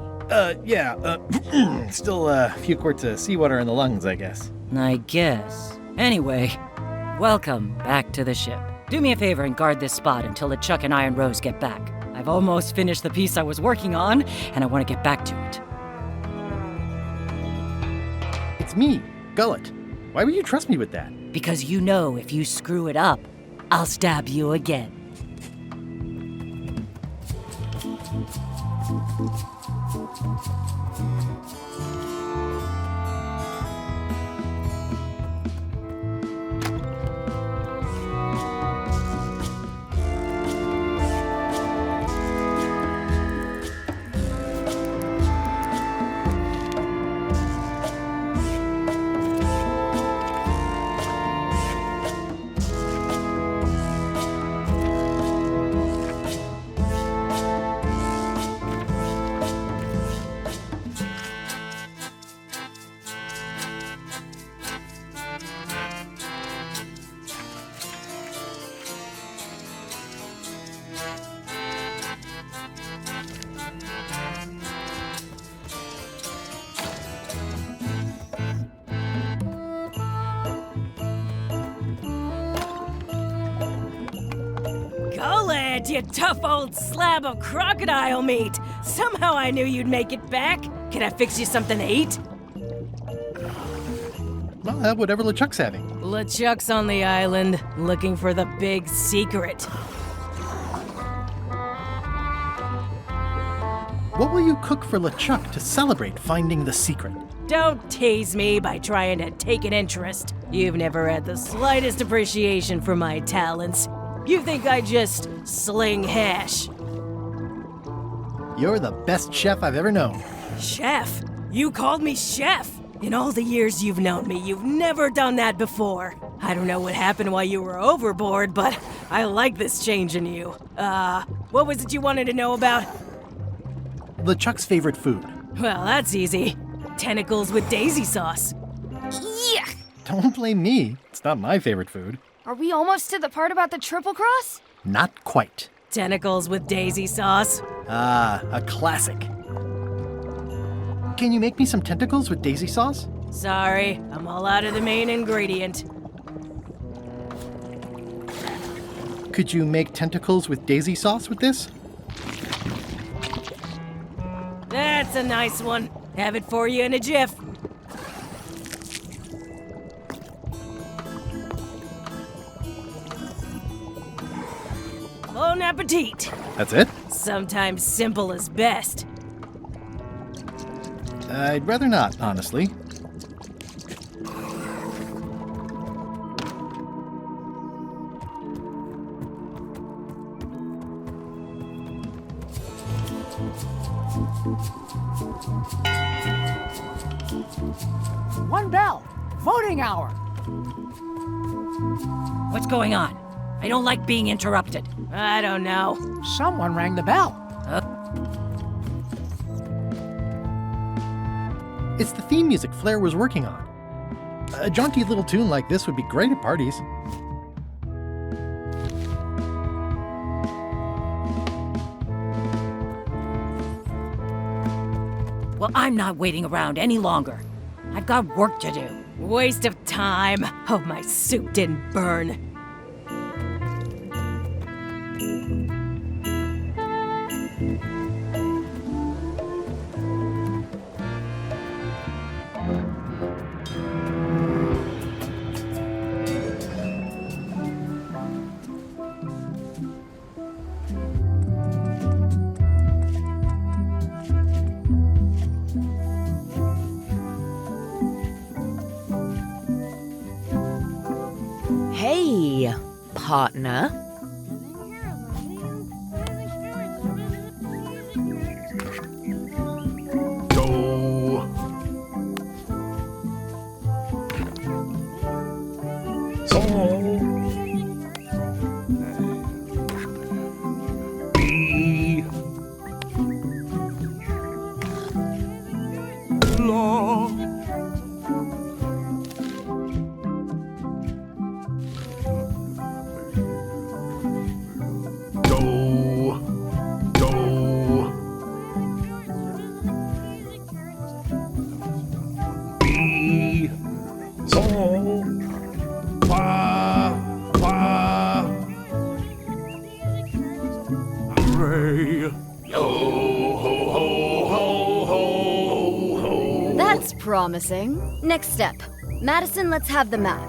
Still a few quarts of seawater in the lungs, I guess. I guess. Anyway, welcome back to the ship. Do me a favor and guard this spot until LeChuck and Iron Rose get back. I've almost finished the piece I was working on, and I want to get back to it. It's me, Gullet. Why would you trust me with that? Because you know if you screw it up, I'll stab you again. Gullet, you tough old slab of crocodile meat! Somehow I knew you'd make it back. Can I fix you something to eat? Well, have whatever LeChuck's having. LeChuck's on the island, looking for the big secret. What will you cook for LeChuck to celebrate finding the secret? Don't tease me by trying to take an interest. You've never had the slightest appreciation for my talents. You think I just sling hash. You're the best chef I've ever known. Chef? You called me chef? In all the years you've known me, you've never done that before. I don't know what happened while you were overboard, but I like this change in you. What was it you wanted to know about? LeChuck's favorite food. Well, that's easy. Tentacles with daisy sauce. Yuck! Don't blame me. It's not my favorite food. Are we almost to the part about the triple cross? Not quite. Tentacles with daisy sauce. Ah, a classic. Can you make me some tentacles with daisy sauce? Sorry, I'm all out of the main ingredient. Could you make tentacles with daisy sauce with this? That's a nice one. Have it for you in a jiff. Bon appetit. That's it? Sometimes simple is best. I'd rather not, honestly. One bell. Voting hour. What's going on? I don't like being interrupted. I don't know. Someone rang the bell. It's the theme music Flair was working on. A jaunty little tune like this would be great at parties. Well, I'm not waiting around any longer. I've got work to do. Waste of time. Hope my soup didn't burn. Hey, partner. law. That's promising. Next step. Madison, let's have the map.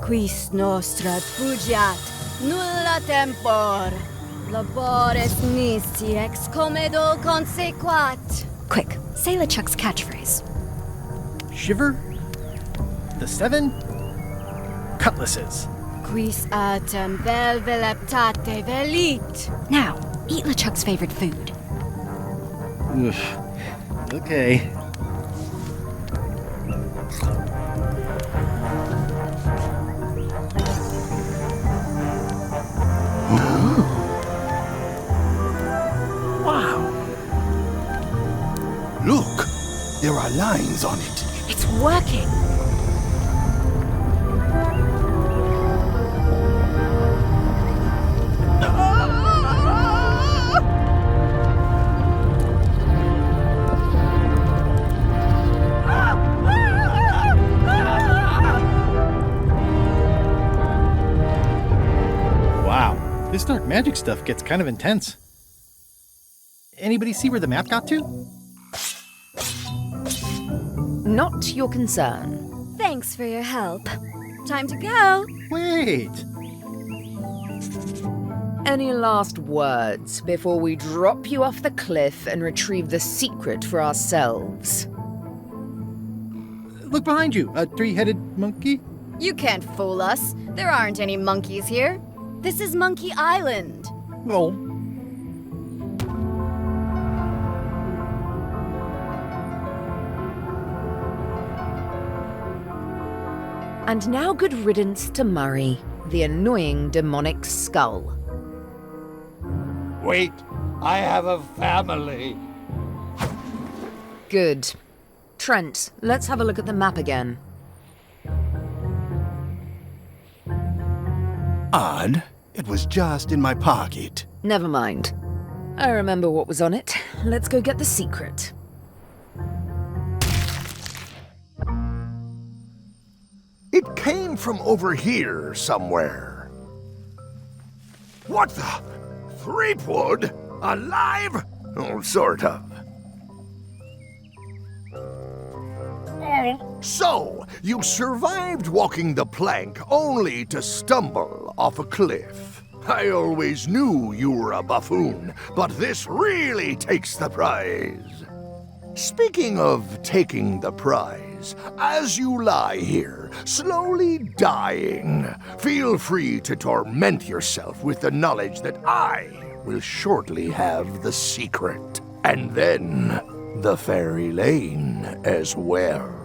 Quis nostra fugiat, nulla tempor. Labores nisi ex comedo consequat. Quick, say LeChuck's catchphrase. Shiver? The 7 cutlasses. Quis autem vel veleptate velit. Now, eat LeChuck's favorite food. Oof. Okay. Wow. Look, there are lines on it. It's working. Wow, this dark magic stuff gets kind of intense. Anybody see where the map got to? Not your concern. Thanks for your help. Time to go. Wait. Any last words before we drop you off the cliff and retrieve the secret for ourselves? Look behind you, a 3-headed monkey. You can't fool us. There aren't any monkeys here. This is Monkey Island. Oh. And now good riddance to Murray, the annoying demonic skull. Wait, I have a family. Good. Trent, let's have a look at the map again. Odd. It was just in my pocket. Never mind. I remember what was on it. Let's go get the secret. It came from over here somewhere. What the? Threepwood? Alive? Oh, sort of. So, you survived walking the plank only to stumble off a cliff. I always knew you were a buffoon, but this really takes the prize. Speaking of taking the prize, as you lie here, slowly dying, feel free to torment yourself with the knowledge that I will shortly have the secret. And then the fairy lane as well.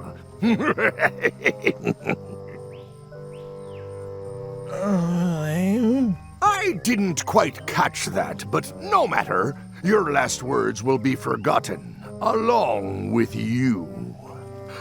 I didn't quite catch that, but no matter. Your last words will be forgotten, along with you.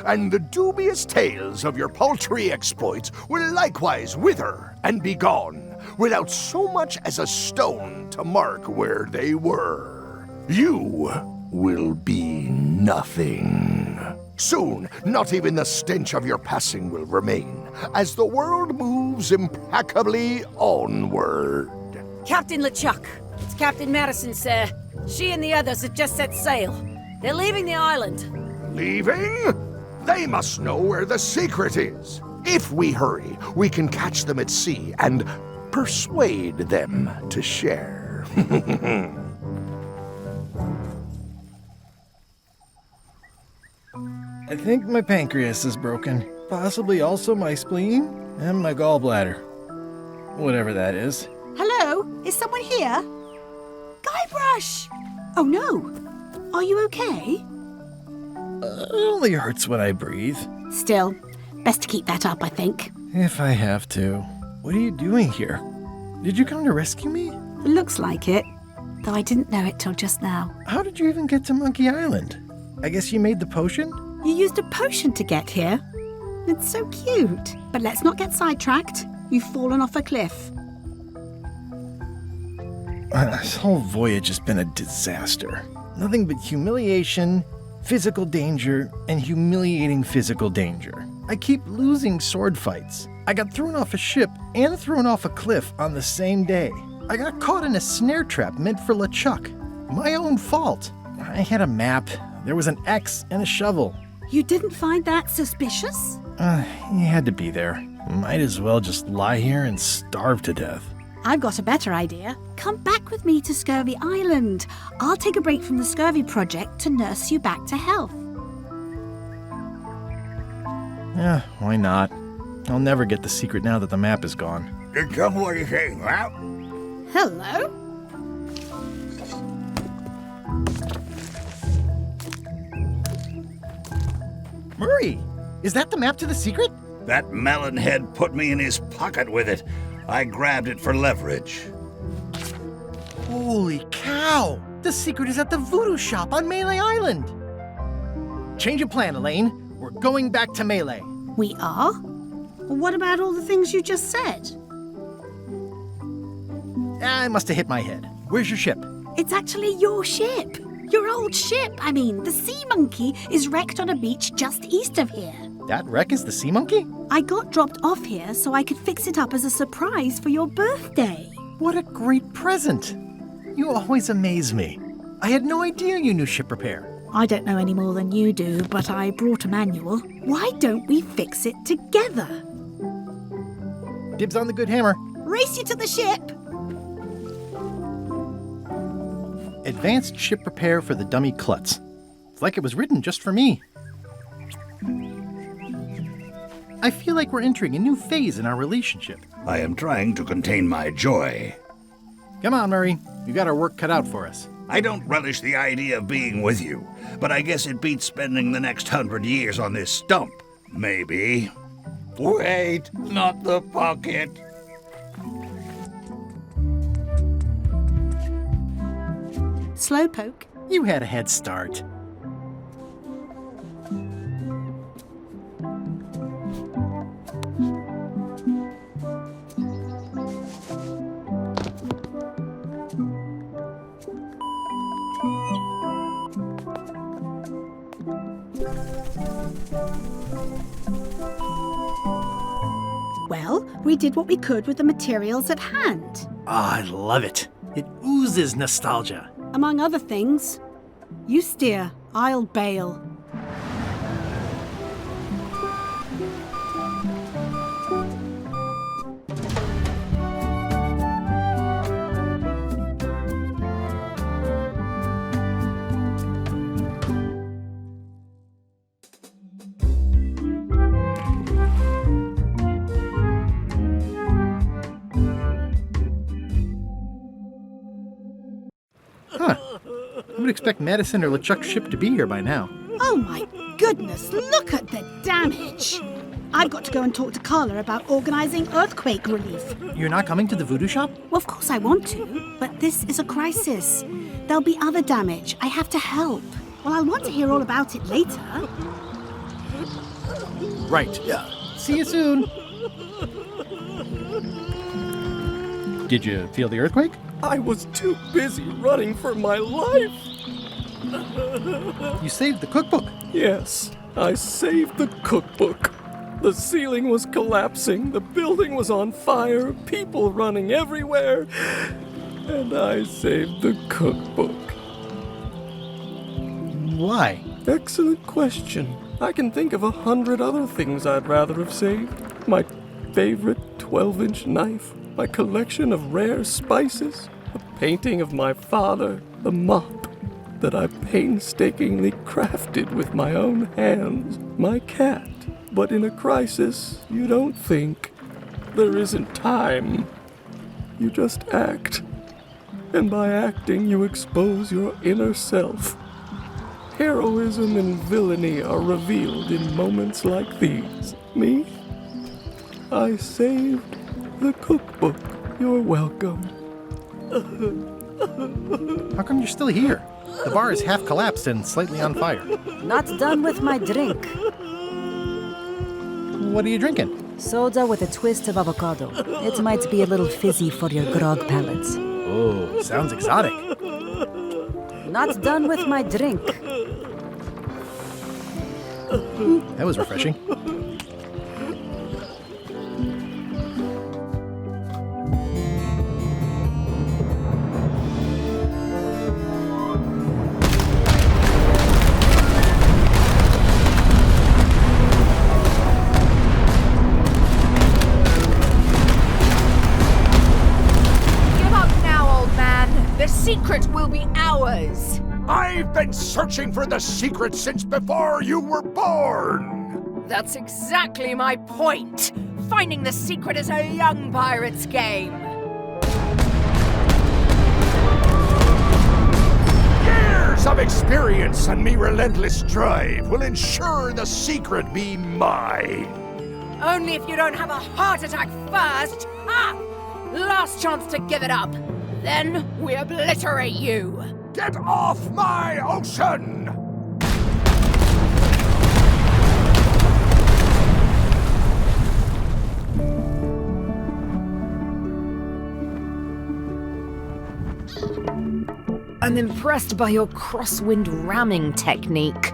And the dubious tales of your paltry exploits will likewise wither and be gone, without so much as a stone to mark where they were. You will be nothing. Soon, not even the stench of your passing will remain, as the world moves impeccably onward. Captain LeChuck, it's Captain Madison, sir. She and the others have just set sail. They're leaving the island. Leaving? They must know where the secret is. If we hurry, we can catch them at sea and persuade them to share. I think my pancreas is broken. Possibly also my spleen and my gallbladder. Whatever that is. Hello? Is someone here? Guybrush! Oh no. Are you okay? It only hurts when I breathe. Still, best to keep that up, I think. If I have to. What are you doing here? Did you come to rescue me? Looks like it, though I didn't know it till just now. How did you even get to Monkey Island? I guess you made the potion? You used a potion to get here. It's so cute. But let's not get sidetracked. You've fallen off a cliff. This whole voyage has been a disaster. Nothing but humiliation, physical danger, and humiliating physical danger. I keep losing sword fights. I got thrown off a ship and thrown off a cliff on the same day. I got caught in a snare trap meant for LeChuck. My own fault. I had a map. There was an X and a shovel. You didn't find that suspicious? He had to be there. Might as well just lie here and starve to death. I've got a better idea. Come back with me to Scurvy Island. I'll take a break from the Scurvy Project to nurse you back to health. Yeah, why not? I'll never get the secret now that the map is gone. Tell me what you're saying, Ralph. Hello? Murray, is that the map to the secret? That melonhead put me in his pocket with it. I grabbed it for leverage. Holy cow! The secret is at the voodoo shop on Melee Island! Change of plan, Elaine. We're going back to Melee. We are? What about all the things you just said? I must have hit my head. Where's your ship? It's actually your ship. Your old ship. I mean, the Sea Monkey is wrecked on a beach just east of here. That wreck is the Sea Monkey? I got dropped off here so I could fix it up as a surprise for your birthday. What a great present. You always amaze me. I had no idea you knew ship repair. I don't know any more than you do, but I brought a manual. Why don't we fix it together? Dibs on the good hammer. Race you to the ship! Advanced ship repair for the dummy klutz. It's like it was written just for me. I feel like we're entering a new phase in our relationship. I am trying to contain my joy. Come on, Murray. You got our work cut out for us. I don't relish the idea of being with you, but I guess it beats spending the next 100 years on this stump. Maybe. Wait, not the pocket. Slowpoke. You had a head start. Well, we did what we could with the materials at hand. I love it. It oozes nostalgia. Among other things, you steer, I'll bail. I would expect Madison or LeChuck's ship to be here by now. Oh my goodness, look at the damage! I've got to go and talk to Carla about organizing earthquake relief. You're not coming to the voodoo shop? Well, of course I want to, but this is a crisis. There'll be other damage. I have to help. Well, I'll want to hear all about it later. Right. Yeah. See you soon. Did you feel the earthquake? I was too busy running for my life. You saved the cookbook. Yes, I saved the cookbook. The ceiling was collapsing, the building was on fire, people running everywhere, and I saved the cookbook. Why? Excellent question. I can think of 100 other things I'd rather have saved. My favorite 12-inch knife, my collection of rare spices, a painting of my father, the mop that I painstakingly crafted with my own hands, my cat. But in a crisis, you don't think. There isn't time. You just act. And by acting, you expose your inner self. Heroism and villainy are revealed in moments like these. Me? I saved the cookbook. You're welcome. How come you're still here? The bar is half collapsed and slightly on fire. Not done with my drink. What are you drinking? Soda with a twist of avocado. It might be a little fizzy for your grog palate. Oh, sounds exotic. Not done with my drink. That was refreshing. Secret will be ours. I've been searching for the secret since before you were born. That's exactly my point. Finding the secret is a young pirate's game. Years of experience and me relentless drive will ensure the secret be mine. Only if you don't have a heart attack first. Last chance to give it up. Then we obliterate you. Get off my ocean! I'm impressed by your crosswind ramming technique.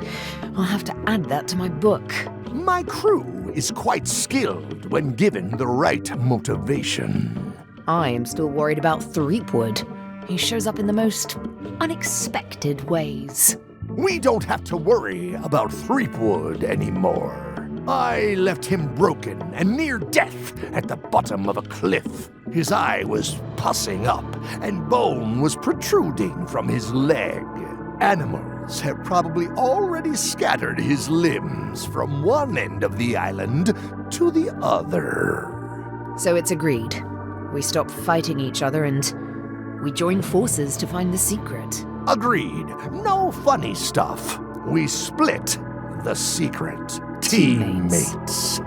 I'll have to add that to my book. My crew is quite skilled when given the right motivation. I am still worried about Threepwood. He shows up in the most unexpected ways. We don't have to worry about Threepwood anymore. I left him broken and near death at the bottom of a cliff. His eye was pussing up and bone was protruding from his leg. Animals have probably already scattered his limbs from one end of the island to the other. So it's agreed. We stop fighting each other and we join forces to find the secret. Agreed. No funny stuff. We split the secret. Teammates.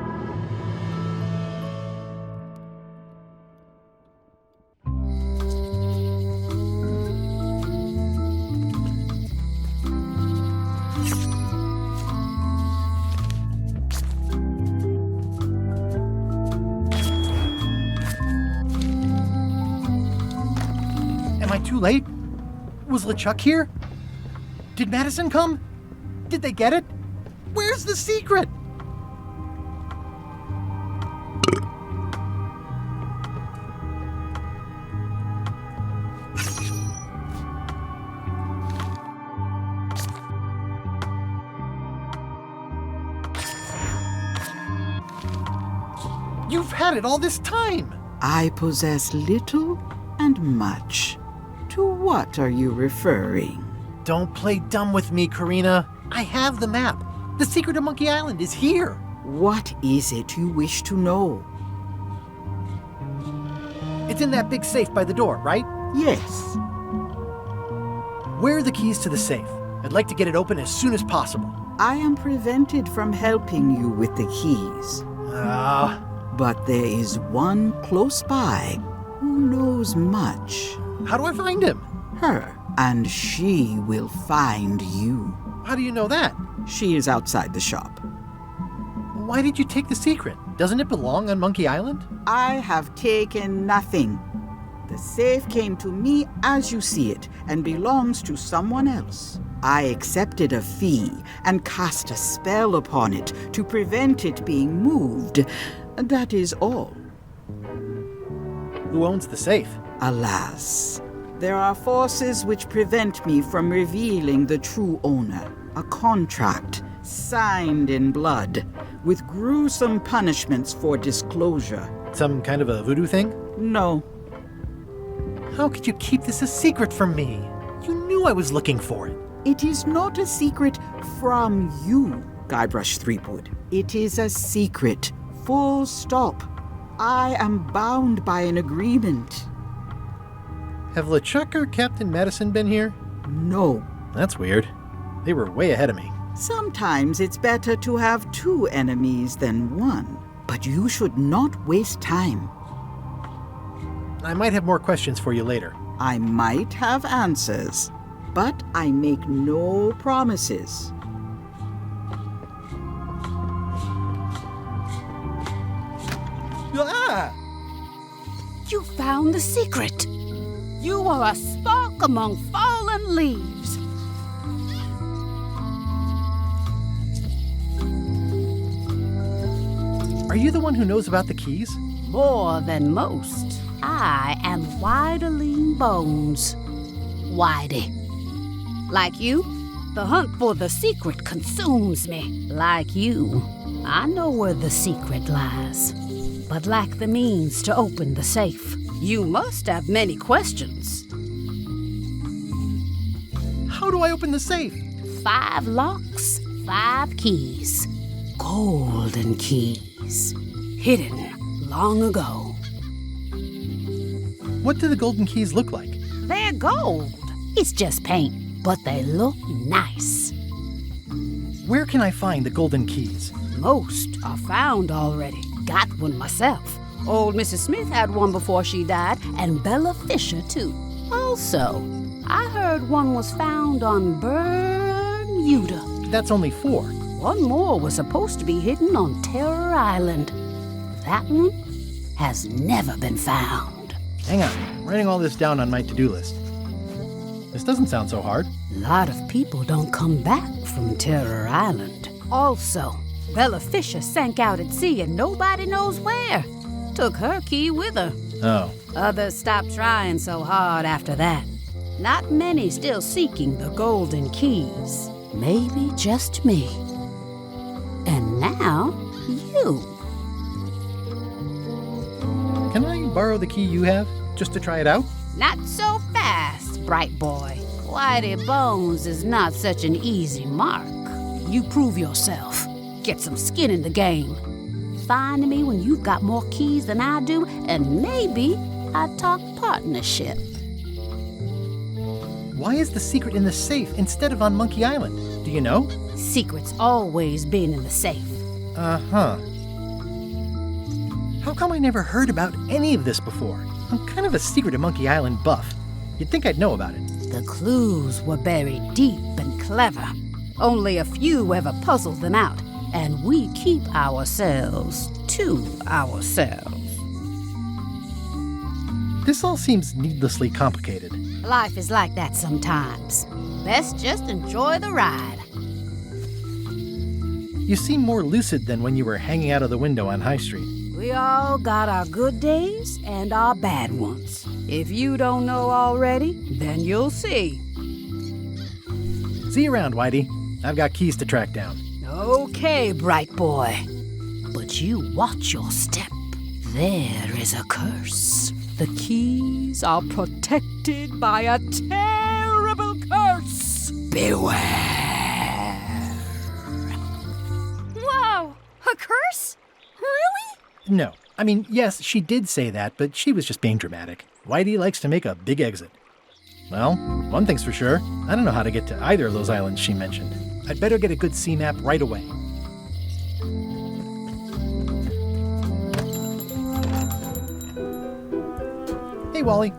Am I too late? Was LeChuck here? Did Madison come? Did they get it? Where's the secret? You've had it all this time! I possess little and much. To what are you referring? Don't play dumb with me, Karina. I have the map. The secret of Monkey Island is here. What is it you wish to know? It's in that big safe by the door, right? Yes. Where are the keys to the safe? I'd like to get it open as soon as possible. I am prevented from helping you with the keys. But there is one close by who knows much. How do I find him? Her. And she will find you. How do you know that? She is outside the shop. Why did you take the secret? Doesn't it belong on Monkey Island? I have taken nothing. The safe came to me as you see it and belongs to someone else. I accepted a fee and cast a spell upon it to prevent it being moved. That is all. Who owns the safe? Alas, there are forces which prevent me from revealing the true owner. A contract signed in blood with gruesome punishments for disclosure. Some kind of a voodoo thing? No. How could you keep this a secret from me? You knew I was looking for it. It is not a secret from you, Guybrush Threepwood. It is a secret. Full stop. I am bound by an agreement. Have LeChuck or Captain Madison been here? No. That's weird. They were way ahead of me. Sometimes it's better to have two enemies than one. But you should not waste time. I might have more questions for you later. I might have answers, but I make no promises. Ah! You found the secret. You are a spark among fallen leaves. Are you the one who knows about the keys? More than most. I am Whiteling Bones. Whitey. Like you, the hunt for the secret consumes me. Like you, I know where the secret lies, but lack the means to open the safe. You must have many questions. How do I open the safe? 5 locks, 5 keys. Golden keys. Hidden long ago. What do the golden keys look like? They're gold. It's just paint, but they look nice. Where can I find the golden keys? Most are found already. Got one myself. Old Mrs. Smith had one before she died, and Bella Fisher, too. Also, I heard one was found on Bermuda. That's only 4. One more was supposed to be hidden on Terror Island. That one has never been found. Hang on, I'm writing all this down on my to-do list. This doesn't sound so hard. A lot of people don't come back from Terror Island. Also, Bella Fisher sank out at sea and nobody knows where. Took her key with her. Oh. Others stopped trying so hard after that. Not many still seeking the golden keys. Maybe just me. And now, you. Can I borrow the key you have, just to try it out? Not so fast, bright boy. Whitey Bones is not such an easy mark. You prove yourself. Get some skin in the game. Find me when you've got more keys than I do, and maybe I'd talk partnership. Why is the secret in the safe instead of on Monkey Island? Do you know? Secret's always been in the safe. Uh-huh. How come I never heard about any of this before? I'm kind of a Secret of Monkey Island buff. You'd think I'd know about it. The clues were buried deep and clever. Only a few ever puzzled them out, and we keep ourselves to ourselves. This all seems needlessly complicated. Life is like that sometimes. Best just enjoy the ride. You seem more lucid than when you were hanging out of the window on High Street. We all got our good days and our bad ones. If you don't know already, then you'll see. See you around, Whitey. I've got keys to track down. Okay, bright boy. But you watch your step. There is a curse. The keys are protected by a terrible curse. Beware. Whoa! A curse? Really? No. I mean, yes, she did say that, but she was just being dramatic. Whitey likes to make a big exit. Well, one thing's for sure. I don't know how to get to either of those islands she mentioned. I'd better get a good sea map right away. Hey, Wally.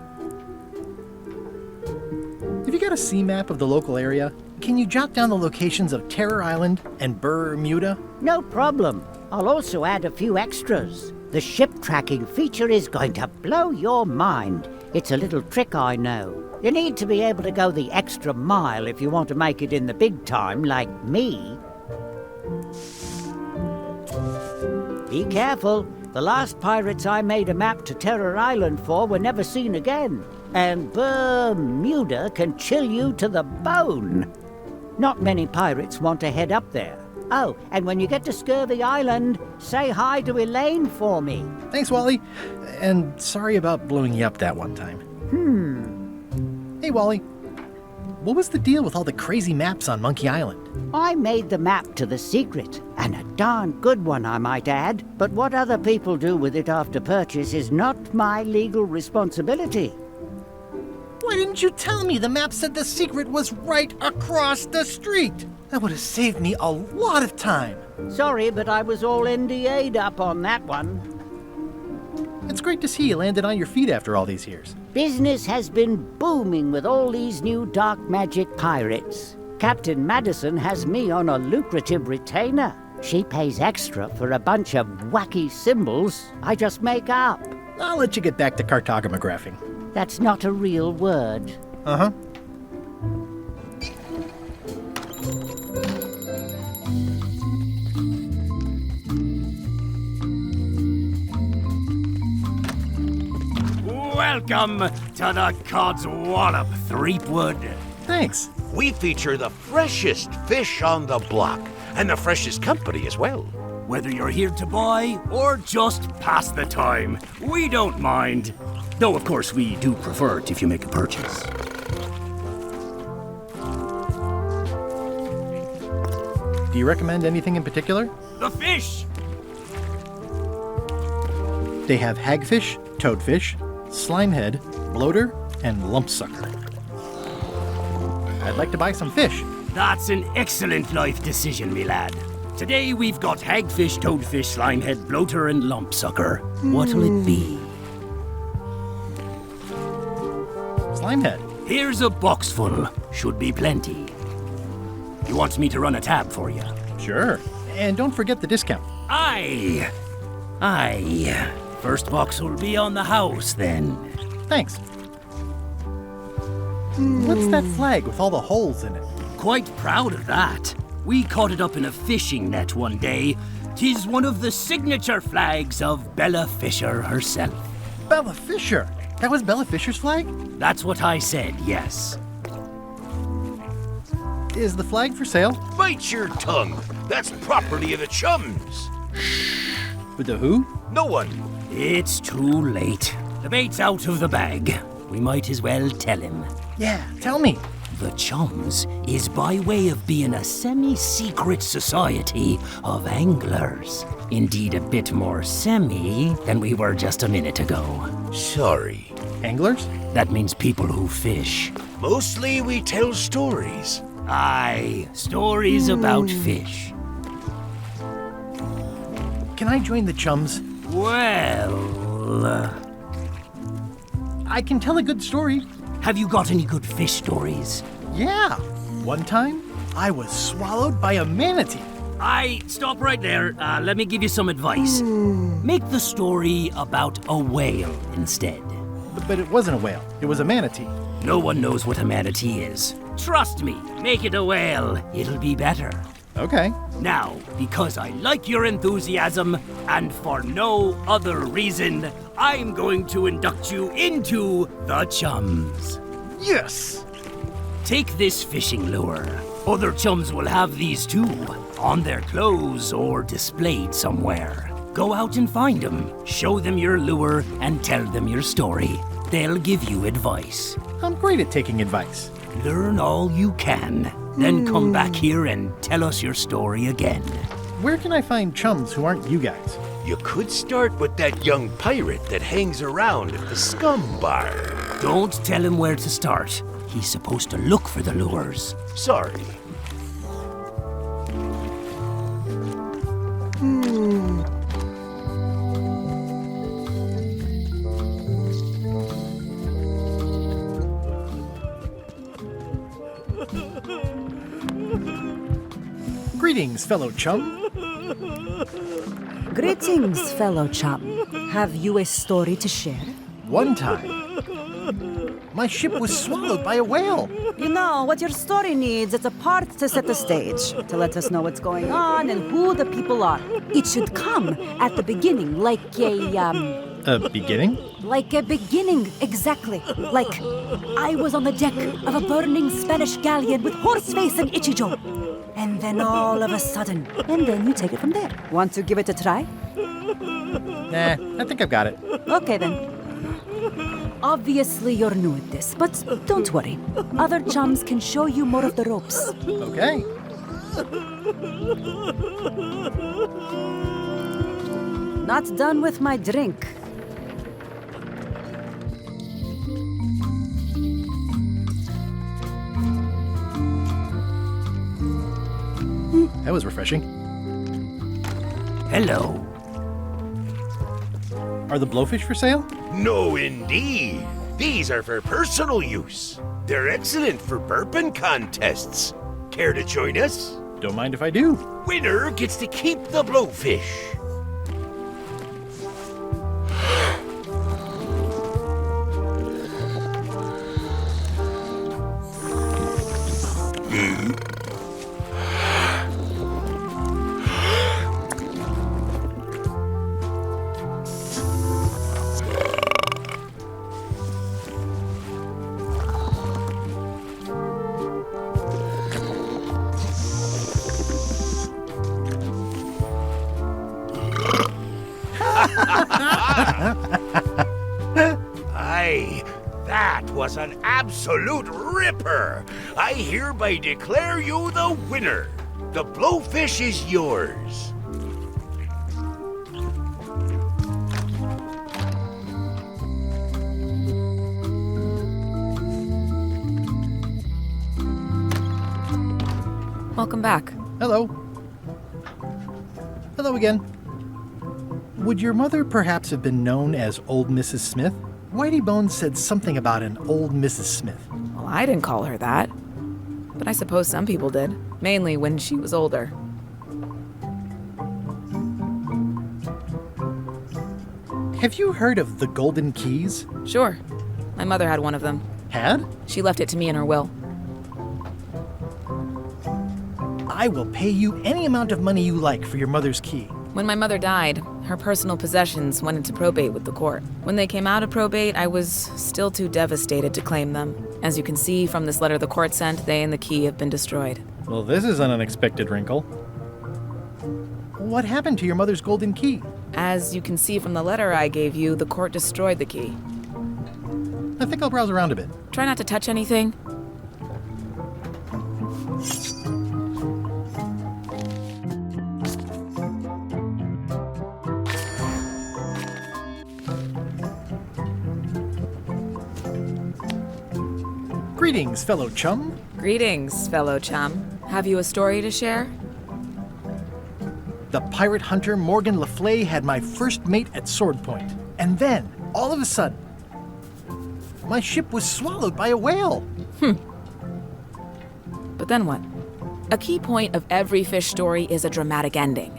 Have you got a sea map of the local area? Can you jot down the locations of Terror Island and Bermuda? No problem. I'll also add a few extras. The ship tracking feature is going to blow your mind. It's a little trick, I know. You need to be able to go the extra mile if you want to make it in the big time, like me. Be careful. The last pirates I made a map to Terror Island for were never seen again. And Bermuda can chill you to the bone. Not many pirates want to head up there. Oh, and when you get to Scurvy Island, say hi to Elaine for me. Thanks, Wally. And sorry about blowing you up that one time. Hey, Wally. What was the deal with all the crazy maps on Monkey Island? I made the map to the secret, and a darn good one, I might add. But what other people do with it after purchase is not my legal responsibility. Why didn't you tell me the map said the secret was right across the street? That would have saved me a lot of time. Sorry, but I was all NDA'd up on that one. It's great to see you landed on your feet after all these years. Business has been booming with all these new dark magic pirates. Captain Madison has me on a lucrative retainer. She pays extra for a bunch of wacky symbols I just make up. I'll let you get back to cartographing. That's not a real word. Uh-huh. Welcome to the Codswallop, Threepwood. Thanks. We feature the freshest fish on the block, and the freshest company as well. Whether you're here to buy or just pass the time, we don't mind. Though, of course, we do prefer it if you make a purchase. Do you recommend anything in particular? The fish! They have hagfish, toadfish, slimehead, bloater, and lumpsucker. I'd like to buy some fish. That's an excellent life decision, me lad. Today we've got hagfish, toadfish, slimehead, bloater, and lumpsucker. What'll it be? Slimehead. Here's a box full. Should be plenty. You want me to run a tab for you? Sure. And don't forget the discount. Aye. First box will be on the house, then. Thanks. What's that flag with all the holes in it? Quite proud of that. We caught it up in a fishing net one day. 'Tis one of the signature flags of Bella Fisher herself. Bella Fisher? That was Bella Fisher's flag? That's what I said, yes. Is the flag for sale? Bite your tongue. That's property of the chums. With the who? No one. It's too late. The bait's out of the bag. We might as well tell him. Yeah, tell me. The Chums is by way of being a semi-secret society of anglers. Indeed, a bit more semi than we were just a minute ago. Sorry. Anglers? That means people who fish. Mostly we tell stories. Aye, stories about fish. Can I join the Chums? Well... I can tell a good story. Have you got any good fish stories? Yeah. One time, I was swallowed by a manatee. Stop right there. Let me give you some advice. Make the story about a whale instead. But it wasn't a whale. It was a manatee. No one knows what a manatee is. Trust me, make it a whale. It'll be better. Okay. Now, because I like your enthusiasm, and for no other reason, I'm going to induct you into the Chums. Yes! Take this fishing lure. Other Chums will have these too, on their clothes or displayed somewhere. Go out and find them, show them your lure, and tell them your story. They'll give you advice. I'm great at taking advice. Learn all you can, then come back here and tell us your story again. Where can I find Chums who aren't you guys? You could start with that young pirate that hangs around at the Scum Bar. Don't tell him where to start. He's supposed to look for the lures. Sorry. Greetings, fellow chum. Greetings, fellow chum. Have you a story to share? One time, my ship was swallowed by a whale. You know, what your story needs is a part to set the stage, to let us know what's going on and who the people are. It should come at the beginning, like A beginning? Like a beginning, exactly. Like, I was on the deck of a burning Spanish galleon with Horseface and Ichijo. And then all of a sudden, and then you take it from there. Want to give it a try? Nah, I think I've got it. Okay then. Obviously you're new at this, but don't worry. Other chums can show you more of the ropes. Okay. Not done with my drink. That was refreshing. Hello. Are the blowfish for sale? No, indeed. These are for personal use. They're excellent for burping contests. Care to join us? Don't mind if I do. Winner gets to keep the blowfish. Aye, that was an absolute ripper. I hereby declare you the winner. The blowfish is yours. Welcome back. Hello. Hello again. Would your mother perhaps have been known as Old Mrs. Smith? Whitey Bones said something about an old Mrs. Smith. Well, I didn't call her that. But I suppose some people did. Mainly when she was older. Have you heard of the Golden Keys? Sure. My mother had one of them. Had? She left it to me in her will. I will pay you any amount of money you like for your mother's key. When my mother died, her personal possessions went into probate with the court. When they came out of probate, I was still too devastated to claim them. As you can see from this letter the court sent, they and the key have been destroyed. Well, this is an unexpected wrinkle. What happened to your mother's golden key? As you can see from the letter I gave you, the court destroyed the key. I think I'll browse around a bit. Try not to touch anything. Greetings, fellow chum. Greetings, fellow chum. Have you a story to share? The pirate hunter Morgan Le Fay had my first mate at Sword Point. And then, all of a sudden, my ship was swallowed by a whale. But then what? A key point of every fish story is a dramatic ending.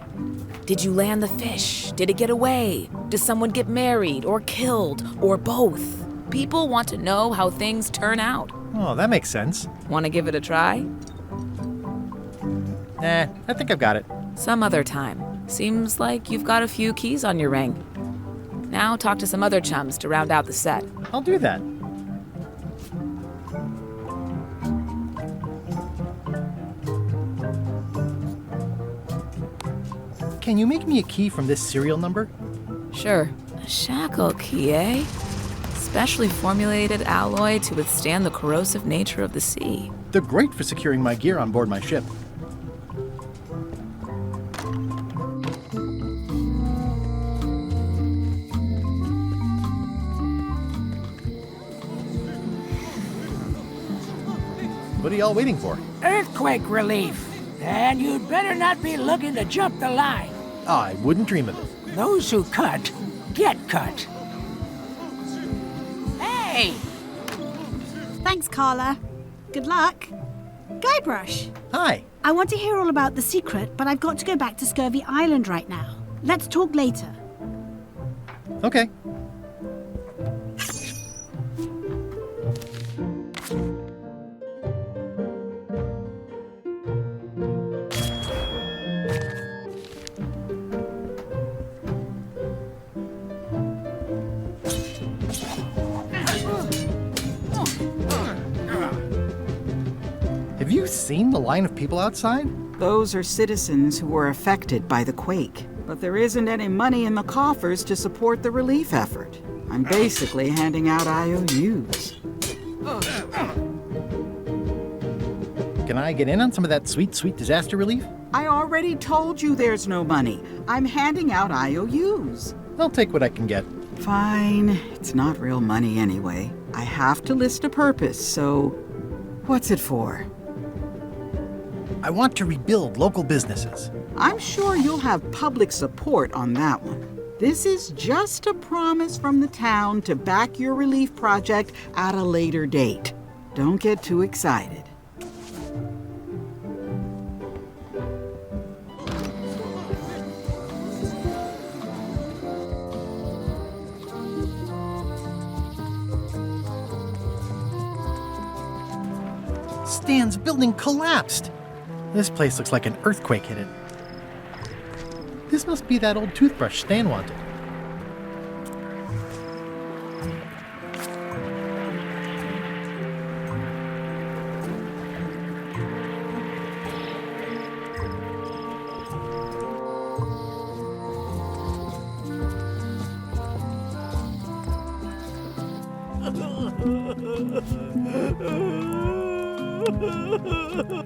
Did you land the fish? Did it get away? Does someone get married or killed or both? People want to know how things turn out. Oh, that makes sense. Want to give it a try? I think I've got it. Some other time. Seems like you've got a few keys on your ring. Now talk to some other chums to round out the set. I'll do that. Can you make me a key from this serial number? Sure. A shackle key, eh? Specially formulated alloy to withstand the corrosive nature of the sea. They're great for securing my gear on board my ship. What are y'all waiting for? Earthquake relief. And you'd better not be looking to jump the line. I wouldn't dream of it. Those who cut, get cut. Hey! Thanks, Carla. Good luck. Guybrush. Hi. I want to hear all about the secret, but I've got to go back to Scurvy Island right now. Let's talk later. Okay. Have you seen the line of people outside? Those are citizens who were affected by the quake. But there isn't any money in the coffers to support the relief effort. I'm basically handing out IOUs. Can I get in on some of that sweet, sweet disaster relief? I already told you there's no money. I'm handing out IOUs. I'll take what I can get. Fine. It's not real money anyway. I have to list a purpose, so what's it for? I want to rebuild local businesses. I'm sure you'll have public support on that one. This is just a promise from the town to back your relief project at a later date. Don't get too excited. Stan's building collapsed. This place looks like an earthquake hit it. This must be that old toothbrush Stan wanted.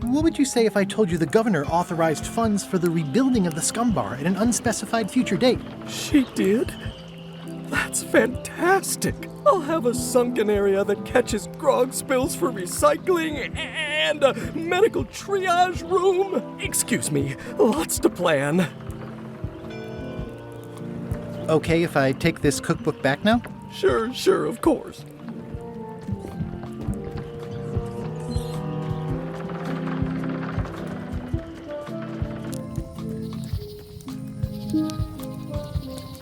What would you say if I told you the governor authorized funds for the rebuilding of the Scum Bar at an unspecified future date? She did? That's fantastic. I'll have a sunken area that catches grog spills for recycling and a medical triage room. Excuse me, lots to plan. Okay if I take this cookbook back now? Sure, of course.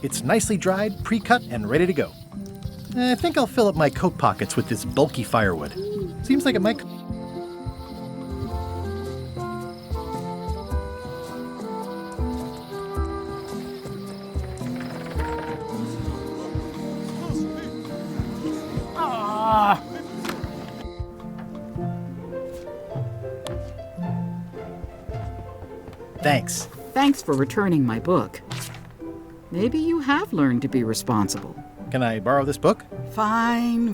It's nicely dried, pre-cut, and ready to go. I think I'll fill up my coat pockets with this bulky firewood. Seems like it might... Thanks. Thanks for returning my book. Maybe you have learned to be responsible. Can I borrow this book? Fine.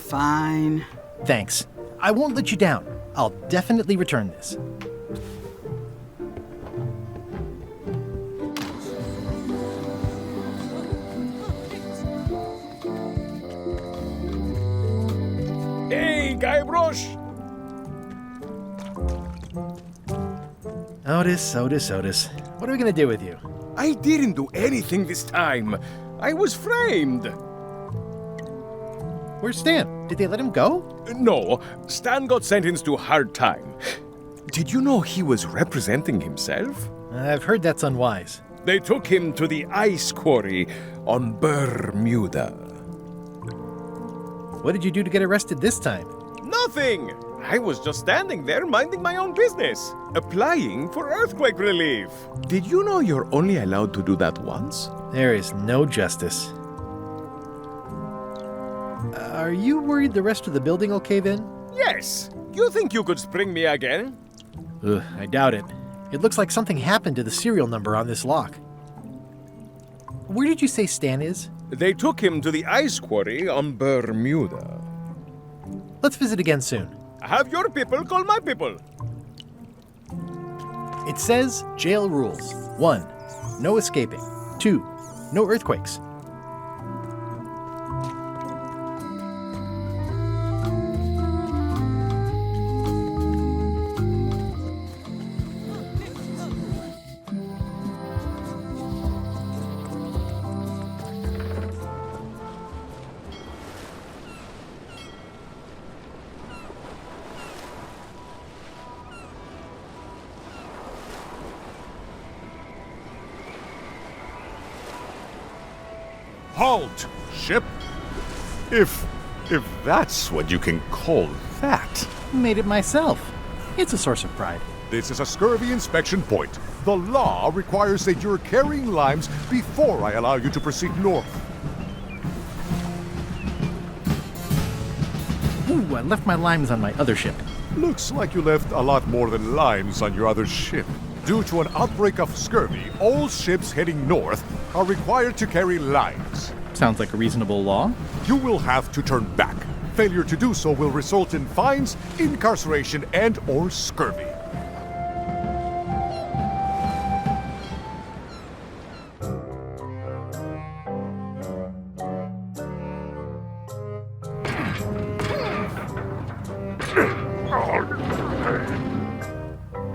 Thanks. I won't let you down. I'll definitely return this. Hey, Guybrush! Otis. What are we gonna do with you? I didn't do anything this time. I was framed. Where's Stan? Did they let him go? No, Stan got sentenced to hard time. Did you know he was representing himself? I've heard that's unwise. They took him to the ice quarry on Bermuda. What did you do to get arrested this time? Nothing! I was just standing there minding my own business, applying for earthquake relief. Did you know you're only allowed to do that once? There is no justice. Are you worried the rest of the building will cave in? Yes. You think you could spring me again? I doubt it. It looks like something happened to the serial number on this lock. Where did you say Stan is? They took him to the ice quarry on Bermuda. Let's visit again soon. Have your people call my people. It says jail rules. 1. No escaping. 2. No earthquakes. Halt, ship! If that's what you can call that. Made it myself. It's a source of pride. This is a scurvy inspection point. The law requires that you're carrying limes before I allow you to proceed north. Ooh, I left my limes on my other ship. Looks like you left a lot more than limes on your other ship. Due to an outbreak of scurvy, all ships heading north are required to carry limes. Sounds like a reasonable law. You will have to turn back. Failure to do so will result in fines, incarceration, and/or scurvy.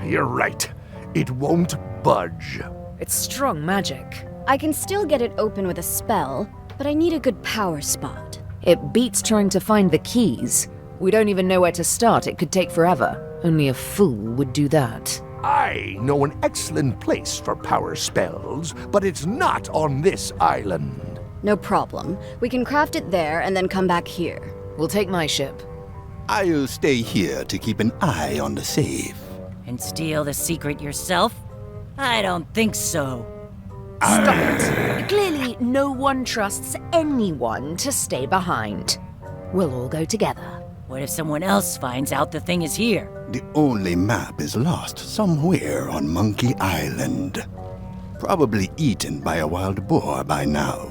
You're right. It won't budge. It's strong magic. I can still get it open with a spell, but I need a good power spot. It beats trying to find the keys. We don't even know where to start. It could take forever. Only a fool would do that. I know an excellent place for power spells, but it's not on this island. No problem. We can craft it there and then come back here. We'll take my ship. I'll stay here to keep an eye on the safe. And steal the secret yourself? I don't think so. Stop it. Clearly, no one trusts anyone to stay behind. We'll all go together. What if someone else finds out the thing is here? The only map is lost somewhere on Monkey Island. Probably eaten by a wild boar by now.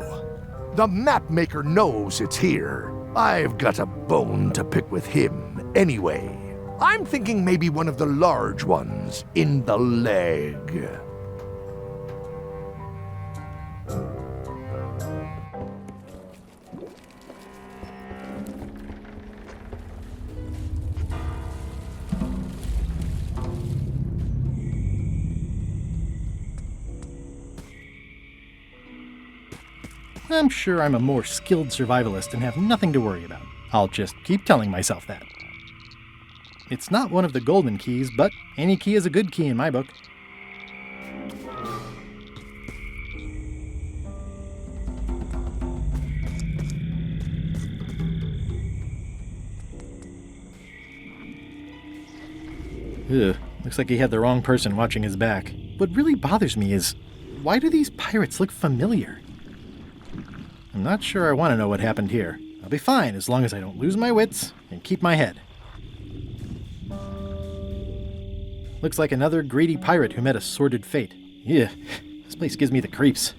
The map maker knows it's here. I've got a bone to pick with him anyway. I'm thinking maybe one of the large ones in the leg. I'm sure I'm a more skilled survivalist and have nothing to worry about. I'll just keep telling myself that. It's not one of the golden keys, but any key is a good key in my book. Ugh, looks like he had the wrong person watching his back. What really bothers me is, why do these pirates look familiar? I'm not sure I want to know what happened here. I'll be fine as long as I don't lose my wits and keep my head. Looks like another greedy pirate who met a sordid fate. Yeah, this place gives me the creeps.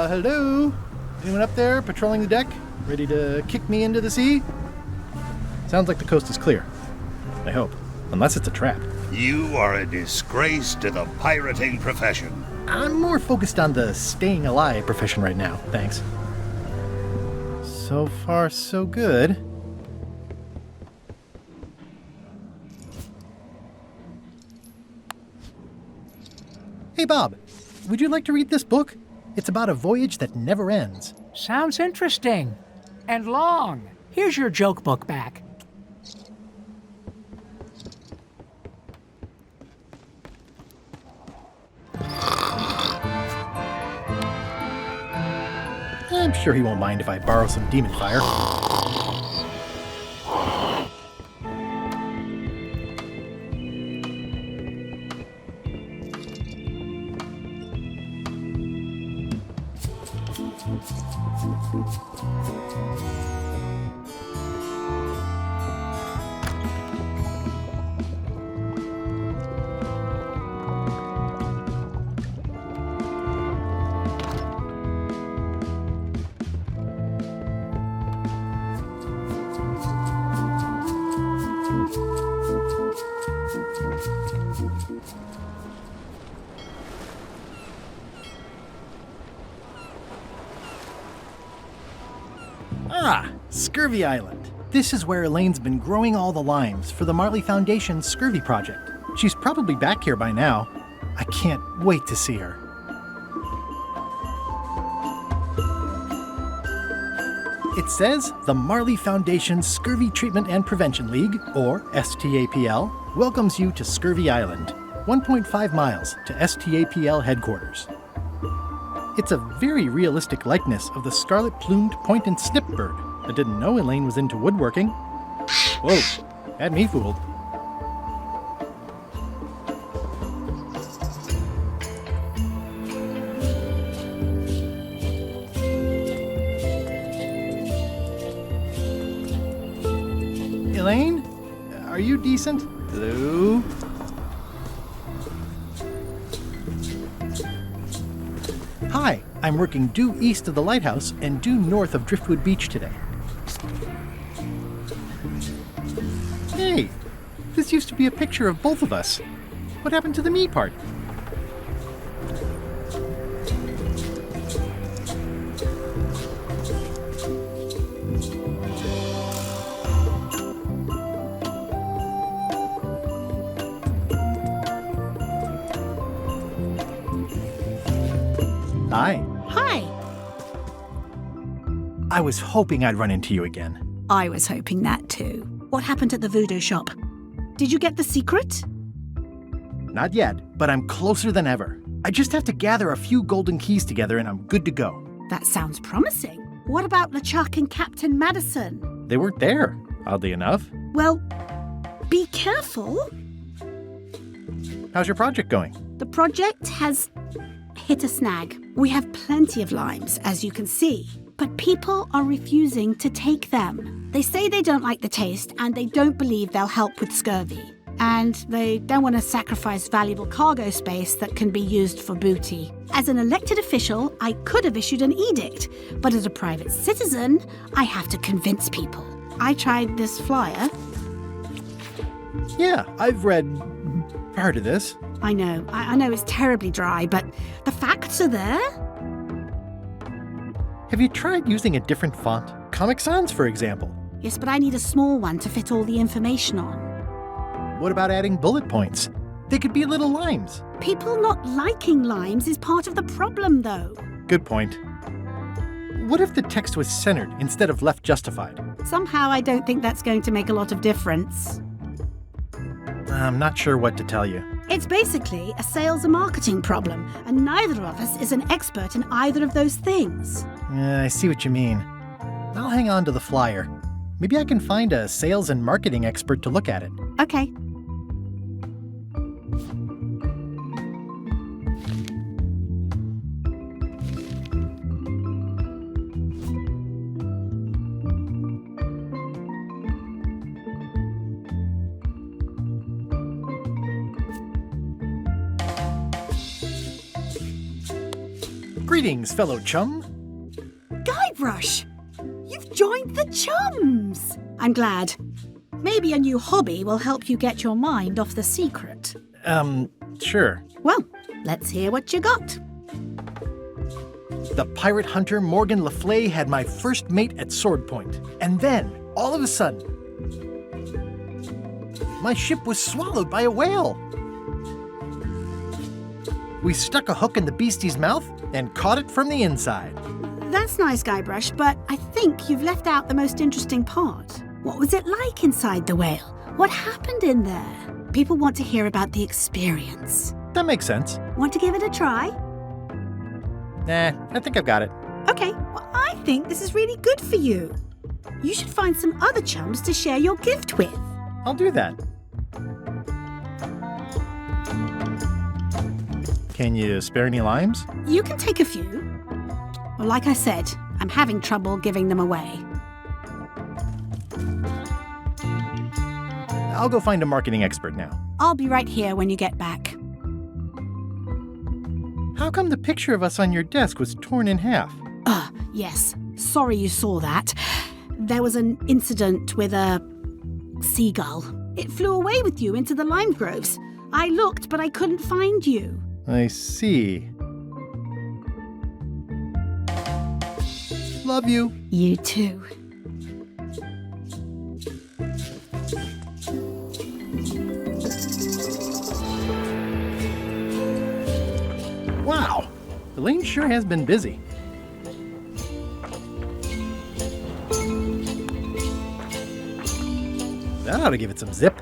Hello? Anyone up there patrolling the deck? Ready to kick me into the sea? Sounds like the coast is clear. I hope. Unless it's a trap. You are a disgrace to the pirating profession. I'm more focused on the staying alive profession right now, thanks. So far, so good. Hey, Bob. Would you like to read this book? It's about a voyage that never ends. Sounds interesting. And long. Here's your joke book back. I'm sure he won't mind if I borrow some demon fire. Ah, Scurvy Island. This is where Elaine's been growing all the limes for the Marley Foundation's Scurvy project. She's probably back here by now. I can't wait to see her. It says the Marley Foundation's Scurvy Treatment and Prevention League, or STAPL, welcomes you to Scurvy Island, 1.5 miles to STAPL headquarters. It's a very realistic likeness of the scarlet-plumed point and snip bird. I didn't know Elaine was into woodworking. Whoa, had me fooled. Elaine? Are you decent? Hello? Hi, I'm working due east of the lighthouse and due north of Driftwood Beach today. Hey, this used to be a picture of both of us. What happened to the me part? Hi. Hi. I was hoping I'd run into you again. I was hoping that too. What happened at the voodoo shop? Did you get the secret? Not yet, but I'm closer than ever. I just have to gather a few golden keys together and I'm good to go. That sounds promising. What about LeChuck and Captain Madison? They weren't there, oddly enough. Well, be careful. How's your project going? The project has hit a snag. We have plenty of limes, as you can see, but people are refusing to take them. They say they don't like the taste and they don't believe they'll help with scurvy. And they don't want to sacrifice valuable cargo space that can be used for booty. As an elected official, I could have issued an edict, but as a private citizen, I have to convince people. I tried this flyer. Yeah, I've read part of this. I know it's terribly dry, but the facts are there. Have you tried using a different font? Comic Sans, for example. Yes, but I need a small one to fit all the information on. What about adding bullet points? They could be little limes. People not liking limes is part of the problem, though. Good point. What if the text was centered instead of left justified? Somehow I don't think that's going to make a lot of difference. I'm not sure what to tell you. It's basically a sales and marketing problem, and neither of us is an expert in either of those things. Yeah, I see what you mean. I'll hang on to the flyer. Maybe I can find a sales and marketing expert to look at it. Okay. Greetings, fellow chum. Guybrush! You've joined the chums! I'm glad. Maybe a new hobby will help you get your mind off the secret. Sure. Well, let's hear what you got. The pirate hunter Morgan Le Fay had my first mate at sword point. And then, all of a sudden, my ship was swallowed by a whale. We stuck a hook in the beastie's mouth and caught it from the inside. That's nice, Guybrush, but I think you've left out the most interesting part. What was it like inside the whale? What happened in there? People want to hear about the experience. That makes sense. Want to give it a try? Nah, I think I've got it. Okay, well, I think this is really good for you. You should find some other chums to share your gift with. I'll do that. Can you spare any limes? You can take a few. Well, like I said, I'm having trouble giving them away. I'll go find a marketing expert now. I'll be right here when you get back. How come the picture of us on your desk was torn in half? Yes. Sorry you saw that. There was an incident with a seagull. It flew away with you into the lime groves. I looked, but I couldn't find you. I see. Love you. You too. Wow, Elaine sure has been busy. That ought to give it some zip.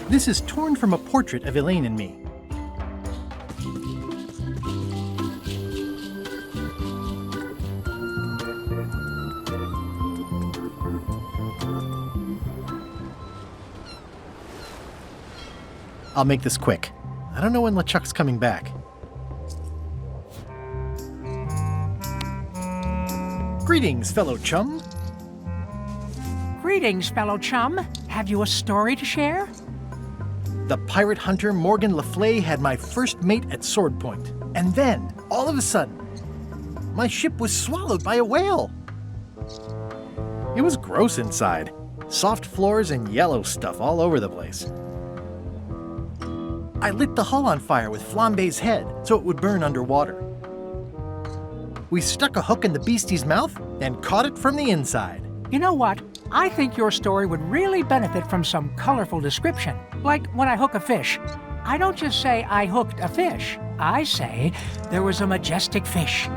This is torn from a portrait of Elaine and me. I'll make this quick. I don't know when LeChuck's coming back. Greetings, fellow chum. Greetings, fellow chum. Have you a story to share? The pirate hunter Morgan Le Fay had my first mate at sword point. And then, all of a sudden, my ship was swallowed by a whale. It was gross inside. Soft floors and yellow stuff all over the place. I lit the hull on fire with Flambe's head so it would burn underwater. We stuck a hook in the beastie's mouth and caught it from the inside. You know what? I think your story would really benefit from some colorful description. Like when I hook a fish. I don't just say I hooked a fish. I say there was a majestic fish,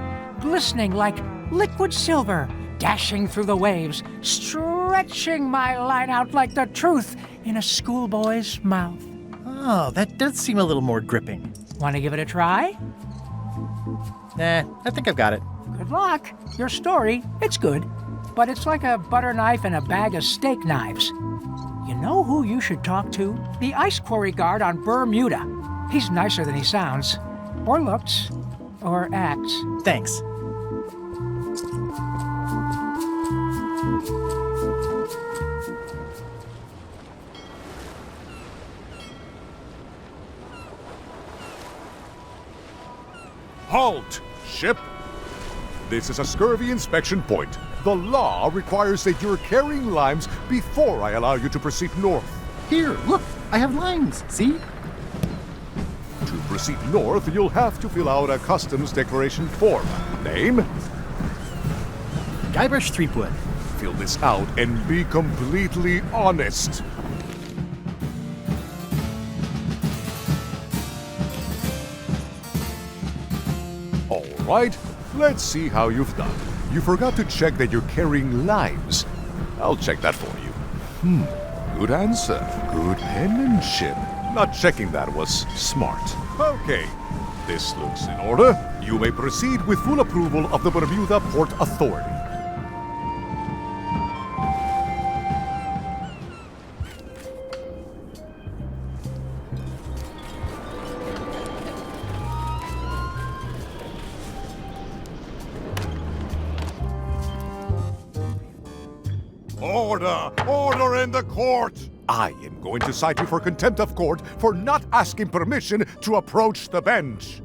glistening like liquid silver, dashing through the waves, stretching my line out like the truth in a schoolboy's mouth. Oh, that does seem a little more gripping. Want to give it a try? Nah, I think I've got it. Good luck. Your story, it's good. But it's like a butter knife and a bag of steak knives. You know who you should talk to? The ice quarry guard on Bermuda. He's nicer than he sounds. Or looks. Or acts. Thanks. Halt, ship! This is a scurvy inspection point. The law requires that you're carrying limes before I allow you to proceed north. Here, look, I have limes, see? To proceed north, you'll have to fill out a customs declaration form. Name? Guybrush Threepwood. Fill this out and be completely honest. All right, let's see how you've done. You forgot to check that you're carrying limes. I'll check that for you. Good answer. Good penmanship. Not checking that was smart. Okay, this looks in order. You may proceed with full approval of the Bermuda Port Authority. Order! Order in the court! I am going to cite you for contempt of court for not asking permission to approach the bench.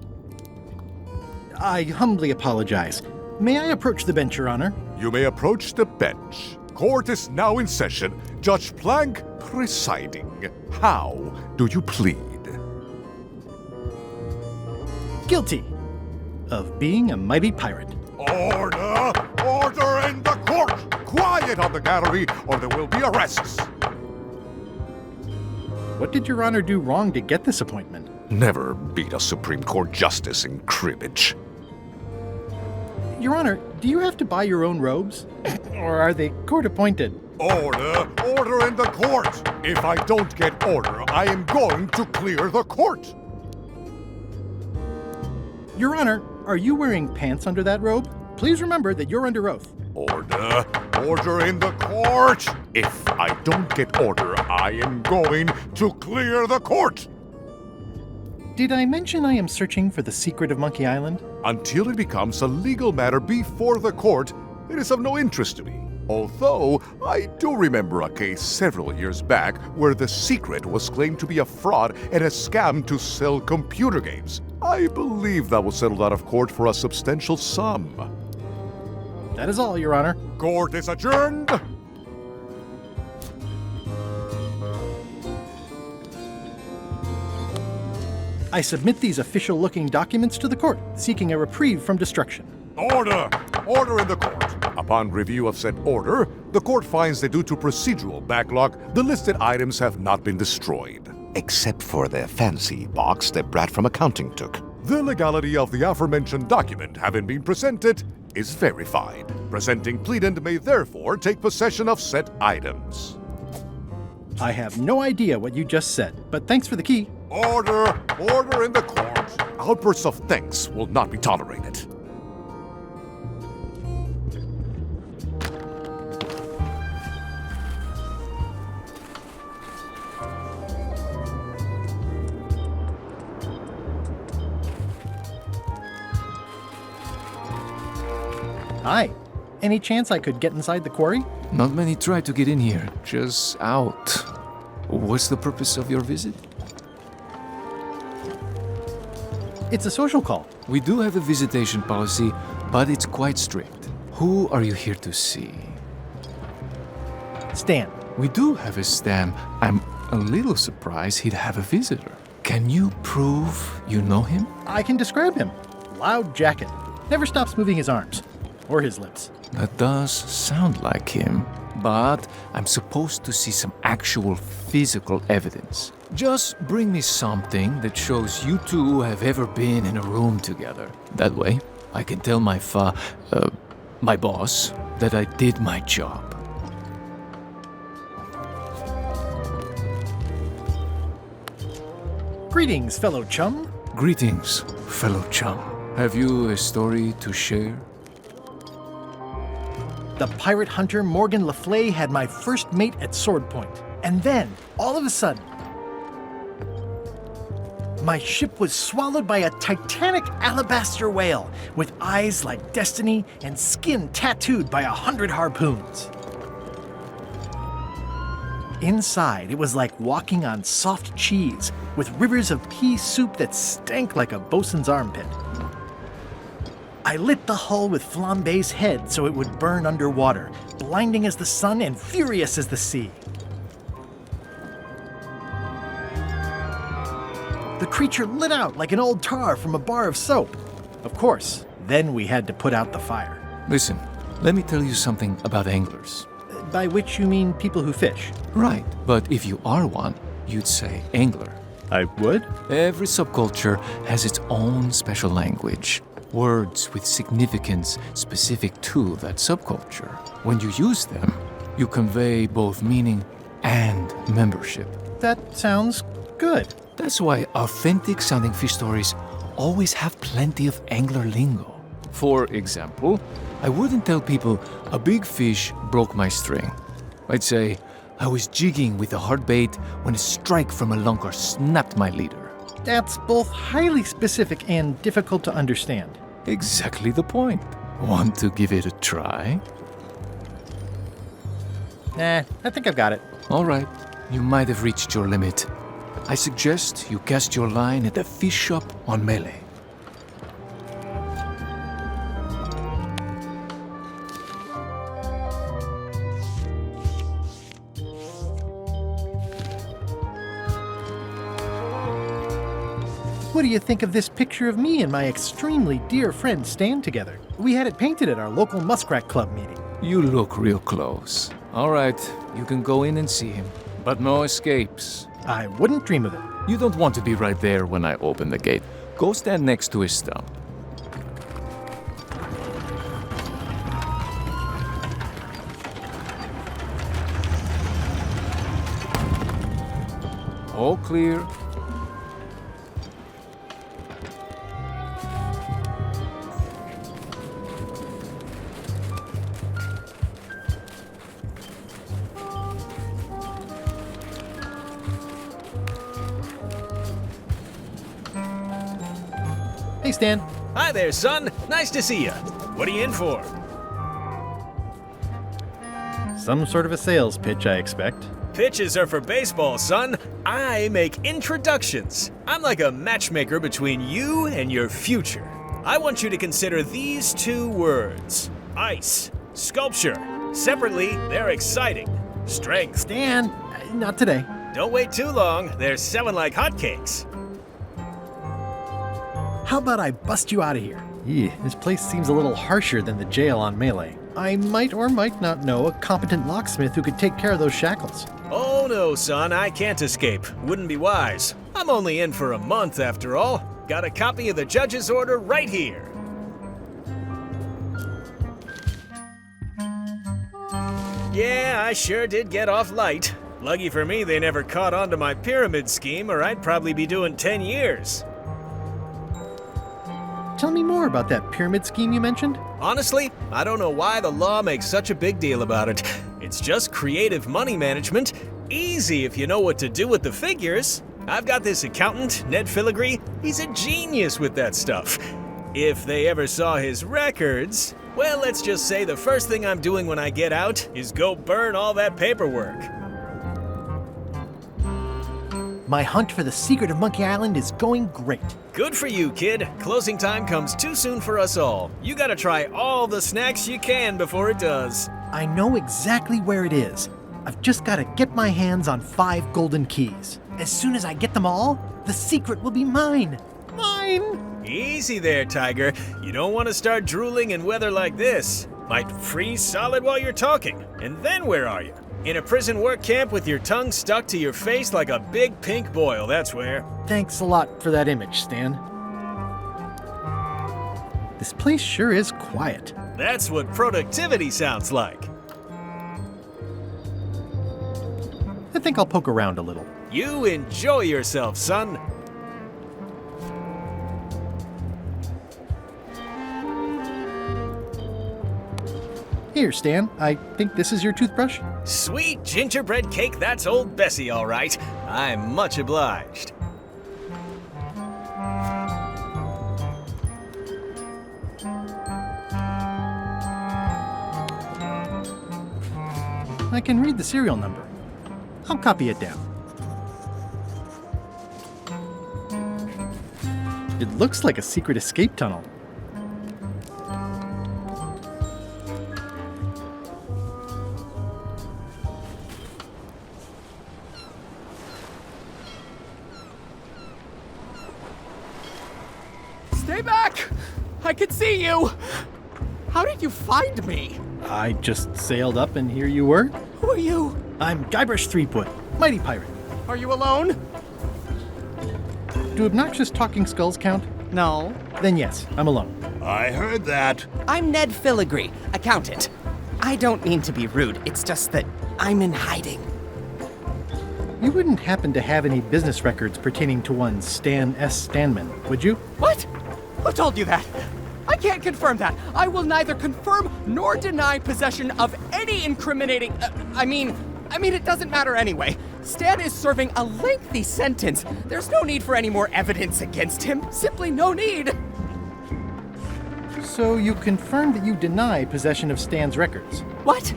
I humbly apologize. May I approach the bench, Your Honor? You may approach the bench. Court is now in session. Judge Plank presiding. How do you plead? Guilty of being a mighty pirate. Order! Order in the court! Quiet on the gallery, or there will be arrests. What did Your Honor do wrong to get this appointment? Never beat a Supreme Court justice in cribbage. Your Honor, do you have to buy your own robes? Or are they court-appointed? Order! Order in the court! If I don't get order, I am going to clear the court! Your Honor, are you wearing pants under that robe? Please remember that you're under oath. Order! Order in the court! If I don't get order, I am going to clear the court! Did I mention I am searching for the secret of Monkey Island? Until it becomes a legal matter before the court, it is of no interest to me. Although, I do remember a case several years back where the secret was claimed to be a fraud and a scam to sell computer games. I believe that was settled out of court for a substantial sum. That is all, Your Honor. Court is adjourned! I submit these official-looking documents to the court, seeking a reprieve from destruction. Order! Order in the court. Upon review of said order, the court finds that due to procedural backlog, the listed items have not been destroyed. Except for the fancy box that Brad from accounting took. The legality of the aforementioned document having been presented is verified. Presenting pleadant may therefore take possession of said items. I have no idea what you just said, but thanks for the key. Order! Order in the court! Outbursts of thanks will not be tolerated. Hi. Any chance I could get inside the quarry? Not many try to get in here, just out. What's the purpose of your visit? It's a social call. We do have a visitation policy, but it's quite strict. Who are you here to see? Stan. We do have a Stan. I'm a little surprised he'd have a visitor. Can you prove you know him? I can describe him. Loud jacket. Never stops moving his arms. Or his lips. That does sound like him. But I'm supposed to see some actual physical evidence. Just bring me something that shows you two have ever been in a room together. That way, I can tell my boss that I did my job. Greetings, fellow chum. Greetings, fellow chum. Have you a story to share? The pirate hunter Morgan Le Fay had my first mate at sword point. And then, all of a sudden, my ship was swallowed by a titanic alabaster whale with eyes like destiny and skin tattooed by 100 harpoons. Inside, it was like walking on soft cheese with rivers of pea soup that stank like a bosun's armpit. I lit the hull with Flambe's head so it would burn underwater, blinding as the sun and furious as the sea. The creature lit out like an old tar from a bar of soap. Of course, then we had to put out the fire. Listen, let me tell you something about anglers. By which you mean people who fish? Right, but if you are one, you'd say angler. I would? Every subculture has its own special language. Words with significance specific to that subculture. When you use them, you convey both meaning and membership. That sounds good. That's why authentic sounding fish stories always have plenty of angler lingo. For example, I wouldn't tell people a big fish broke my string. I'd say I was jigging with a hard bait when a strike from a lunker snapped my leader. That's both highly specific and difficult to understand. Exactly the point. Want to give it a try? Nah, I think I've got it. All right, you might have reached your limit. I suggest you cast your line at the fish shop on Melee. What do you think of this picture of me and my extremely dear friend Stan together? We had it painted at our local Muskrat Club meeting. You look real close. All right, you can go in and see him, but no escapes. I wouldn't dream of it. You don't want to be right there when I open the gate. Go stand next to his stump. All clear. Hey, Stan. Hi there, son. Nice to see you. What are you in for? Some sort of a sales pitch, I expect. Pitches are for baseball, son. I make introductions. I'm like a matchmaker between you and your future. I want you to consider these two words. Ice. Sculpture. Separately, they're exciting. Strength. Stan, not today. Don't wait too long. They're selling like hotcakes. How about I bust you out of here? This place seems a little harsher than the jail on Melee. I might or might not know a competent locksmith who could take care of those shackles. Oh no, son, I can't escape. Wouldn't be wise. I'm only in for a month after all. Got a copy of the judge's order right here. Yeah, I sure did get off light. Lucky for me, they never caught on to my pyramid scheme, or I'd probably be doing 10 years. Tell me more about that pyramid scheme you mentioned. Honestly, I don't know why the law makes such a big deal about it. It's just creative money management. Easy if you know what to do with the figures. I've got this accountant, Ned Filigree. He's a genius with that stuff. If they ever saw his records, well, let's just say the first thing I'm doing when I get out is go burn all that paperwork. My hunt for the secret of Monkey Island is going great. Good for you, kid. Closing time comes too soon for us all. You gotta try all the snacks you can before it does. I know exactly where it is. I've just got to get my hands on 5 golden keys. As soon as I get them all, the secret will be mine. Mine! Easy there, Tiger. You don't want to start drooling in weather like this. Might freeze solid while you're talking. And then where are you? In a prison work camp with your tongue stuck to your face like a big pink boil, that's where. Thanks a lot for that image, Stan. This place sure is quiet. That's what productivity sounds like. I think I'll poke around a little. You enjoy yourself, son. Here, Stan, I think this is your toothbrush. Sweet gingerbread cake, that's old Bessie, all right. I'm much obliged. I can read the serial number. I'll copy it down. It looks like a secret escape tunnel. Stay back! I can see you! How did you find me? I just sailed up and here you were. Who are you? I'm Guybrush Threepwood, mighty pirate. Are you alone? Do obnoxious talking skulls count? No. Then yes, I'm alone. I heard that. I'm Ned Filigree, accountant. I don't mean to be rude, it's just that I'm in hiding. You wouldn't happen to have any business records pertaining to one Stan S. Stanman, would you? What? Who told you that? I can't confirm that. I will neither confirm nor deny possession of any incriminating... I mean, it doesn't matter anyway. Stan is serving a lengthy sentence. There's no need for any more evidence against him. Simply no need. So you confirm that you deny possession of Stan's records? What?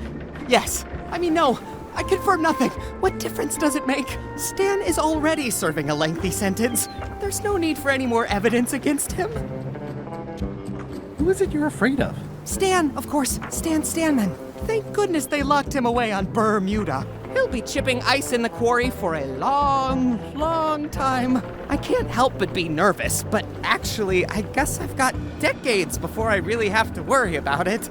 Yes. No. I confirm nothing. What difference does it make? Stan is already serving a lengthy sentence. There's no need for any more evidence against him. Who is it you're afraid of? Stan, of course. Stan Stanman. Thank goodness they locked him away on Bermuda. He'll be chipping ice in the quarry for a long, long time. I can't help but be nervous, but actually, I guess I've got decades before I really have to worry about it.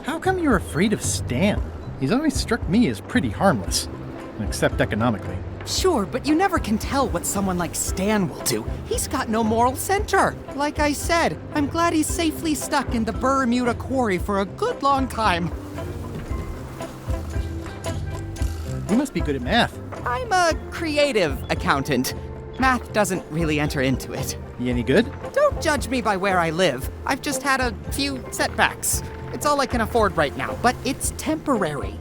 How come you're afraid of Stan? He's always struck me as pretty harmless, except economically. Sure, but you never can tell what someone like Stan will do. He's got no moral center. Like I said, I'm glad he's safely stuck in the Bermuda quarry for a good long time. You must be good at math. I'm a creative accountant. Math doesn't really enter into it. You any good? Don't judge me by where I live. I've just had a few setbacks. It's all I can afford right now, but it's temporary.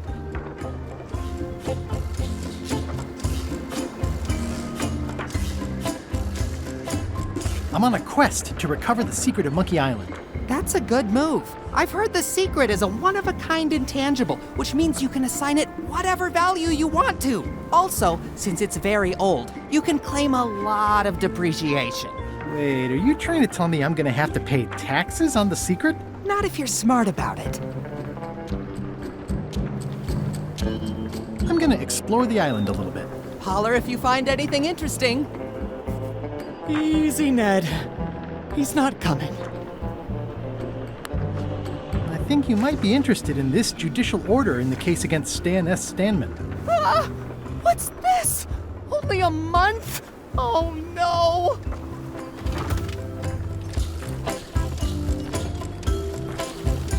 I'm on a quest to recover the secret of Monkey Island. That's a good move. I've heard the secret is a one-of-a-kind intangible, which means you can assign it whatever value you want to. Also, since it's very old, you can claim a lot of depreciation. Wait, are you trying to tell me I'm gonna have to pay taxes on the secret? Not if you're smart about it. I'm gonna explore the island a little bit. Holler if you find anything interesting. Easy, Ned. He's not coming. I think you might be interested in this judicial order in the case against Stan S. Stanman. Ah! What's this? Only a month? Oh no!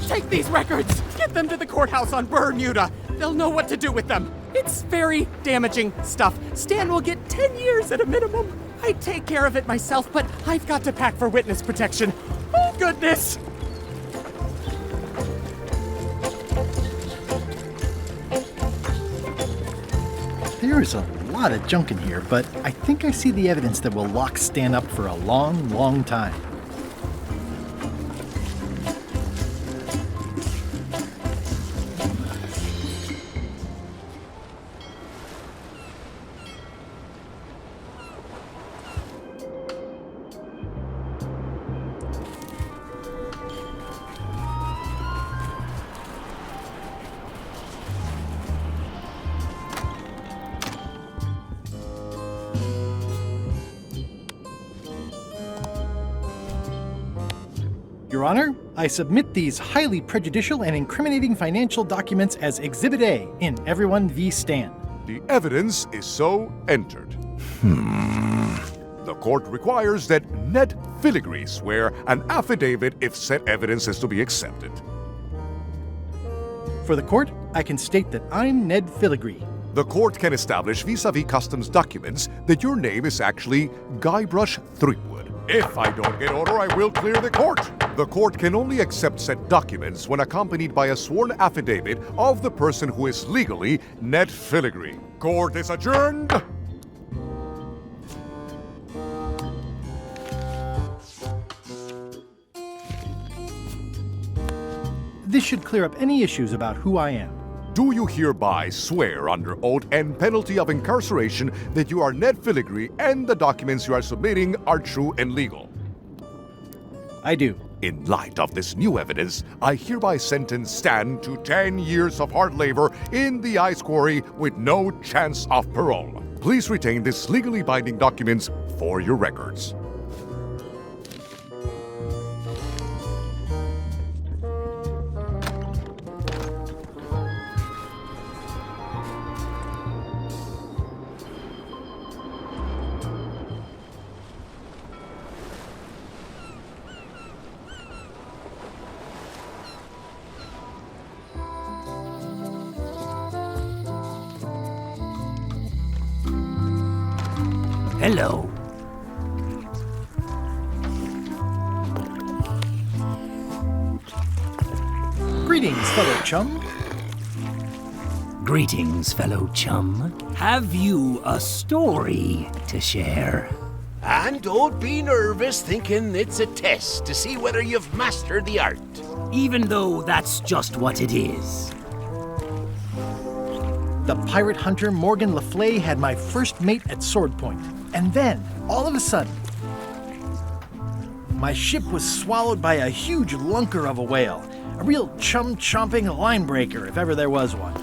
Take these records! Get them to the courthouse on Bermuda! They'll know what to do with them. It's very damaging stuff. Stan will get 10 years at a minimum. I'd take care of it myself, but I've got to pack for witness protection. Oh, goodness! There is a lot of junk in here, but I think I see the evidence that will lock Stan up for a long, long time. Your Honor, I submit these highly prejudicial and incriminating financial documents as Exhibit A in Everyone v. Stan. The evidence is so entered. The court requires that Ned Filigree swear an affidavit if said evidence is to be accepted. For the court, I can state that I'm Ned Filigree. The court can establish vis-a-vis customs documents that your name is actually Guybrush Threepwood. If I don't get order, I will clear the court. The court can only accept said documents when accompanied by a sworn affidavit of the person who is legally Ned Filigree. Court is adjourned. This should clear up any issues about who I am. Do you hereby swear under oath and penalty of incarceration that you are Ned Filigree and the documents you are submitting are true and legal? I do. In light of this new evidence, I hereby sentence Stan to 10 years of hard labor in the ice quarry with no chance of parole. Please retain this legally binding documents for your records. Hello. Greetings, fellow chum. Greetings, fellow chum. Have you a story to share? And don't be nervous thinking it's a test to see whether you've mastered the art. Even though that's just what it is. The pirate hunter Morgan Le Fay had my first mate at sword point. And then, all of a sudden, my ship was swallowed by a huge lunker of a whale. A real chum-chomping line breaker, if ever there was one.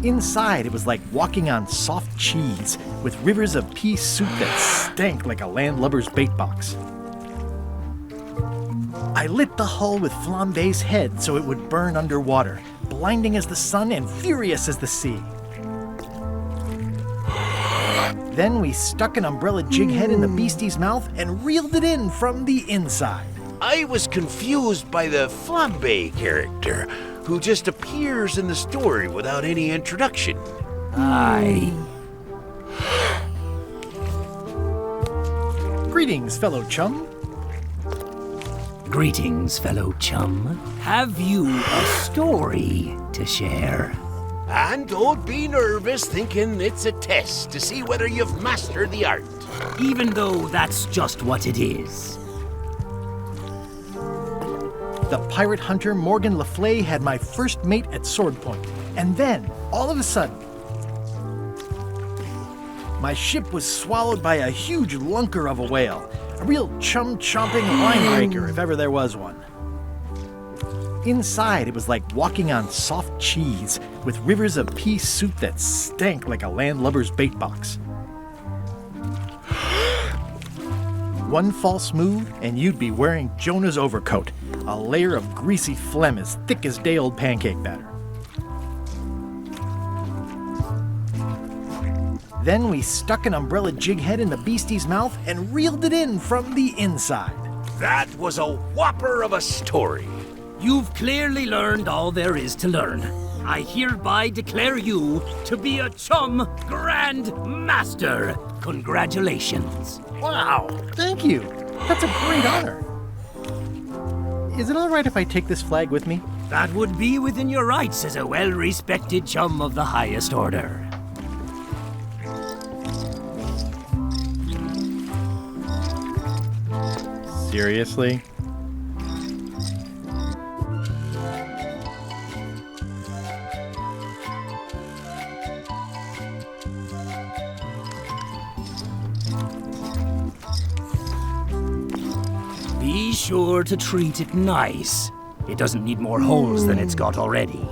Inside, it was like walking on soft cheese, with rivers of pea soup that stank like a landlubber's bait box. I lit the hull with Flambe's head so it would burn underwater, blinding as the sun and furious as the sea. Then we stuck an umbrella jig head in the beastie's mouth and reeled it in from the inside. I was confused by the Flambe character, who just appears in the story without any introduction. Greetings, fellow chum. Greetings, fellow chum. Have you a story to share? And don't be nervous thinking it's a test to see whether you've mastered the art. Even though that's just what it is. The pirate hunter Morgan Le Fay had my first mate at sword point. And then, all of a sudden, my ship was swallowed by a huge lunker of a whale. A real chum-chomping line breaker, if ever there was one. Inside, it was like walking on soft cheese, with rivers of pea soup that stank like a landlubber's bait box. One false move, and you'd be wearing Jonah's overcoat, a layer of greasy phlegm as thick as day-old pancake batter. Then we stuck an umbrella jig head in the beastie's mouth and reeled it in from the inside. That was a whopper of a story. You've clearly learned all there is to learn. I hereby declare you to be a Chum Grand Master. Congratulations. Wow, thank you. That's a great honor. Is it all right if I take this flag with me? That would be within your rights as a well-respected chum of the highest order. Seriously? Be sure to treat it nice. It doesn't need more holes than it's got already.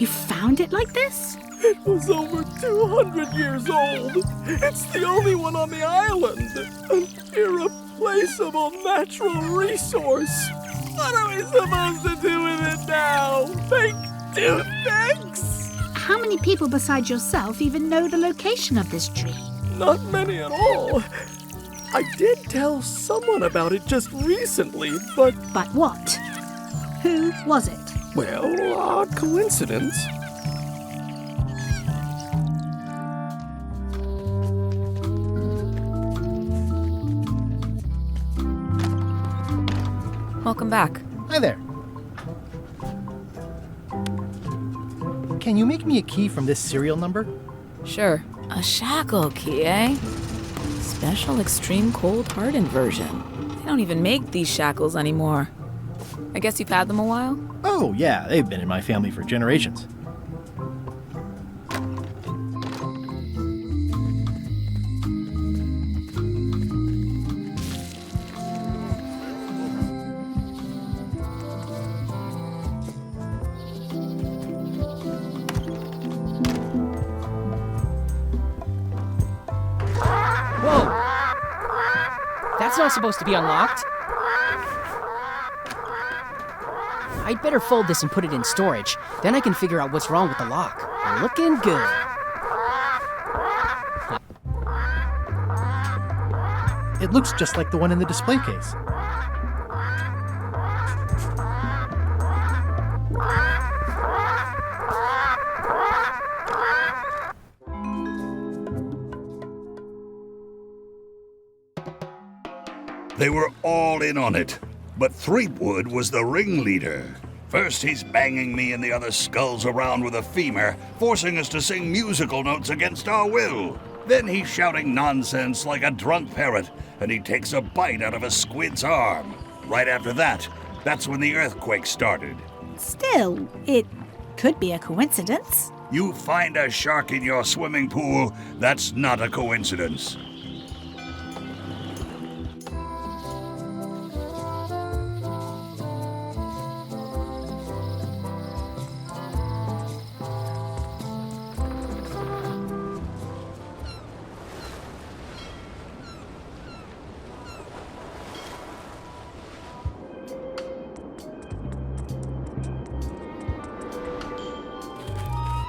You found it like this? It was over 200 years old. It's the only one on the island. An irreplaceable natural resource. What are we supposed to do with it now? Make toothpicks? How many people besides yourself even know the location of this tree? Not many at all. I did tell someone about it just recently, but... But what? Who was it? Well, odd coincidence. Welcome back. Hi there. Can you make me a key from this serial number? Sure. A shackle key, eh? Special extreme cold hardened version. They don't even make these shackles anymore. I guess you've had them a while? Oh, yeah, they've been in my family for generations. That's not supposed to be unlocked. I'd better fold this and put it in storage. Then I can figure out what's wrong with the lock. Looking good. It looks just like the one in the display case. They were all in on it, but Threepwood was the ringleader. First, he's banging me and the other skulls around with a femur, forcing us to sing musical notes against our will. Then he's shouting nonsense like a drunk parrot, and he takes a bite out of a squid's arm. Right after that, that's when the earthquake started. Still, it could be a coincidence. You find a shark in your swimming pool, that's not a coincidence.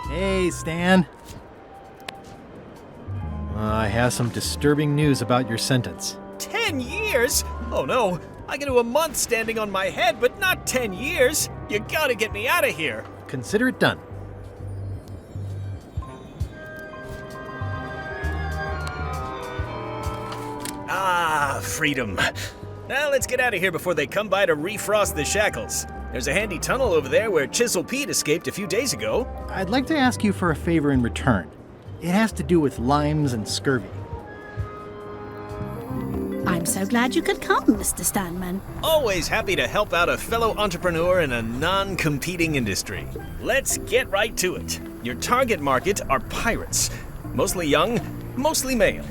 Hey, Stan. I have some disturbing news about your sentence. 10 years? Oh no, I can do a month standing on my head, but not 10 years. You gotta get me out of here. Consider it done. Ah, freedom. Now let's get out of here before they come by to refrost the shackles. There's a handy tunnel over there where Chisel Pete escaped a few days ago. I'd like to ask you for a favor in return. It has to do with limes and scurvy. I'm so glad you could come, Mr. Stanman. Always happy to help out a fellow entrepreneur in a non-competing industry. Let's get right to it. Your target market are pirates. Mostly young, mostly male.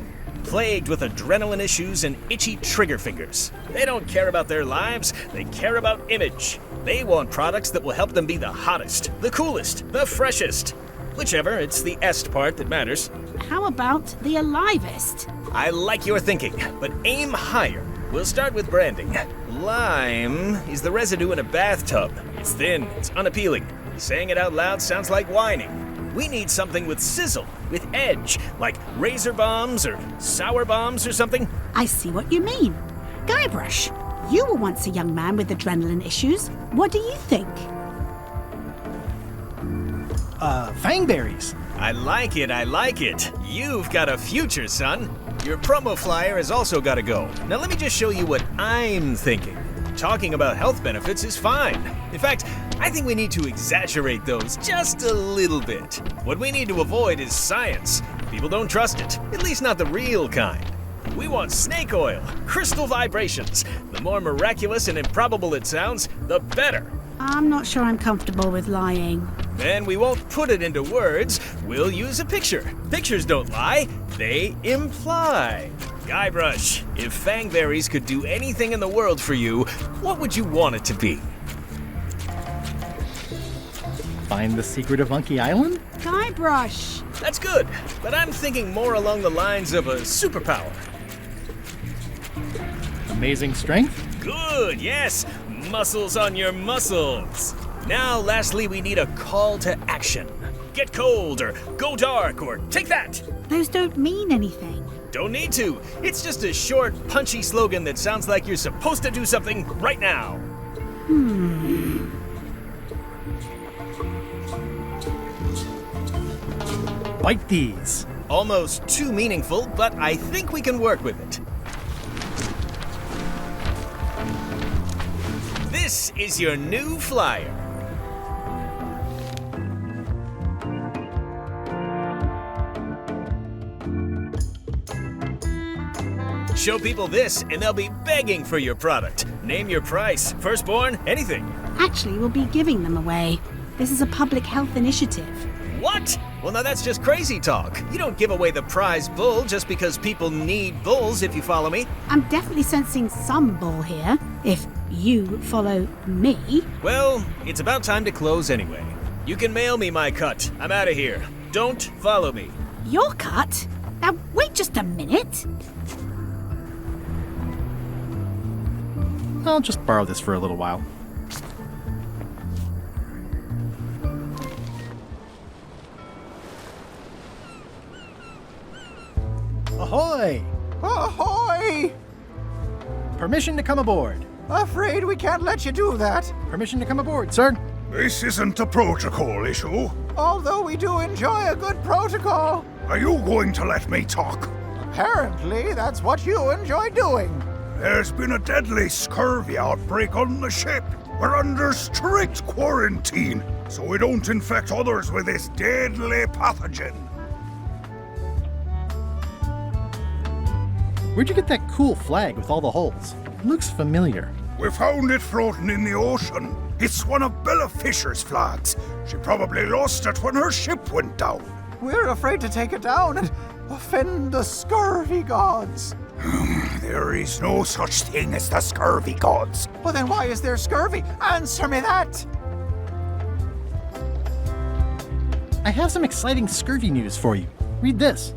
Plagued with adrenaline issues and itchy trigger fingers. They don't care about their lives, they care about image. They want products that will help them be the hottest, the coolest, the freshest. Whichever, it's the est part that matters. How about the alivest? I like your thinking, but aim higher. We'll start with branding. Lime is the residue in a bathtub. It's thin, it's unappealing. Saying it out loud sounds like whining. We need something with sizzle, with edge, like razor bombs or sour bombs or something. I see what you mean. Guybrush, you were once a young man with adrenaline issues. What do you think? Fangberries. I like it, I like it. You've got a future, son. Your promo flyer has also got to go. Now let me just show you what I'm thinking. Talking about health benefits is fine. In fact, I think we need to exaggerate those just a little bit. What we need to avoid is science. People don't trust it, at least not the real kind. We want snake oil, crystal vibrations. The more miraculous and improbable it sounds, the better. I'm not sure I'm comfortable with lying. Then we won't put it into words, we'll use a picture. Pictures don't lie, they imply. Guybrush, if Fangberries could do anything in the world for you, what would you want it to be? Find the secret of Monkey Island? Guybrush! That's good, but I'm thinking more along the lines of a superpower. Amazing strength? Good, yes! Muscles on your muscles! Now, lastly, we need a call to action. Get cold, or go dark, or take that! Those don't mean anything. Don't need to. It's just a short, punchy slogan that sounds like you're supposed to do something right now. Bite these. Almost too meaningful, but I think we can work with it. This is your new flyer. Show people this, and they'll be begging for your product. Name your price, firstborn, anything. Actually, we'll be giving them away. This is a public health initiative. What? Well, now that's just crazy talk. You don't give away the prize bull just because people need bulls, if you follow me. I'm definitely sensing some bull here, if you follow me. Well, it's about time to close anyway. You can mail me my cut. I'm out of here. Don't follow me. Your cut? Now, wait just a minute. I'll just borrow this for a little while. Ahoy! Ahoy! Permission to come aboard. Afraid we can't let you do that. Permission to come aboard, sir. This isn't a protocol issue. Although we do enjoy a good protocol. Are you going to let me talk? Apparently, that's what you enjoy doing. There's been a deadly scurvy outbreak on the ship. We're under strict quarantine, so we don't infect others with this deadly pathogen. Where'd you get that cool flag with all the holes? It looks familiar. We found it floating in the ocean. It's one of Bella Fisher's flags. She probably lost it when her ship went down. We're afraid to take it down and offend the scurvy gods. There is no such thing as the scurvy gods. Well, then why is there scurvy? Answer me that! I have some exciting scurvy news for you. Read this.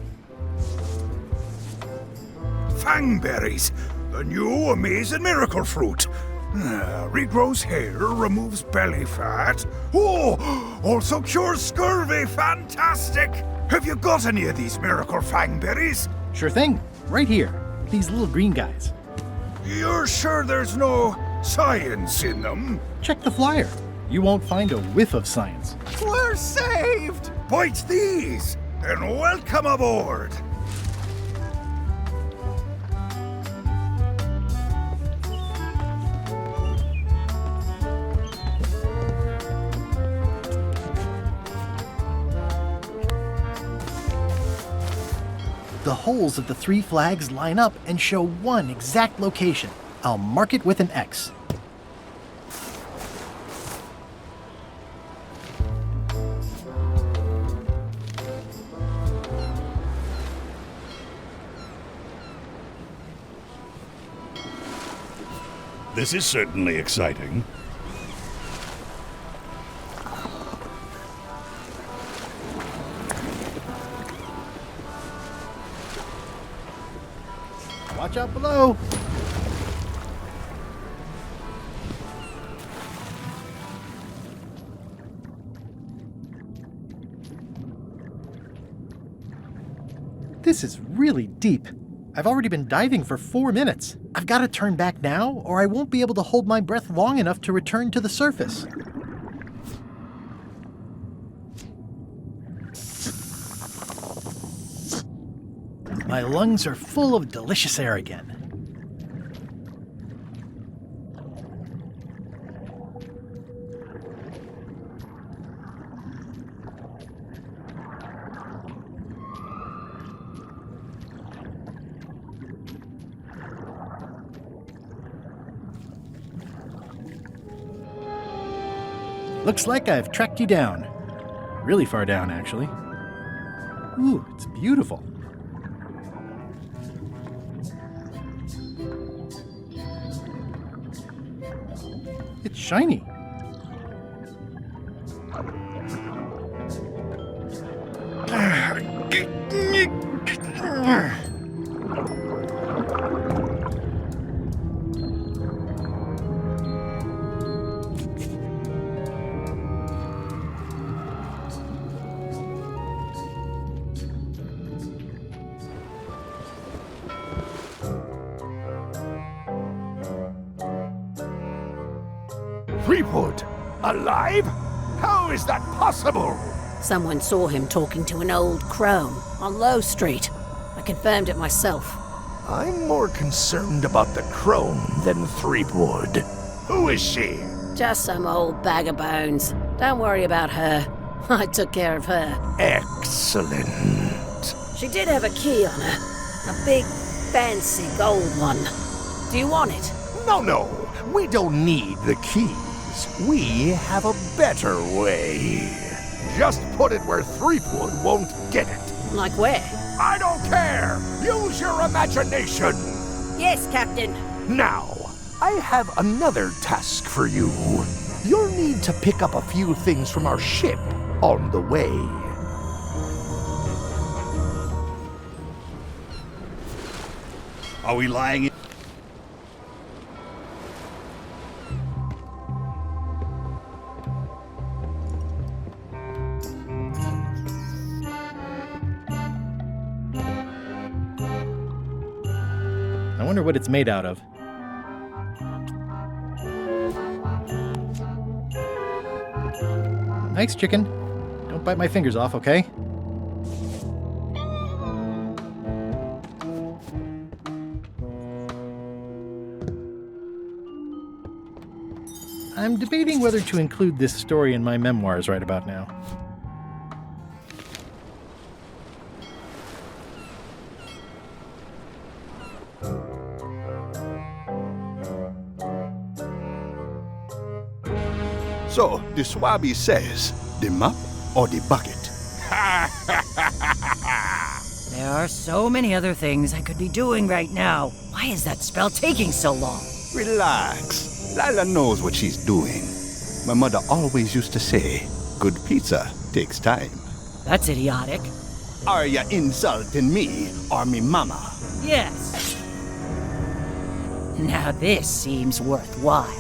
Fangberries, the new amazing miracle fruit. Regrows hair, removes belly fat. Oh, also cures scurvy. Fantastic! Have you got any of these miracle fangberries? Sure thing. Right here. These little green guys. You're sure there's no science in them? Check the flyer. You won't find a whiff of science. We're saved! Bite these, and welcome aboard. The holes of the three flags line up and show one exact location. I'll mark it with an X. This is certainly exciting. Watch out below! This is really deep. I've already been diving for 4 minutes. I've got to turn back now, or I won't be able to hold my breath long enough to return to the surface. My lungs are full of delicious air again. Looks like I've tracked you down. Really far down, actually. Ooh, it's beautiful. It's shiny. Threepwood? Alive? How is that possible? Someone saw him talking to an old crone on Low Street. I confirmed it myself. I'm more concerned about the crone than Threepwood. Who is she? Just some old bag of bones. Don't worry about her. I took care of her. Excellent. She did have a key on her. A big, fancy gold one. Do you want it? No. We don't need the keys. We have a better way. Just put it where Threepwood won't get it. Like where? I don't care! Use your imagination! Yes, Captain. Now, I have another task for you. You'll need to pick up a few things from our ship on the way. Are we lying? I wonder what it's made out of. Thanks, chicken. Don't bite my fingers off, okay? I'm debating whether to include this story in my memoirs right about now. So, the Swabby says, the mop or the bucket? There are so many other things I could be doing right now. Why is that spell taking so long? Relax. Lila knows what she's doing. My mother always used to say, good pizza takes time. That's idiotic. Are ya insulting me or me mama? Yes. Now this seems worthwhile.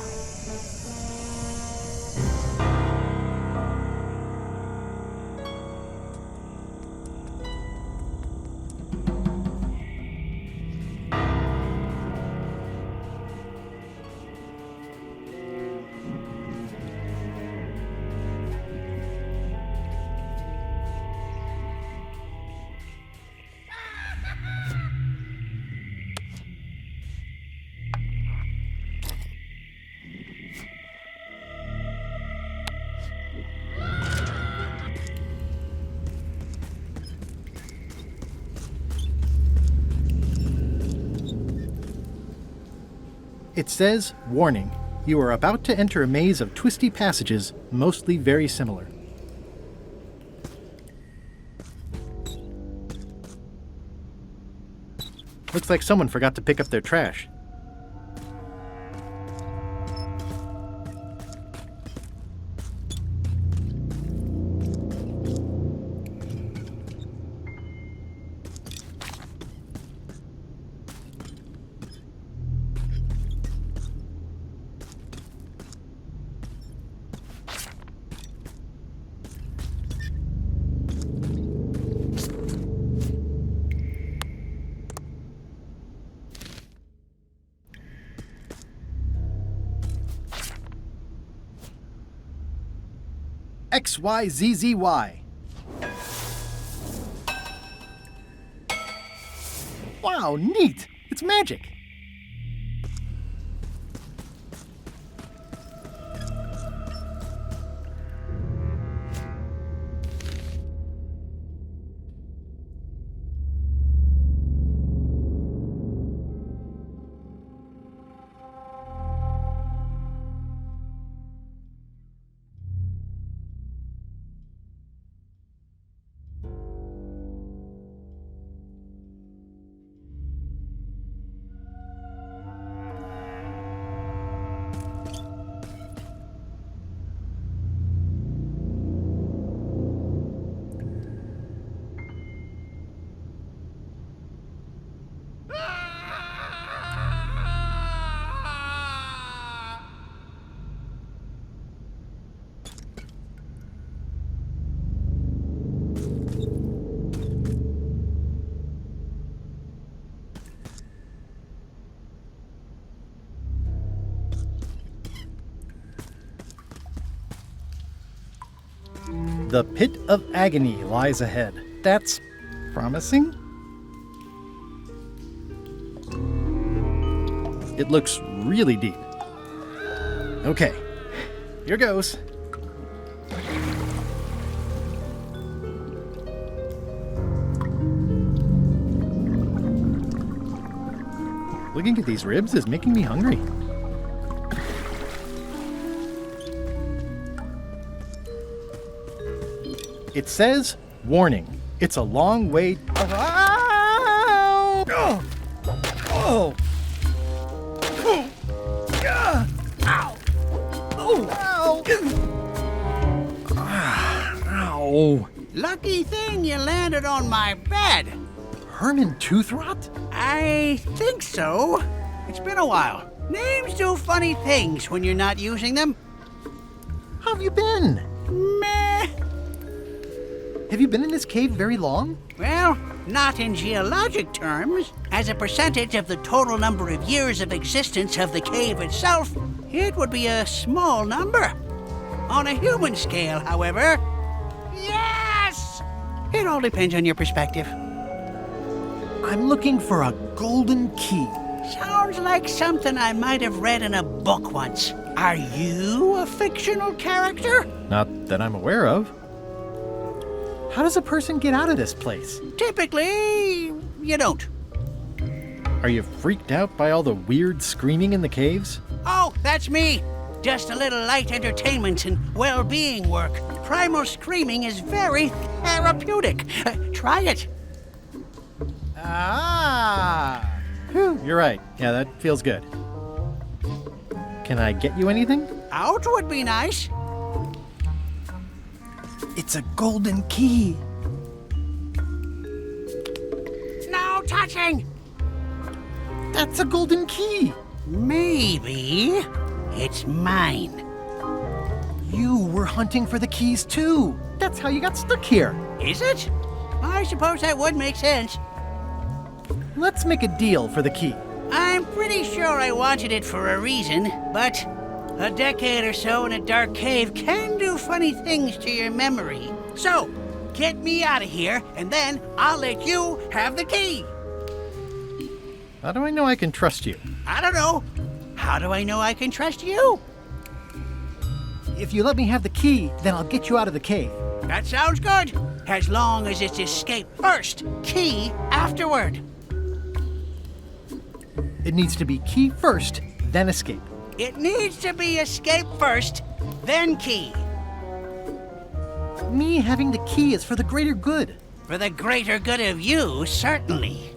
It says, warning, you are about to enter a maze of twisty passages, mostly very similar. Looks like someone forgot to pick up their trash. XYZZY. Wow, neat! It's magic! The pit of agony lies ahead. That's promising. It looks really deep. Okay, here goes. Looking at these ribs is making me hungry. It says, warning, it's a long way. Oh! Oh! Ow! Oh! Ow! Lucky thing you landed on my bed. Herman Toothrot? I think so. It's been a while. Names do funny things when you're not using them. How have you been? Meh. Have you been in this cave very long? Well, not in geologic terms. As a percentage of the total number of years of existence of the cave itself, it would be a small number. On a human scale, however, yes! It all depends on your perspective. I'm looking for a golden key. Sounds like something I might have read in a book once. Are you a fictional character? Not that I'm aware of. How does a person get out of this place? Typically, you don't. Are you freaked out by all the weird screaming in the caves? Oh, that's me. Just a little light entertainment and well-being work. Primal screaming is very therapeutic. Try it. Ah! Whew, you're right. Yeah, that feels good. Can I get you anything? Out would be nice. It's a golden key. No touching! That's a golden key. Maybe it's mine. You were hunting for the keys too. That's how you got stuck here. Is it? I suppose that would make sense. Let's make a deal for the key. I'm pretty sure I wanted it for a reason, but a decade or so in a dark cave can do funny things to your memory. So, get me out of here, and then I'll let you have the key. How do I know I can trust you? I don't know. How do I know I can trust you? If you let me have the key, then I'll get you out of the cave. That sounds good. As long as it's escape first, key afterward. It needs to be key first, then escape. It needs to be escape first, then key. Me having the key is for the greater good. For the greater good of you, certainly.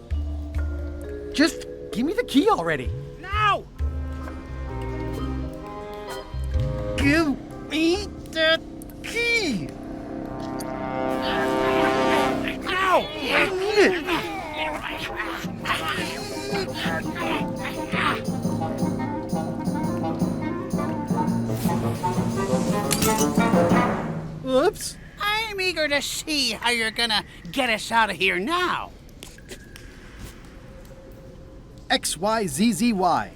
Just give me the key already. Now! Give me the key! Ow! I need it! Oops. I'm eager to see how you're gonna get us out of here now. XYZZY.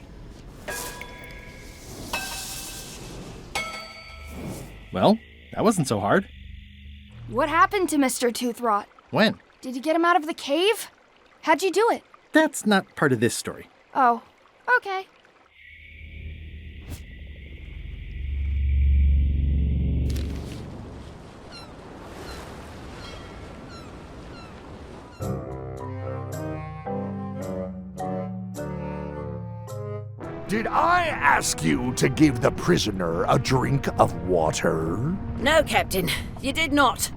Well, that wasn't so hard. What happened to Mr. Toothrot? When? Did you get him out of the cave? How'd you do it? That's not part of this story. Oh, okay. Did I ask you to give the prisoner a drink of water? No, Captain, you did not.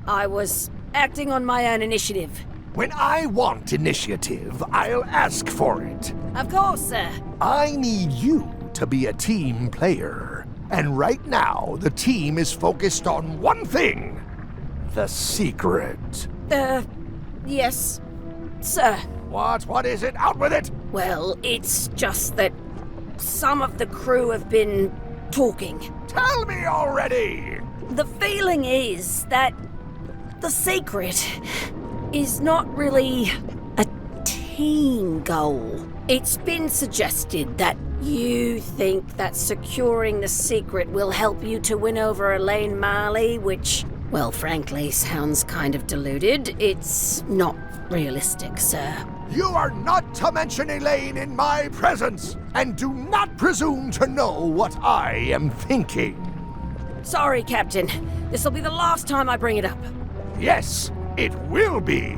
I was acting on my own initiative. When I want initiative, I'll ask for it. Of course, sir. I need you to be a team player. And right now, the team is focused on one thing. The secret. Yes, sir. What is it? Out with it! Well, it's just that some of the crew have been talking. Tell me already! The feeling is that the secret is not really a team goal. It's been suggested that you think that securing the secret will help you to win over Elaine Marley, which Well, frankly, sounds kind of deluded. It's not realistic, sir. You are not to mention Elaine in my presence, and do not presume to know what I am thinking. Sorry, Captain. This'll be the last time I bring it up. Yes, it will be.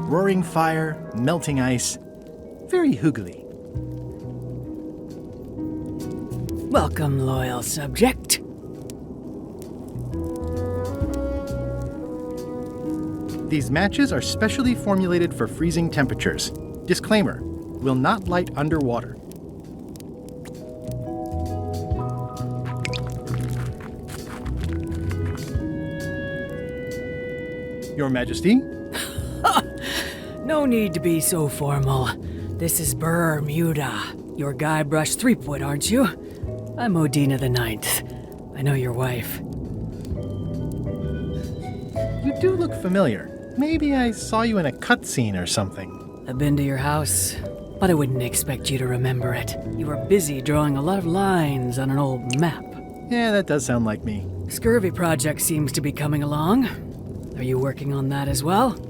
Roaring fire, melting ice. Very hoogly. Welcome, loyal subject. These matches are specially formulated for freezing temperatures. Disclaimer, will not light underwater. Your Majesty? No need to be so formal. This is Bermuda. You're Guybrush Threepwood, aren't you? I'm Odina the Ninth. I know your wife. You do look familiar. Maybe I saw you in a cutscene or something. I've been to your house, but I wouldn't expect you to remember it. You were busy drawing a lot of lines on an old map. Yeah, that does sound like me. Scurvy project seems to be coming along. Are you working on that as well?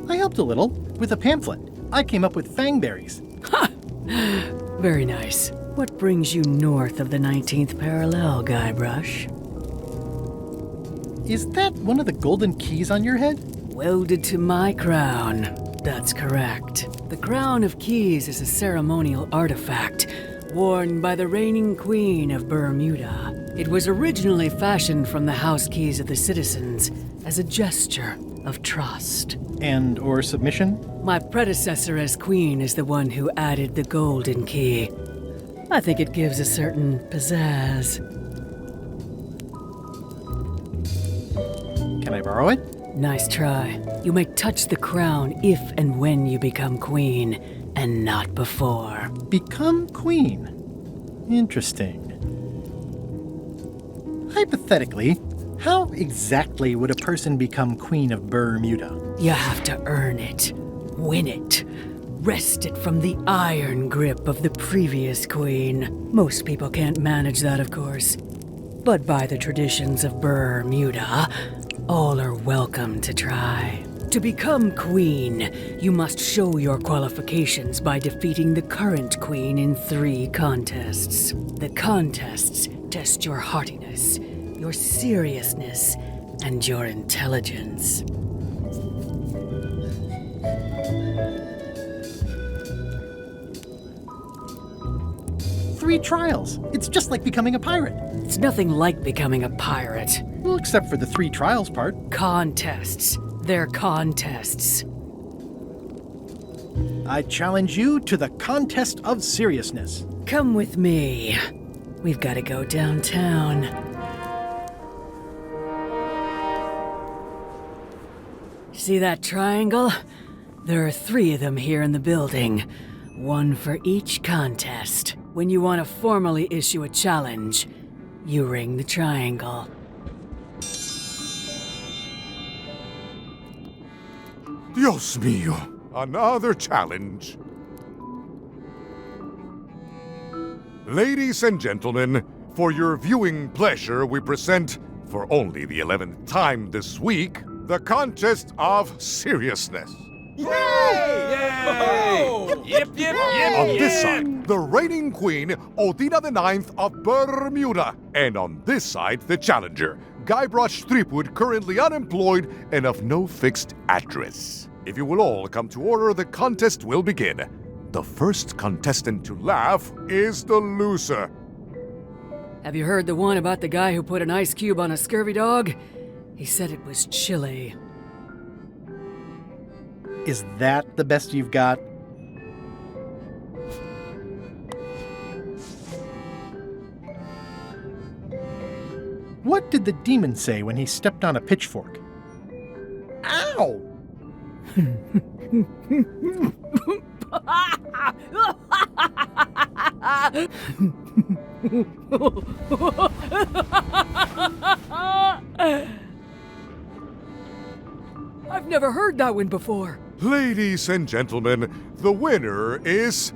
I helped a little with a pamphlet. I came up with fangberries. Ha! Very nice. What brings you north of the 19th parallel, Guybrush? Is that one of the golden keys on your head? Welded to my crown. That's correct. The Crown of Keys is a ceremonial artifact worn by the reigning queen of Bermuda. It was originally fashioned from the house keys of the citizens as a gesture of trust. And or submission? My predecessor as queen is the one who added the golden key. I think it gives a certain pizzazz. Can I borrow it? Nice try. You may touch the crown if and when you become queen, and not before. Become queen? Interesting. Hypothetically, how exactly would a person become queen of Bermuda? You have to earn it, win it, wrest it from the iron grip of the previous queen. Most people can't manage that, of course. But by the traditions of Bermuda, all are welcome to try. To become queen, you must show your qualifications by defeating the current queen in 3 contests. The contests test your heartiness, your seriousness, and your intelligence. Three trials. It's just like becoming a pirate. It's nothing like becoming a pirate. Well, except for the 3 trials part. Contests. They're contests. I challenge you to the contest of seriousness. Come with me. We've got to go downtown. See that triangle? There are 3 of them here in the building. 1 for each contest. When you want to formally issue a challenge, you ring the triangle. Dios mío, another challenge. Ladies and gentlemen, for your viewing pleasure, we present, for only the 11th time this week, the contest of seriousness. Yip, yip, yip, On this side, the reigning queen, Odina the Ninth of Bermuda. And on this side, the challenger, Guybrush Threepwood, currently unemployed and of no fixed address. If you will all come to order, the contest will begin. The first contestant to laugh is the loser. Have you heard the one about the guy who put an ice cube on a scurvy dog? He said it was chilly. Is that the best you've got? What did the demon say when he stepped on a pitchfork? Ow! I've never heard that one before. Ladies and gentlemen, the winner is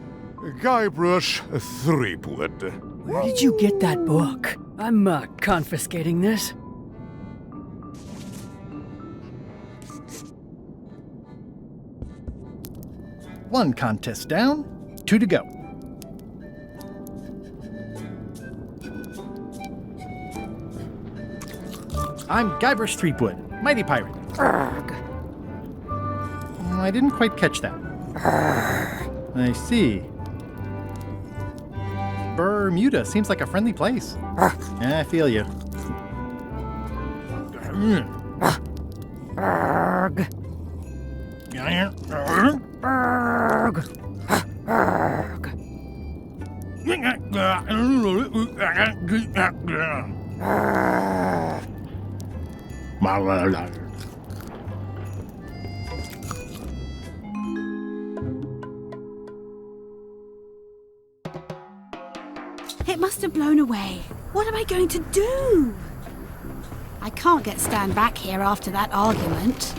Guybrush Threepwood. Where did you get that book? I'm confiscating this. One contest down, 2 to go. I'm Guybrush Threepwood, mighty pirate. I didn't quite catch that. I see. Bermuda seems like a friendly place. Yeah, I feel you. It must have blown away. What am I going to do? I can't get Stan back here after that argument.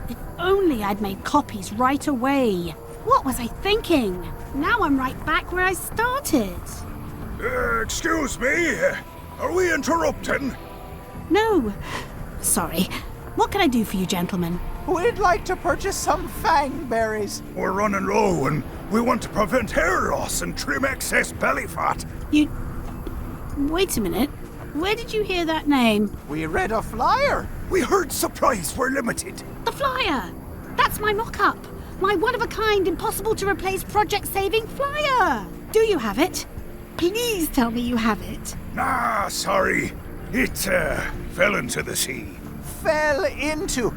If only I'd made copies right away. What was I thinking? Now I'm right back where I started. Excuse me? Are we interrupting? No. Sorry. What can I do for you, gentlemen? We'd like to purchase some fang berries. We're running low and we want to prevent hair loss and trim excess belly fat. Wait a minute. Where did you hear that name? We read a flyer. We heard supplies were limited. The flyer! That's my mock-up. My one-of-a-kind, impossible-to-replace project-saving flyer. Do you have it? Please tell me you have it. Nah, sorry. It fell into the sea. Fell into?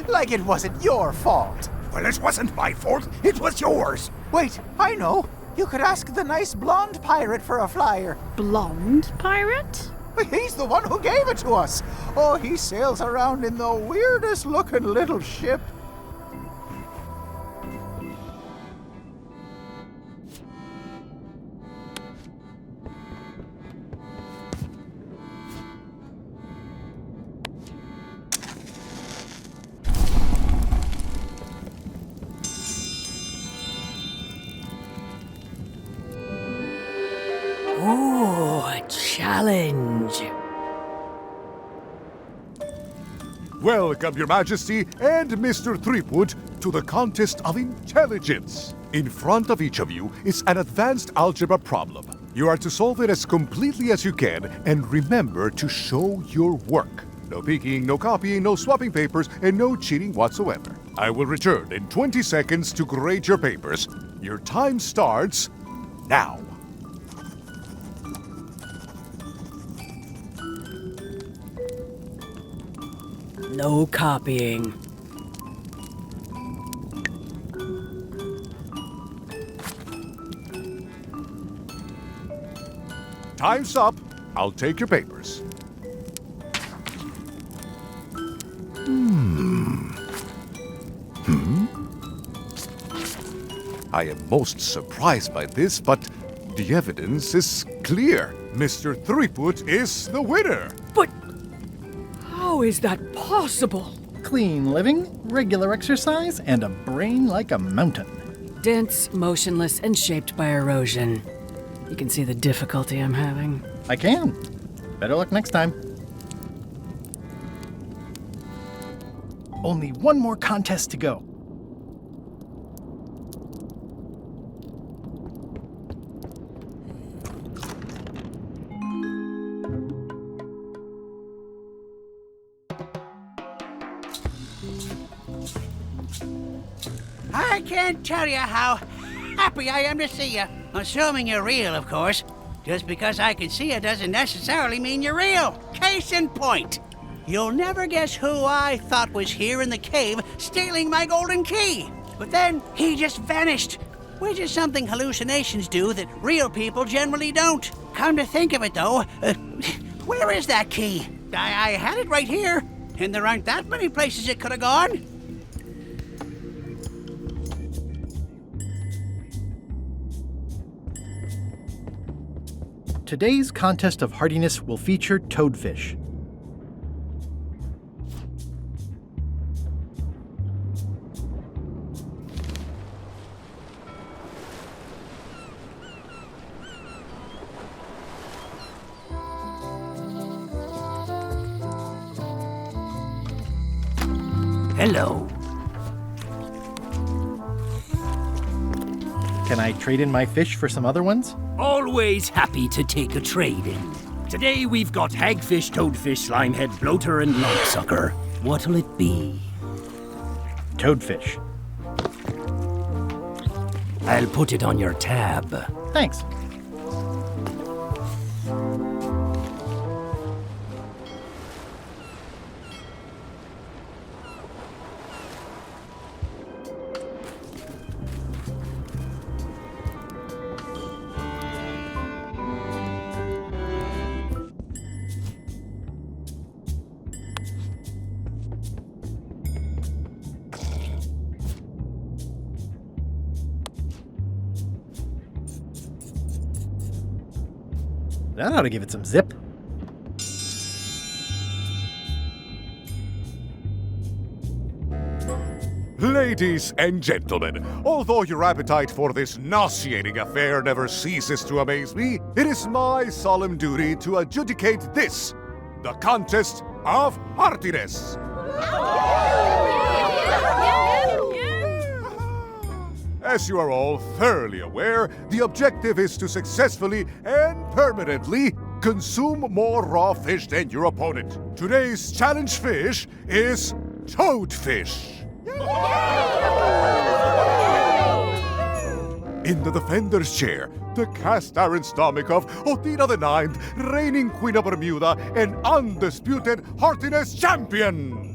Like it wasn't your fault. Well, it wasn't my fault. It was yours. Wait, I know. You could ask the nice blonde pirate for a flyer. Blonde pirate? He's the one who gave it to us. Oh, he sails around in the weirdest looking little ship. Oh, a challenge. Welcome, Your Majesty and Mr. Threepwood, to the Contest of Intelligence. In front of each of you is an advanced algebra problem. You are to solve it as completely as you can, and remember to show your work. No peeking, no copying, no swapping papers, and no cheating whatsoever. I will return in 20 seconds to grade your papers. Your time starts now. No copying. Time's up. I'll take your papers. I am most surprised by this, but the evidence is clear. Mr. Threepwood is the winner. But how is that possible? Clean living, regular exercise, and a brain like a mountain. Dense, motionless, and shaped by erosion. You can see the difficulty I'm having. I can. Better luck next time. Only one more contest to go. I can't tell you how happy I am to see you. Assuming you're real, of course. Just because I can see you doesn't necessarily mean you're real. Case in point. You'll never guess who I thought was here in the cave stealing my golden key. But then he just vanished, which is something hallucinations do that real people generally don't. Come to think of it, though, where is that key? I had it right here. And there aren't that many places it could have gone. Today's contest of hardiness will feature toadfish. Hello. Can I trade in my fish for some other ones? Always happy to take a trade in. Today we've got hagfish, toadfish, limehead, bloater, and lumpsucker. What'll it be? Toadfish. I'll put it on your tab. Thanks. That ought to give it some zip. Ladies and gentlemen, although your appetite for this nauseating affair never ceases to amaze me, it is my solemn duty to adjudicate this, the contest of heartiness. As you are all thoroughly aware, the objective is to successfully and permanently consume more raw fish than your opponent. Today's challenge fish is toadfish. In the defender's chair, the cast iron stomach of Otina the Ninth, reigning Queen of Bermuda and undisputed heartiness champion.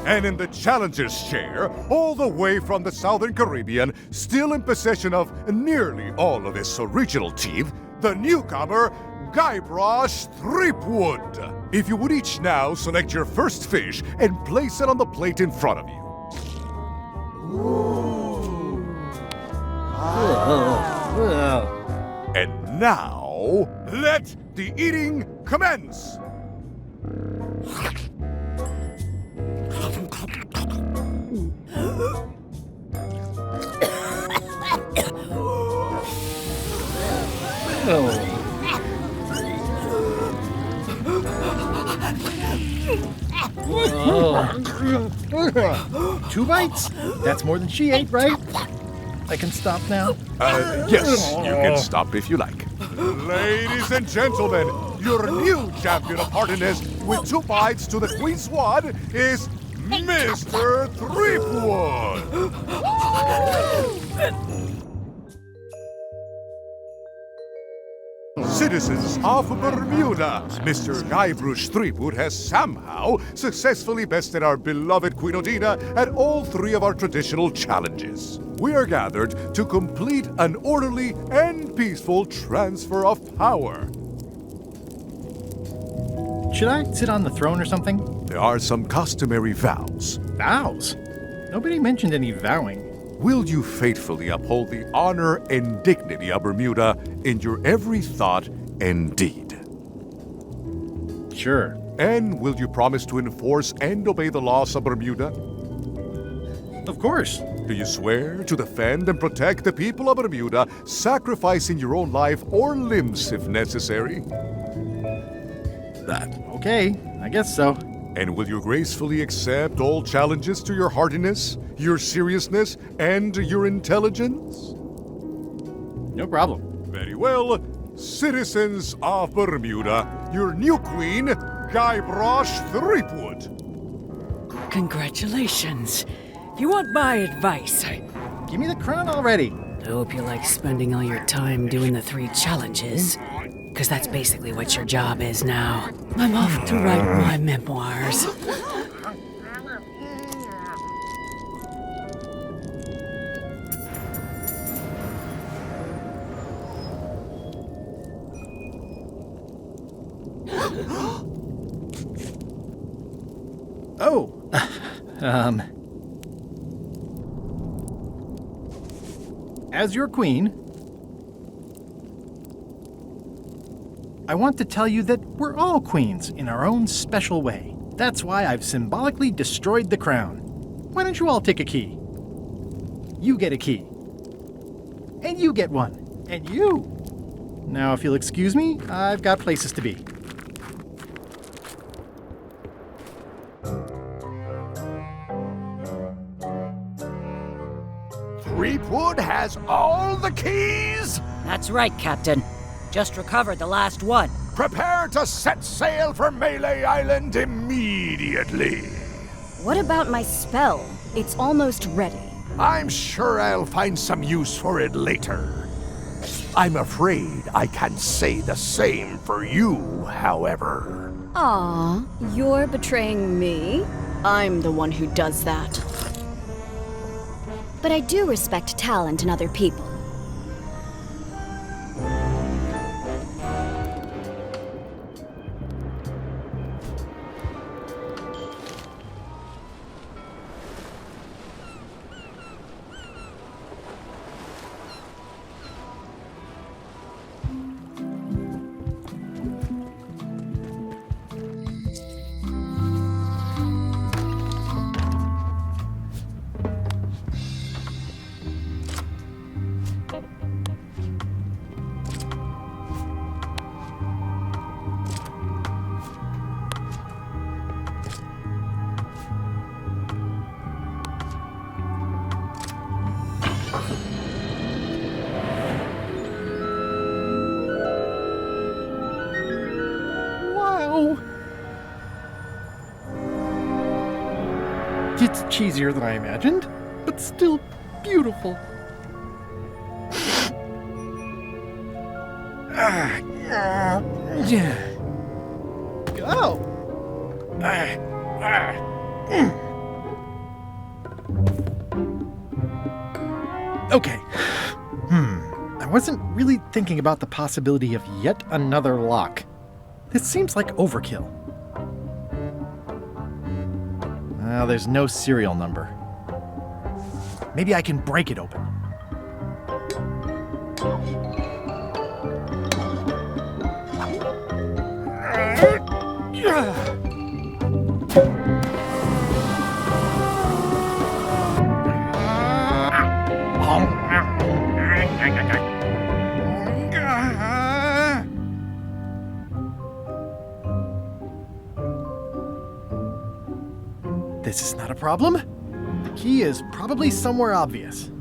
And in the challenger's chair, all the way from the Southern Caribbean, still in possession of nearly all of his original teeth, the newcomer, Guybrush Threepwood. If you would each now select your first fish and place it on the plate in front of you. And now, let the eating commence. Oh. 2 bites? That's more than she ate, right? I can stop now? Yes, you can stop if you like. Ladies and gentlemen, your new champion of heartiness with 2 bites to the Queen's one is Mr. Threepwood. Citizens of Bermuda, Mr. Guybrush Threepwood has somehow successfully bested our beloved Queen Otina at all 3 of our traditional challenges. We are gathered to complete an orderly and peaceful transfer of power. Should I sit on the throne or something? There are some customary vows. Vows? Nobody mentioned any vowing. Will you faithfully uphold the honor and dignity of Bermuda in your every thought and deed? Sure. And will you promise to enforce and obey the laws of Bermuda? Of course. Do you swear to defend and protect the people of Bermuda, sacrificing your own life or limbs if necessary? Okay, I guess so. And will you gracefully accept all challenges to your heartiness, your seriousness, and your intelligence? No problem. Very well. Citizens of Bermuda, your new queen, Guybrush Threepwood. Congratulations. If you want my advice, Give me the crown already. I hope you like spending all your time doing the 3 challenges. Because that's basically what your job is now. I'm off to write my memoirs. Oh, as your queen, I want to tell you that we're all queens in our own special way. That's why I've symbolically destroyed the crown. Why don't you all take a key? You get a key. And you get one. And you. Now, if you'll excuse me, I've got places to be. Threepwood has all the keys? That's right, Captain. Just recovered the last one. Prepare to set sail for Melee Island immediately. What about my spell? It's almost ready. I'm sure I'll find some use for it later. I'm afraid I can't say the same for you, however. Aw, you're betraying me? I'm the one who does that. But I do respect talent in other people. It's cheesier than I imagined, but still beautiful. Okay. I wasn't really thinking about the possibility of yet another lock. This seems like overkill. Well, there's no serial number. Maybe I can break it open. This is not a problem. The key is probably somewhere obvious.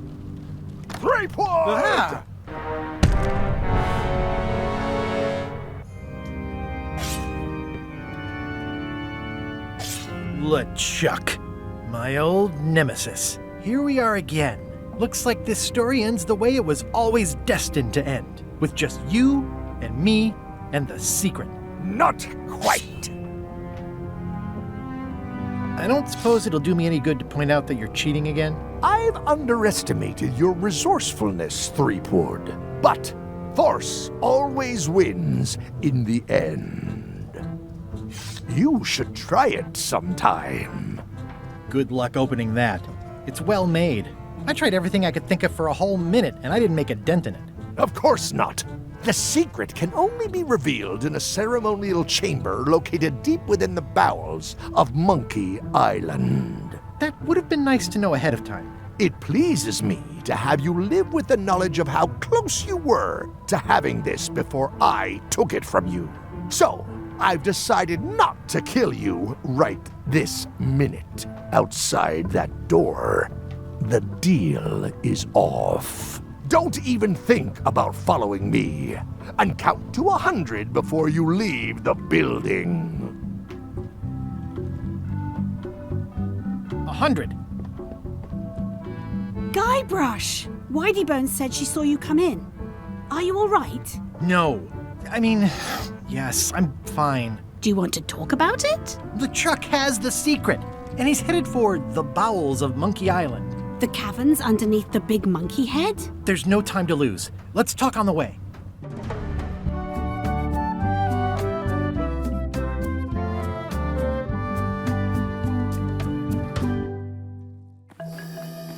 Threepwood! Ah! LeChuck, my old nemesis. Here we are again. Looks like this story ends the way it was always destined to end, with just you and me and the secret. Not quite. I don't suppose it'll do me any good to point out that you're cheating again? I've underestimated your resourcefulness, Threepwood. But force always wins in the end. You should try it sometime. Good luck opening that. It's well made. I tried everything I could think of for a whole minute, and I didn't make a dent in it. Of course not. The secret can only be revealed in a ceremonial chamber located deep within the bowels of Monkey Island. That would have been nice to know ahead of time. It pleases me to have you live with the knowledge of how close you were to having this before I took it from you. So, I've decided not to kill you right this minute. Outside that door, the deal is off. Don't even think about following me, and count to 100 before you leave the building. 100. Guybrush! Whiteybones said she saw you come in. Are you all right? No. I mean, yes, I'm fine. Do you want to talk about it? LeChuck has the secret, and he's headed for the bowels of Monkey Island. The caverns underneath the big monkey head? There's no time to lose. Let's talk on the way.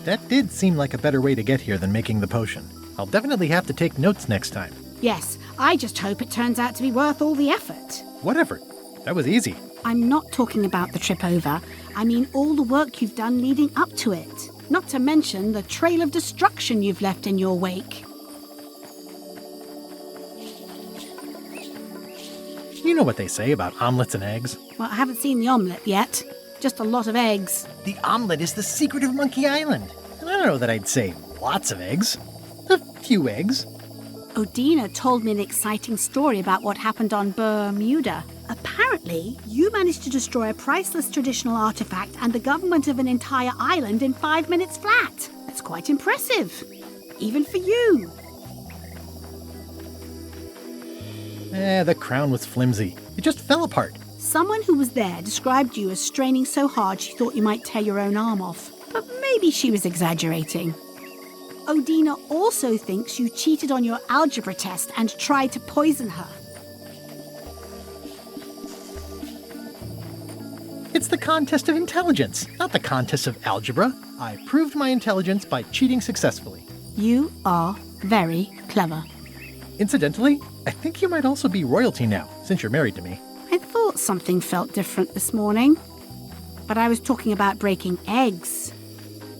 That did seem like a better way to get here than making the potion. I'll definitely have to take notes next time. Yes, I just hope it turns out to be worth all the effort. Whatever. That was easy. I'm not talking about the trip over. I mean all the work you've done leading up to it. Not to mention the trail of destruction you've left in your wake. You know what they say about omelets and eggs. Well, I haven't seen the omelette yet. Just a lot of eggs. The omelet is the secret of Monkey Island. And I don't know that I'd say lots of eggs. A few eggs. Odina told me an exciting story about what happened on Bermuda. Apparently, you managed to destroy a priceless traditional artifact and the government of an entire island in 5 minutes flat. That's quite impressive. Even for you. The crown was flimsy. It just fell apart. Someone who was there described you as straining so hard she thought you might tear your own arm off. But maybe she was exaggerating. Odina also thinks you cheated on your algebra test and tried to poison her. It's the contest of intelligence, not the contest of algebra. I proved my intelligence by cheating successfully. You are very clever. Incidentally, I think you might also be royalty now, since you're married to me. I thought something felt different this morning. But I was talking about breaking eggs.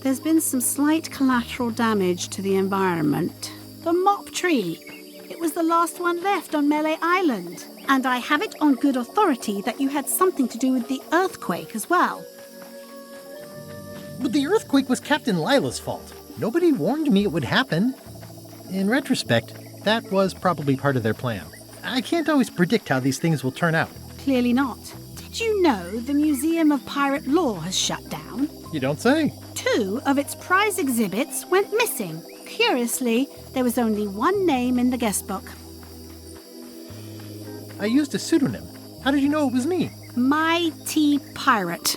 There's been some slight collateral damage to the environment. The mop tree. It was the last one left on Melee Island. And I have it on good authority that you had something to do with the earthquake as well. But the earthquake was Captain Lila's fault. Nobody warned me it would happen. In retrospect, that was probably part of their plan. I can't always predict how these things will turn out. Clearly not. Did you know the Museum of Pirate Lore has shut down? You don't say. 2 of its prize exhibits went missing. Curiously, there was only one name in the guest book. I used a pseudonym. How did you know it was me? Mighty Pirate.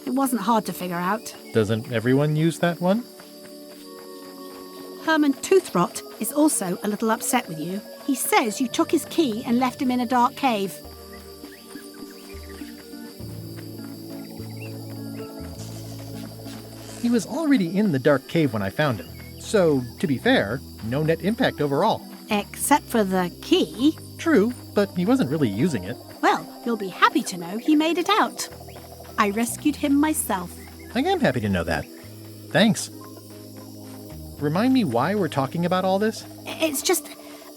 It wasn't hard to figure out. Doesn't everyone use that one? Herman Toothrot is also a little upset with you. He says you took his key and left him in a dark cave. He was already in the dark cave when I found him. So, to be fair, no net impact overall. Except for the key. True, but he wasn't really using it. Well, you'll be happy to know he made it out. I rescued him myself. I am happy to know that. Thanks. Remind me why we're talking about all this? It's just,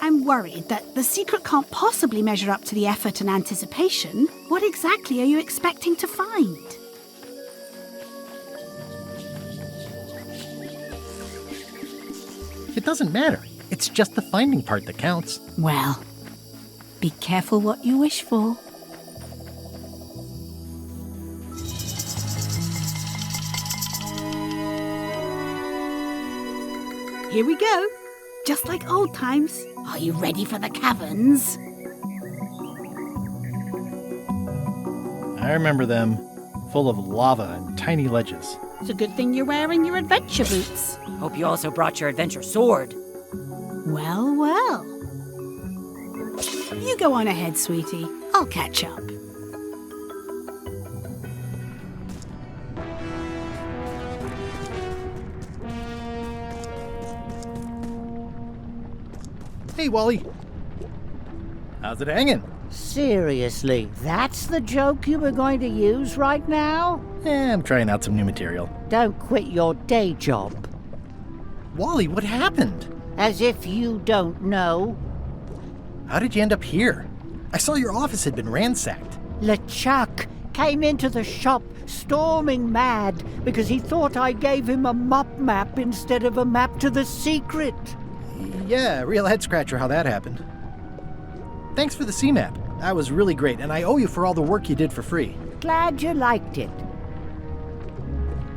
I'm worried that the secret can't possibly measure up to the effort and anticipation. What exactly are you expecting to find? It doesn't matter. It's just the finding part that counts. Well, be careful what you wish for. Here we go. Just like old times. Are you ready for the caverns? I remember them. Full of lava and tiny ledges. It's a good thing you're wearing your adventure boots. Hope you also brought your adventure sword. Well, well. You go on ahead, sweetie. I'll catch up. Hey, Wally. How's it hanging? Seriously, that's the joke you were going to use right now? I'm trying out some new material. Don't quit your day job. Wally, what happened? As if you don't know. How did you end up here? I saw your office had been ransacked. LeChuck came into the shop storming mad because he thought I gave him a mop map instead of a map to the secret. Yeah, real head scratcher how that happened. Thanks for the C-map. That was really great, and I owe you for all the work you did for free. Glad you liked it.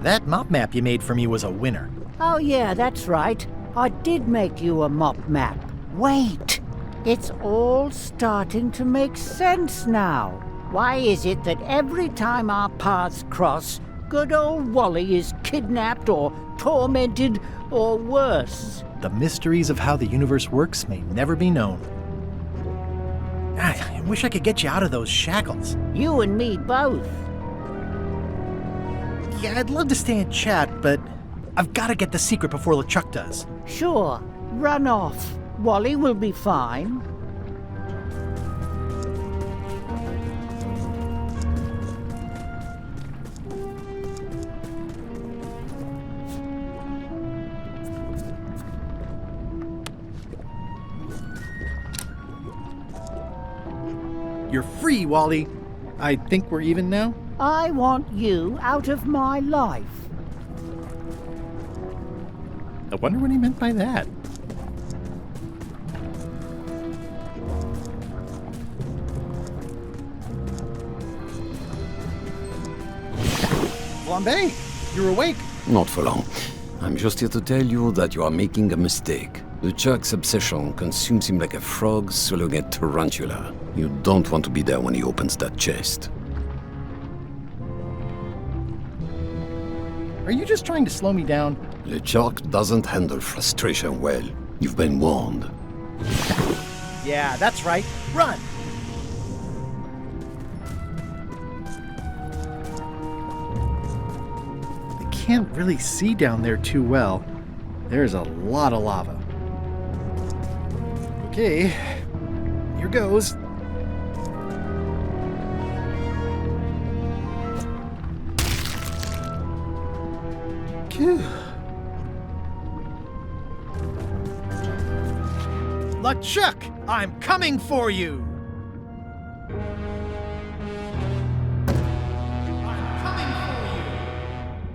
That mop map you made for me was a winner. Oh yeah, that's right. I did make you a mop map. Wait, it's all starting to make sense now. Why is it that every time our paths cross, good old Wally is kidnapped or tormented or worse? The mysteries of how the universe works may never be known. I wish I could get you out of those shackles. You and me both. Yeah, I'd love to stay and chat, but I've got to get the secret before LeChuck does. Sure, run off. Wally will be fine. You're free, Wally. I think we're even now. I want you out of my life. I wonder what he meant by that. Flambe, you're awake. Not for long. I'm just here to tell you that you are making a mistake. LeChuck's obsession consumes him like a frog swallowing a tarantula. You don't want to be there when he opens that chest. Are you just trying to slow me down? LeChuck doesn't handle frustration well. You've been warned. Yeah, that's right. Run! I can't really see down there too well. There's a lot of lava. Okay, here goes. LeChuck, I'm coming for you!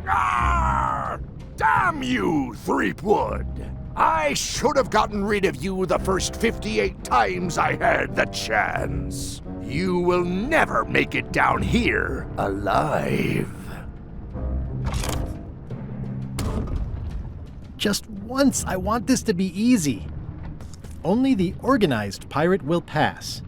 Ah! Damn you, Threepwood! I should have gotten rid of you the first 58 times I had the chance. You will never make it down here alive. Just once, I want this to be easy. Only the organized pirate will pass.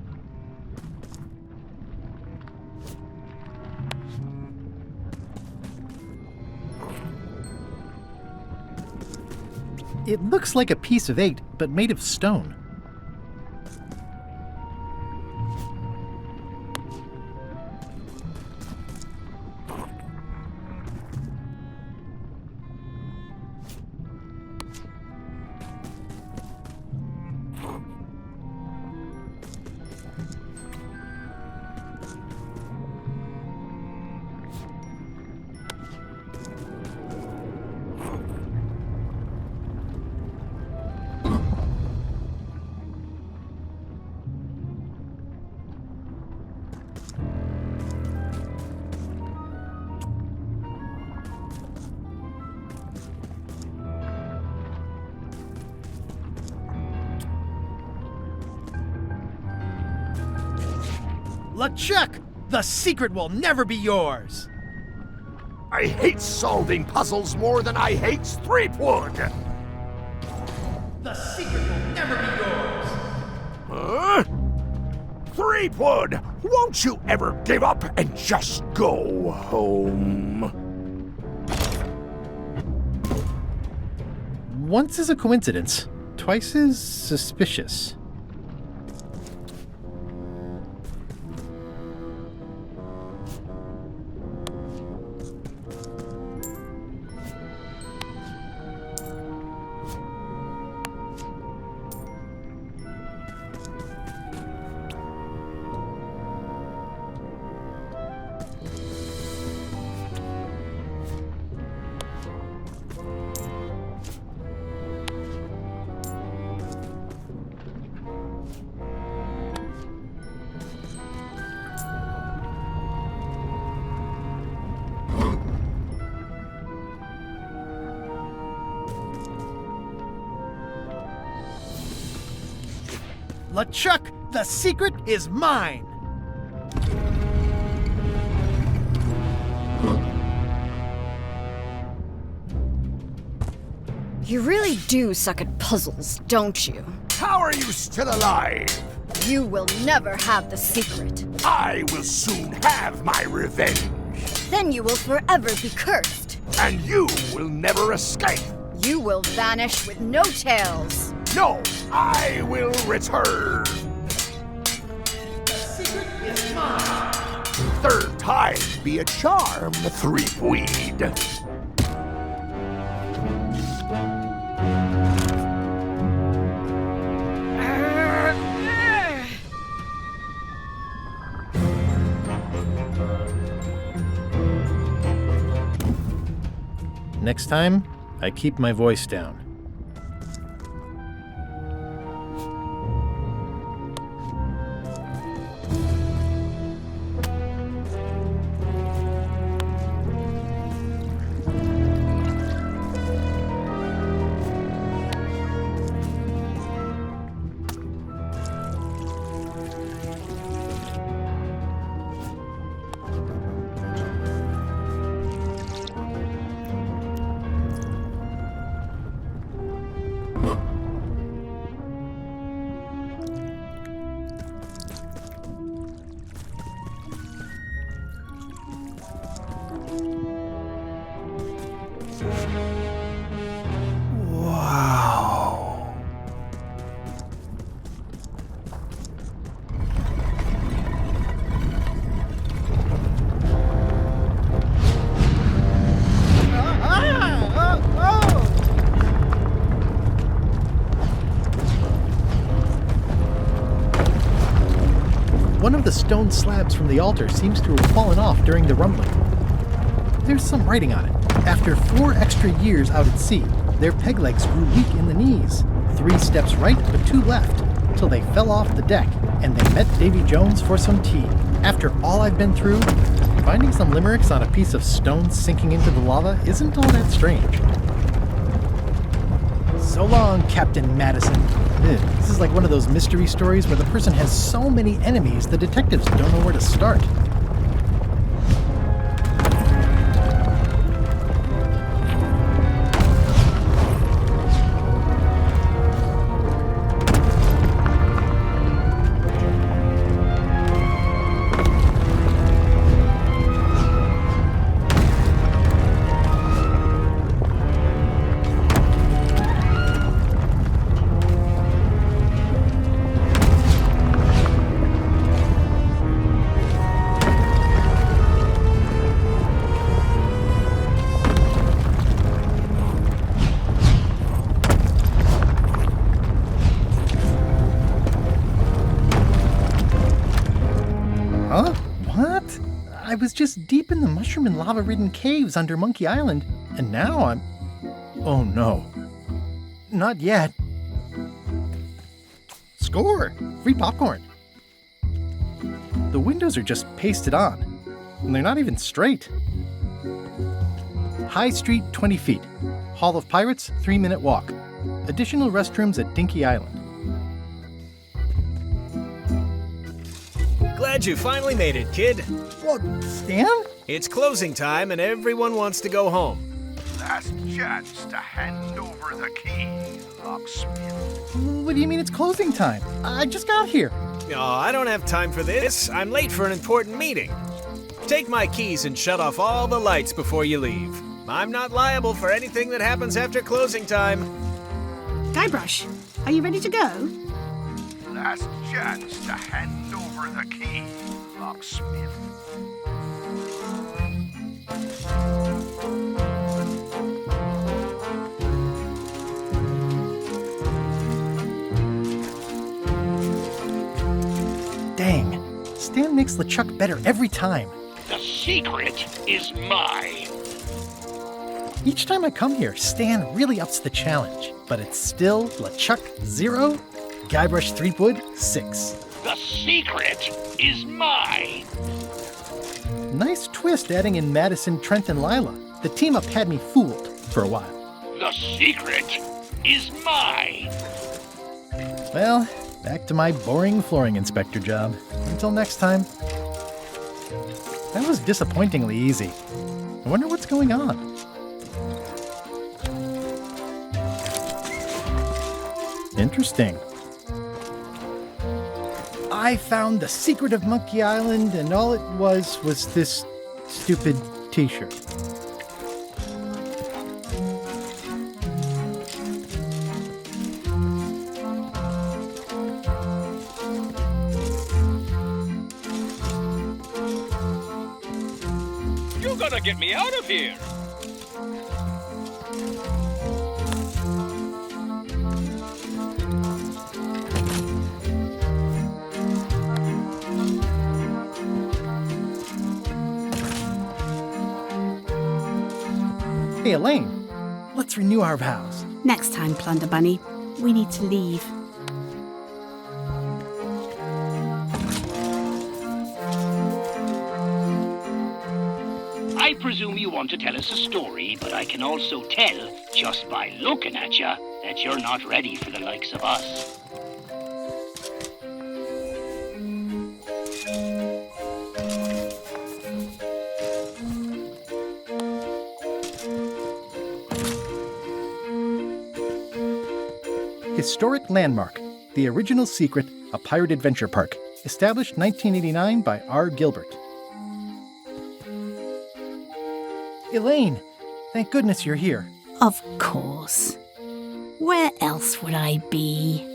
It looks like a piece of 8, but made of stone. LeChuck, the secret will never be yours! I hate solving puzzles more than I hate Threepwood! The secret will never be yours! Huh? Threepwood, won't you ever give up and just go home? Once is a coincidence, twice is suspicious. LeChuck, the secret is mine! You really do suck at puzzles, don't you? How are you still alive? You will never have the secret. I will soon have my revenge. Then you will forever be cursed. And you will never escape. You will vanish with no tails. No, I will return. The secret is mine! Third time be a charm, Threepweed. Next time, I keep my voice down. Wow. One of the stone slabs from the altar seems to have fallen off during the rumbling. There's some writing on it. After 4 extra years out at sea, their peg legs grew weak in the knees. 3 steps right, but 2 left, till they fell off the deck, and they met Davy Jones for some tea. After all I've been through, finding some limericks on a piece of stone sinking into the lava isn't all that strange. So long, Captain Madison. This is like one of those mystery stories where the person has so many enemies the detectives don't know where to start. Huh? What? I was just deep in the mushroom and lava-ridden caves under Monkey Island, and now I'm... Oh no. Not yet. Score! Free popcorn. The windows are just pasted on, and they're not even straight. High Street, 20 feet. Hall of Pirates, 3-minute walk. Additional restrooms at Dinky Island. Glad you finally made it, kid. What, Stan? It's closing time and everyone wants to go home. Last chance to hand over the key, locksmith. What do you mean it's closing time? I just got here. Oh, I don't have time for this. I'm late for an important meeting. Take my keys and shut off all the lights before you leave. I'm not liable for anything that happens after closing time. Guybrush, are you ready to go? Last chance to hand over the key, locksmith. Dang, Stan makes LeChuck better every time. The secret is mine. Each time I come here, Stan really ups the challenge, but it's still LeChuck 0, Guybrush Threepwood 6. The secret is mine. Nice twist adding in Madison, Trent, and Lila. The team-up had me fooled for a while. The secret is mine. Well, back to my boring flooring inspector job. Until next time. That was disappointingly easy. I wonder what's going on. Interesting. I found the secret of Monkey Island, and all it was this stupid t-shirt. You're gonna get me out of here! Hey, Elaine, let's renew our vows. Next time, Plunder Bunny, we need to leave. I presume you want to tell us a story, but I can also tell, just by looking at you, that you're not ready for the likes of us. Historic Landmark, The Original Secret, a Pirate Adventure Park. Established 1989 by R. Gilbert. Elaine, thank goodness you're here. Of course. Where else would I be?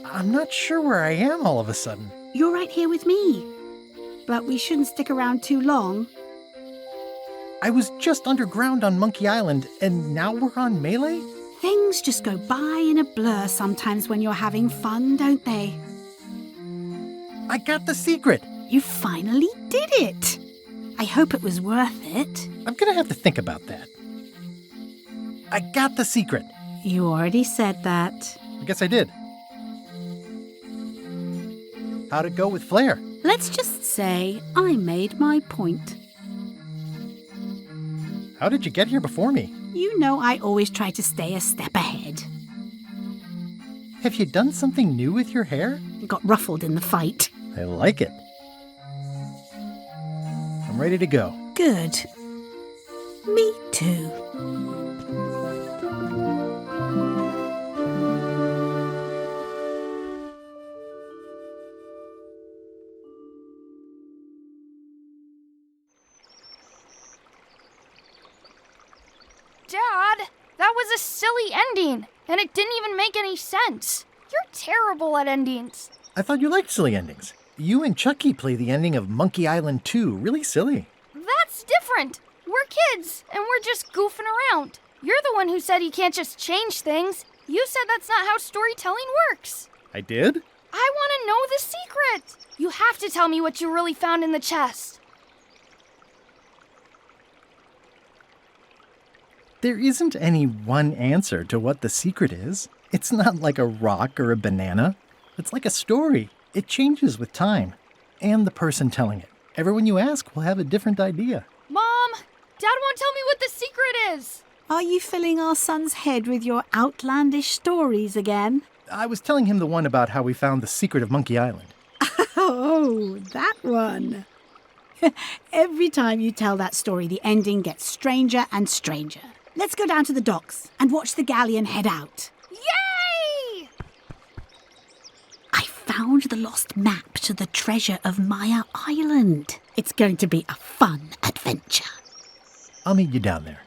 I'm not sure where I am all of a sudden. You're right here with me. But we shouldn't stick around too long. I was just underground on Monkey Island, and now we're on Melee? Things just go by in a blur sometimes when you're having fun, don't they? I got the secret! You finally did it! I hope it was worth it. I'm gonna have to think about that. I got the secret! You already said that. I guess I did. How'd it go with Flair? Let's just say I made my point. How did you get here before me? You know I always try to stay a step ahead. Have you done something new with your hair? It got ruffled in the fight. I like it. I'm ready to go. Good. Me too. Dad, that was a silly ending, and it didn't even make any sense. You're terrible at endings. I thought you liked silly endings. You and Chucky play the ending of Monkey Island 2 really silly. That's different. We're kids, and we're just goofing around. You're the one who said you can't just change things. You said that's not how storytelling works. I did? I want to know the secret. You have to tell me what you really found in the chest. There isn't any one answer to what the secret is. It's not like a rock or a banana. It's like a story. It changes with time and the person telling it. Everyone you ask will have a different idea. Mom, Dad won't tell me what the secret is. Are you filling our son's head with your outlandish stories again? I was telling him the one about how we found the secret of Monkey Island. Oh, that one. Every time you tell that story, the ending gets stranger and stranger. Let's go down to the docks and watch the galleon head out. Yay! I found the lost map to the treasure of Maya Island. It's going to be a fun adventure. I'll meet you down there.